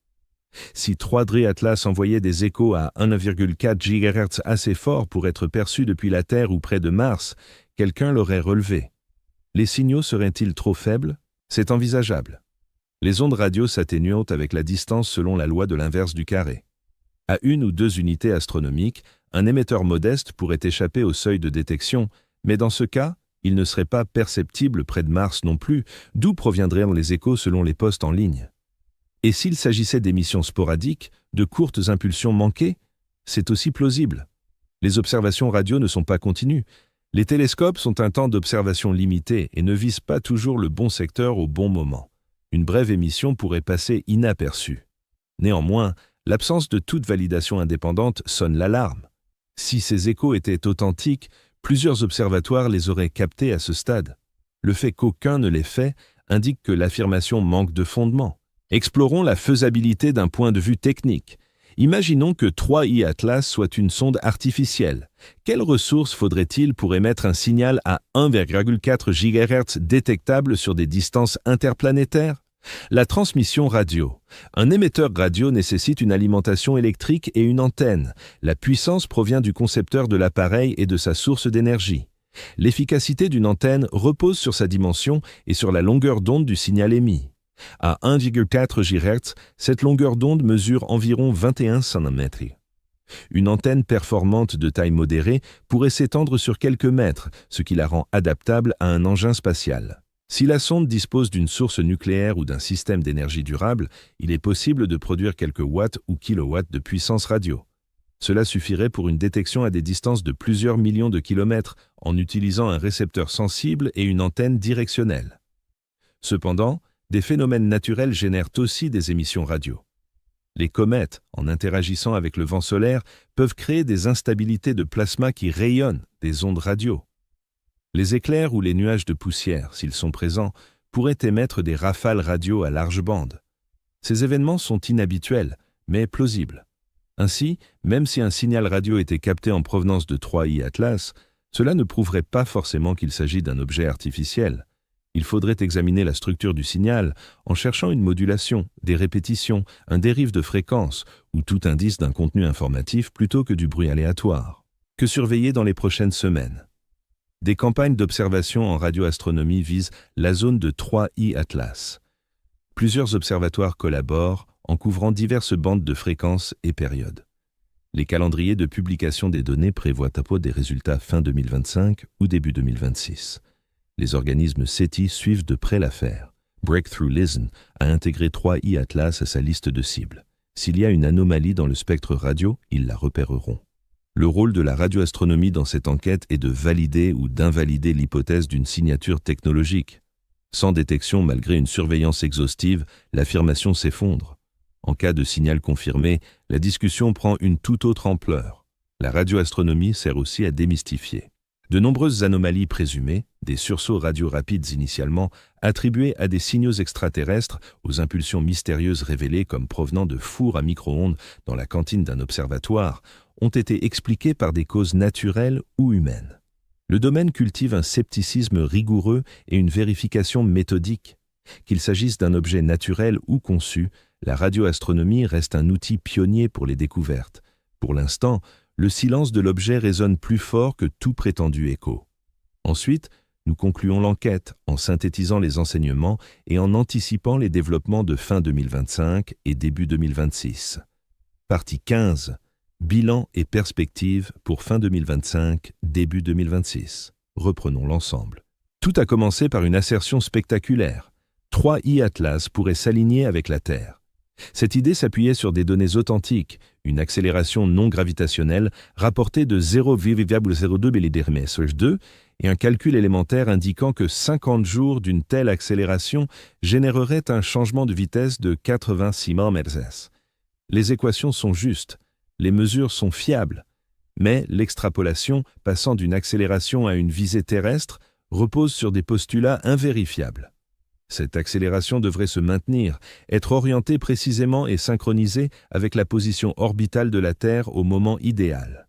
A: Si 3D Atlas envoyait des échos à 1,4 GHz assez forts pour être perçus depuis la Terre ou près de Mars, quelqu'un l'aurait relevé. Les signaux seraient-ils trop faibles? C'est envisageable. Les ondes radio s'atténuent avec la distance selon la loi de l'inverse du carré. À 1 ou 2 unités astronomiques, un émetteur modeste pourrait échapper au seuil de détection, mais dans ce cas, il ne serait pas perceptible près de Mars non plus, d'où proviendraient les échos selon les postes en ligne. Et s'il s'agissait d'émissions sporadiques, de courtes impulsions manquées, c'est aussi plausible. Les observations radio ne sont pas continues. Les télescopes sont un temps d'observation limité et ne visent pas toujours le bon secteur au bon moment. Une brève émission pourrait passer inaperçue. Néanmoins, l'absence de toute validation indépendante sonne l'alarme. Si ces échos étaient authentiques, plusieurs observatoires les auraient captés à ce stade. Le fait qu'aucun ne l'ait fait indique que l'affirmation manque de fondement. Explorons la faisabilité d'un point de vue technique. Imaginons que 3i Atlas soit une sonde artificielle. Quelles ressources faudrait-il pour émettre un signal à 1,4 GHz détectable sur des distances interplanétaires? La transmission radio. Un émetteur radio nécessite une alimentation électrique et une antenne. La puissance provient du concepteur de l'appareil et de sa source d'énergie. L'efficacité d'une antenne repose sur sa dimension et sur la longueur d'onde du signal émis. À 1,4 GHz, cette longueur d'onde mesure environ 21 cm. Une antenne performante de taille modérée pourrait s'étendre sur quelques mètres, ce qui la rend adaptable à un engin spatial. Si la sonde dispose d'une source nucléaire ou d'un système d'énergie durable, il est possible de produire quelques watts ou kilowatts de puissance radio. Cela suffirait pour une détection à des distances de plusieurs millions de kilomètres en utilisant un récepteur sensible et une antenne directionnelle. Cependant, des phénomènes naturels génèrent aussi des émissions radio. Les comètes, en interagissant avec le vent solaire, peuvent créer des instabilités de plasma qui rayonnent des ondes radio. Les éclairs ou les nuages de poussière, s'ils sont présents, pourraient émettre des rafales radio à large bande. Ces événements sont inhabituels, mais plausibles. Ainsi, même si un signal radio était capté en provenance de 3i Atlas, cela ne prouverait pas forcément qu'il s'agit d'un objet artificiel. Il faudrait examiner la structure du signal en cherchant une modulation, des répétitions, un dérive de fréquence ou tout indice d'un contenu informatif plutôt que du bruit aléatoire. Que surveiller dans les prochaines semaines? Des campagnes d'observation en radioastronomie visent la zone de 3i Atlas. Plusieurs observatoires collaborent en couvrant diverses bandes de fréquences et périodes. Les calendriers de publication des données prévoient des résultats fin 2025 ou début 2026. Les organismes SETI suivent de près l'affaire. Breakthrough Listen a intégré 3i Atlas à sa liste de cibles. S'il y a une anomalie dans le spectre radio, ils la repéreront. Le rôle de la radioastronomie dans cette enquête est de valider ou d'invalider l'hypothèse d'une signature technologique. Sans détection malgré une surveillance exhaustive, l'affirmation s'effondre. En cas de signal confirmé, la discussion prend une toute autre ampleur. La radioastronomie sert aussi à démystifier. De nombreuses anomalies présumées, des sursauts radio rapides initialement, attribués à des signaux extraterrestres, aux impulsions mystérieuses révélées comme provenant de fours à micro-ondes dans la cantine d'un observatoire, ont été expliqués par des causes naturelles ou humaines. Le domaine cultive un scepticisme rigoureux et une vérification méthodique. Qu'il s'agisse d'un objet naturel ou conçu, la radioastronomie reste un outil pionnier pour les découvertes. Pour l'instant, le silence de l'objet résonne plus fort que tout prétendu écho. Ensuite, nous concluons l'enquête en synthétisant les enseignements et en anticipant les développements de fin 2025 et début 2026. Partie 15. Bilan et perspectives pour fin 2025, début 2026. Reprenons l'ensemble. Tout a commencé par une assertion spectaculaire. 3i Atlas pourrait s'aligner avec la Terre. Cette idée s'appuyait sur des données authentiques, une accélération non gravitationnelle rapportée de 0,02 mmHg et un calcul élémentaire indiquant que 50 jours d'une telle accélération générerait un changement de vitesse de 86 mmHg. Les équations sont justes, les mesures sont fiables, mais l'extrapolation, passant d'une accélération à une visée terrestre, repose sur des postulats invérifiables. Cette accélération devrait se maintenir, être orientée précisément et synchronisée avec la position orbitale de la Terre au moment idéal.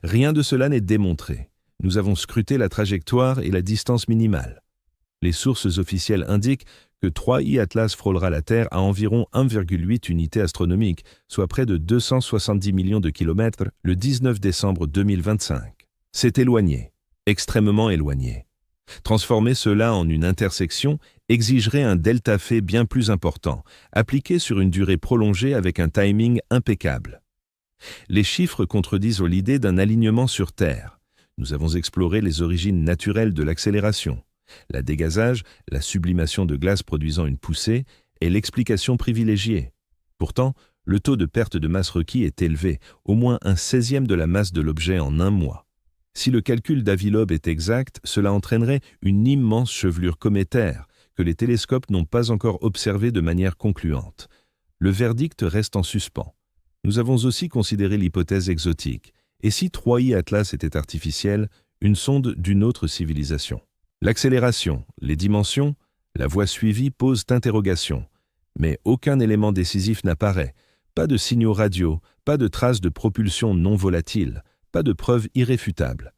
A: Rien de cela n'est démontré. Nous avons scruté la trajectoire et la distance minimale. Les sources officielles indiquent que 3I Atlas frôlera la Terre à environ 1,8 unités astronomiques, soit près de 270 millions de kilomètres, le 19 décembre 2025. C'est éloigné, extrêmement éloigné. Transformer cela en une intersection exigerait un delta-Ph bien plus important, appliqué sur une durée prolongée avec un timing impeccable. Les chiffres contredisent l'idée d'un alignement sur Terre. Nous avons exploré les origines naturelles de l'accélération. La dégazage, la sublimation de glace produisant une poussée, est l'explication privilégiée. Pourtant, le taux de perte de masse requis est élevé, au moins 1/16e de la masse de l'objet en un mois. Si le calcul d'Avilob est exact, cela entraînerait une immense chevelure cométaire que les télescopes n'ont pas encore observée de manière concluante. Le verdict reste en suspens. Nous avons aussi considéré l'hypothèse exotique. Et si 3I Atlas était artificielle, une sonde d'une autre civilisation? L'accélération, les dimensions, la voie suivie posent interrogation. Mais aucun élément décisif n'apparaît. Pas de signaux radio, pas de traces de propulsion non volatile, pas de preuves irréfutables.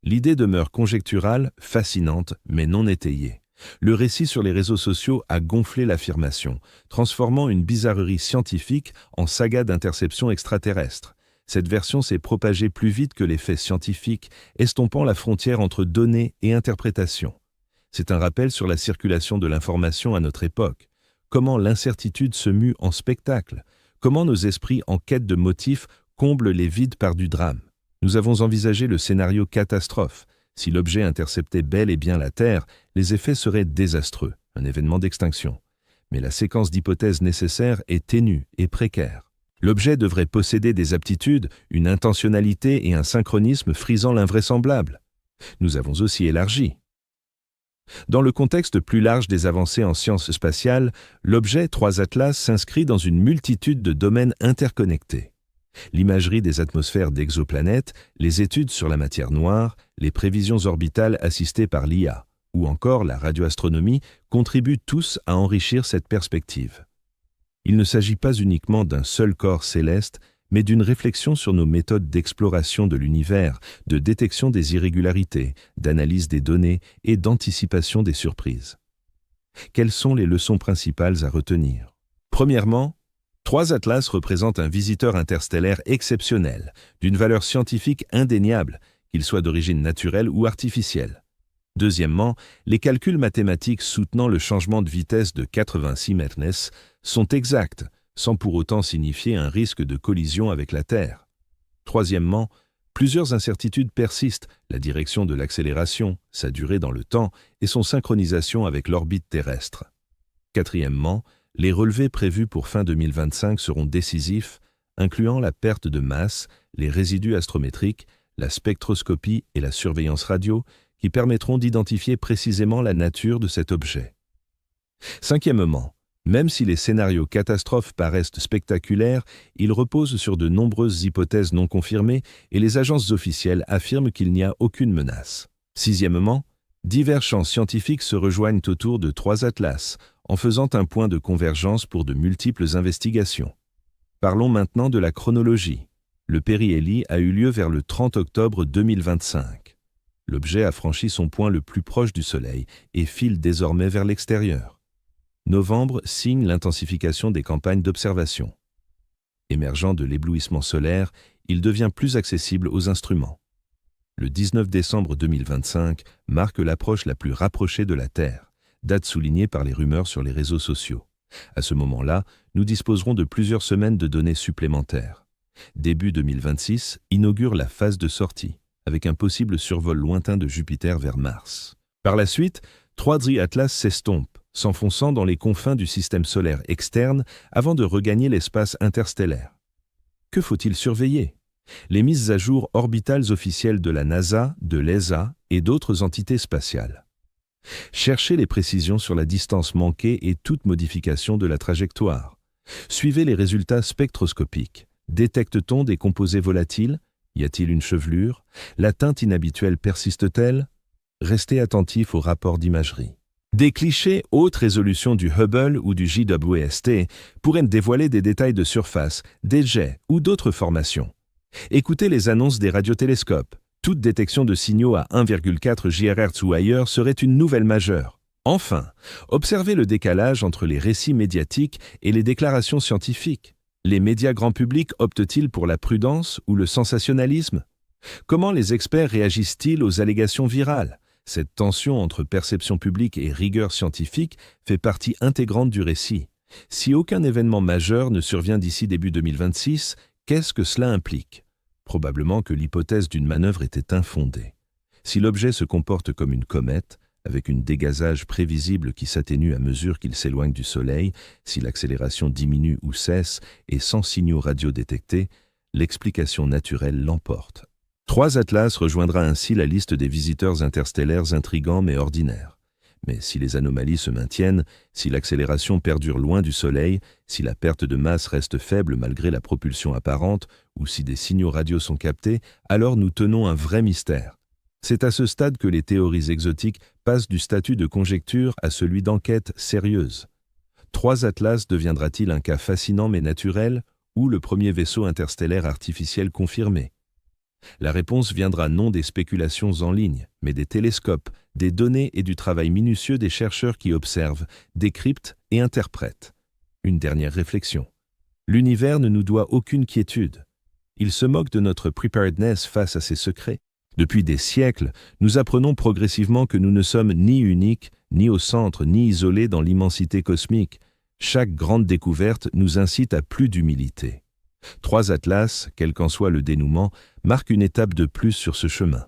A: L'idée demeure conjecturale, fascinante, mais non étayée. Le récit sur les réseaux sociaux a gonflé l'affirmation, transformant une bizarrerie scientifique en saga d'interception extraterrestre. Cette version s'est propagée plus vite que les faits scientifiques, estompant la frontière entre données et interprétation. C'est un rappel sur la circulation de l'information à notre époque. Comment l'incertitude se mue en spectacle. Comment nos esprits en quête de motifs comblent les vides par du drame. Nous avons envisagé le scénario catastrophe. Si l'objet interceptait bel et bien la Terre, les effets seraient désastreux, un événement d'extinction. Mais la séquence d'hypothèses nécessaires est ténue et précaire. L'objet devrait posséder des aptitudes, une intentionnalité et un synchronisme frisant l'invraisemblable. Nous avons aussi élargi. Dans le contexte plus large des avancées en sciences spatiales, l'objet 3 Atlas s'inscrit dans une multitude de domaines interconnectés. L'imagerie des atmosphères d'exoplanètes, les études sur la matière noire, les prévisions orbitales assistées par l'IA, ou encore la radioastronomie contribuent tous à enrichir cette perspective. Il ne s'agit pas uniquement d'un seul corps céleste, mais d'une réflexion sur nos méthodes d'exploration de l'univers, de détection des irrégularités, d'analyse des données et d'anticipation des surprises. Quelles sont les leçons principales à retenir? Premièrement, 3 Atlas représente un visiteur interstellaire exceptionnel, d'une valeur scientifique indéniable, qu'il soit d'origine naturelle ou artificielle. Deuxièmement, les calculs mathématiques soutenant le changement de vitesse de 86 mètres sont exacts, sans pour autant signifier un risque de collision avec la Terre. Troisièmement, plusieurs incertitudes persistent, la direction de l'accélération, sa durée dans le temps et son synchronisation avec l'orbite terrestre. Quatrièmement, les relevés prévus pour fin 2025 seront décisifs, incluant la perte de masse, les résidus astrométriques, la spectroscopie et la surveillance radio, qui permettront d'identifier précisément la nature de cet objet. Cinquièmement, même si les scénarios catastrophes paraissent spectaculaires, ils reposent sur de nombreuses hypothèses non confirmées et les agences officielles affirment qu'il n'y a aucune menace. Sixièmement, divers champs scientifiques se rejoignent autour de 3 Atlas, en faisant un point de convergence pour de multiples investigations. Parlons maintenant de la chronologie. Le périhélie a eu lieu vers le 30 octobre 2025. L'objet a franchi son point le plus proche du Soleil et file désormais vers l'extérieur. Novembre signe l'intensification des campagnes d'observation. Émergeant de l'éblouissement solaire, il devient plus accessible aux instruments. Le 19 décembre 2025 marque l'approche la plus rapprochée de la Terre, date soulignée par les rumeurs sur les réseaux sociaux. À ce moment-là, nous disposerons de plusieurs semaines de données supplémentaires. Début 2026 inaugure la phase de sortie, avec un possible survol lointain de Jupiter vers Mars. Par la suite, 3 Atlas s'estompe, s'enfonçant dans les confins du système solaire externe avant de regagner l'espace interstellaire. Que faut-il surveiller? Les mises à jour orbitales officielles de la NASA, de l'ESA et d'autres entités spatiales. Cherchez les précisions sur la distance manquée et toute modification de la trajectoire. Suivez les résultats spectroscopiques. Détecte-t-on des composés volatiles? Y a-t-il une chevelure? La teinte inhabituelle persiste-t-elle? Restez attentif aux rapports d'imagerie. Des clichés haute résolution du Hubble ou du JWST pourraient dévoiler des détails de surface, des jets ou d'autres formations. Écoutez les annonces des radiotélescopes. Toute détection de signaux à 1,4 GHz ou ailleurs serait une nouvelle majeure. Enfin, observez le décalage entre les récits médiatiques et les déclarations scientifiques. Les médias grand public optent-ils pour la prudence ou le sensationnalisme? Comment les experts réagissent-ils aux allégations virales? Cette tension entre perception publique et rigueur scientifique fait partie intégrante du récit. Si aucun événement majeur ne survient d'ici début 2026, qu'est-ce que cela implique? Probablement que l'hypothèse d'une manœuvre était infondée. Si l'objet se comporte comme une comète, avec un dégazage prévisible qui s'atténue à mesure qu'il s'éloigne du Soleil, si l'accélération diminue ou cesse et sans signaux radio détectés, l'explication naturelle l'emporte. 3 Atlas rejoindra ainsi la liste des visiteurs interstellaires intrigants mais ordinaires. Mais si les anomalies se maintiennent, si l'accélération perdure loin du Soleil, si la perte de masse reste faible malgré la propulsion apparente, ou si des signaux radio sont captés, alors nous tenons un vrai mystère. C'est à ce stade que les théories exotiques passent du statut de conjecture à celui d'enquête sérieuse. 3 Atlas deviendra-t-il un cas fascinant mais naturel, ou le premier vaisseau interstellaire artificiel confirmé? La réponse viendra non des spéculations en ligne, mais des télescopes, des données et du travail minutieux des chercheurs qui observent, décryptent et interprètent. Une dernière réflexion. L'univers ne nous doit aucune quiétude. Il se moque de notre preparedness face à ses secrets. Depuis des siècles, nous apprenons progressivement que nous ne sommes ni uniques, ni au centre, ni isolés dans l'immensité cosmique. Chaque grande découverte nous incite à plus d'humilité. 3 Atlas, quel qu'en soit le dénouement, marquent une étape de plus sur ce chemin.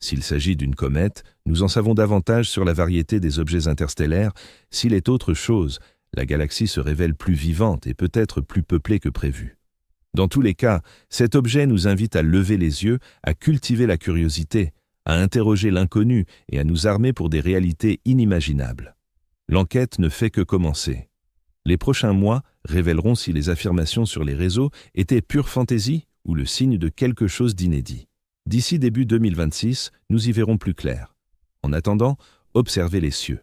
A: S'il s'agit d'une comète, nous en savons davantage sur la variété des objets interstellaires. S'il est autre chose, la galaxie se révèle plus vivante et peut-être plus peuplée que prévu. Dans tous les cas, cet objet nous invite à lever les yeux, à cultiver la curiosité, à interroger l'inconnu et à nous armer pour des réalités inimaginables. L'enquête ne fait que commencer. Les prochains mois révéleront si les affirmations sur les réseaux étaient pure fantaisie ou le signe de quelque chose d'inédit. D'ici début 2026, nous y verrons plus clair. En attendant, observez les cieux.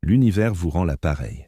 A: L'univers vous rend l'appareil.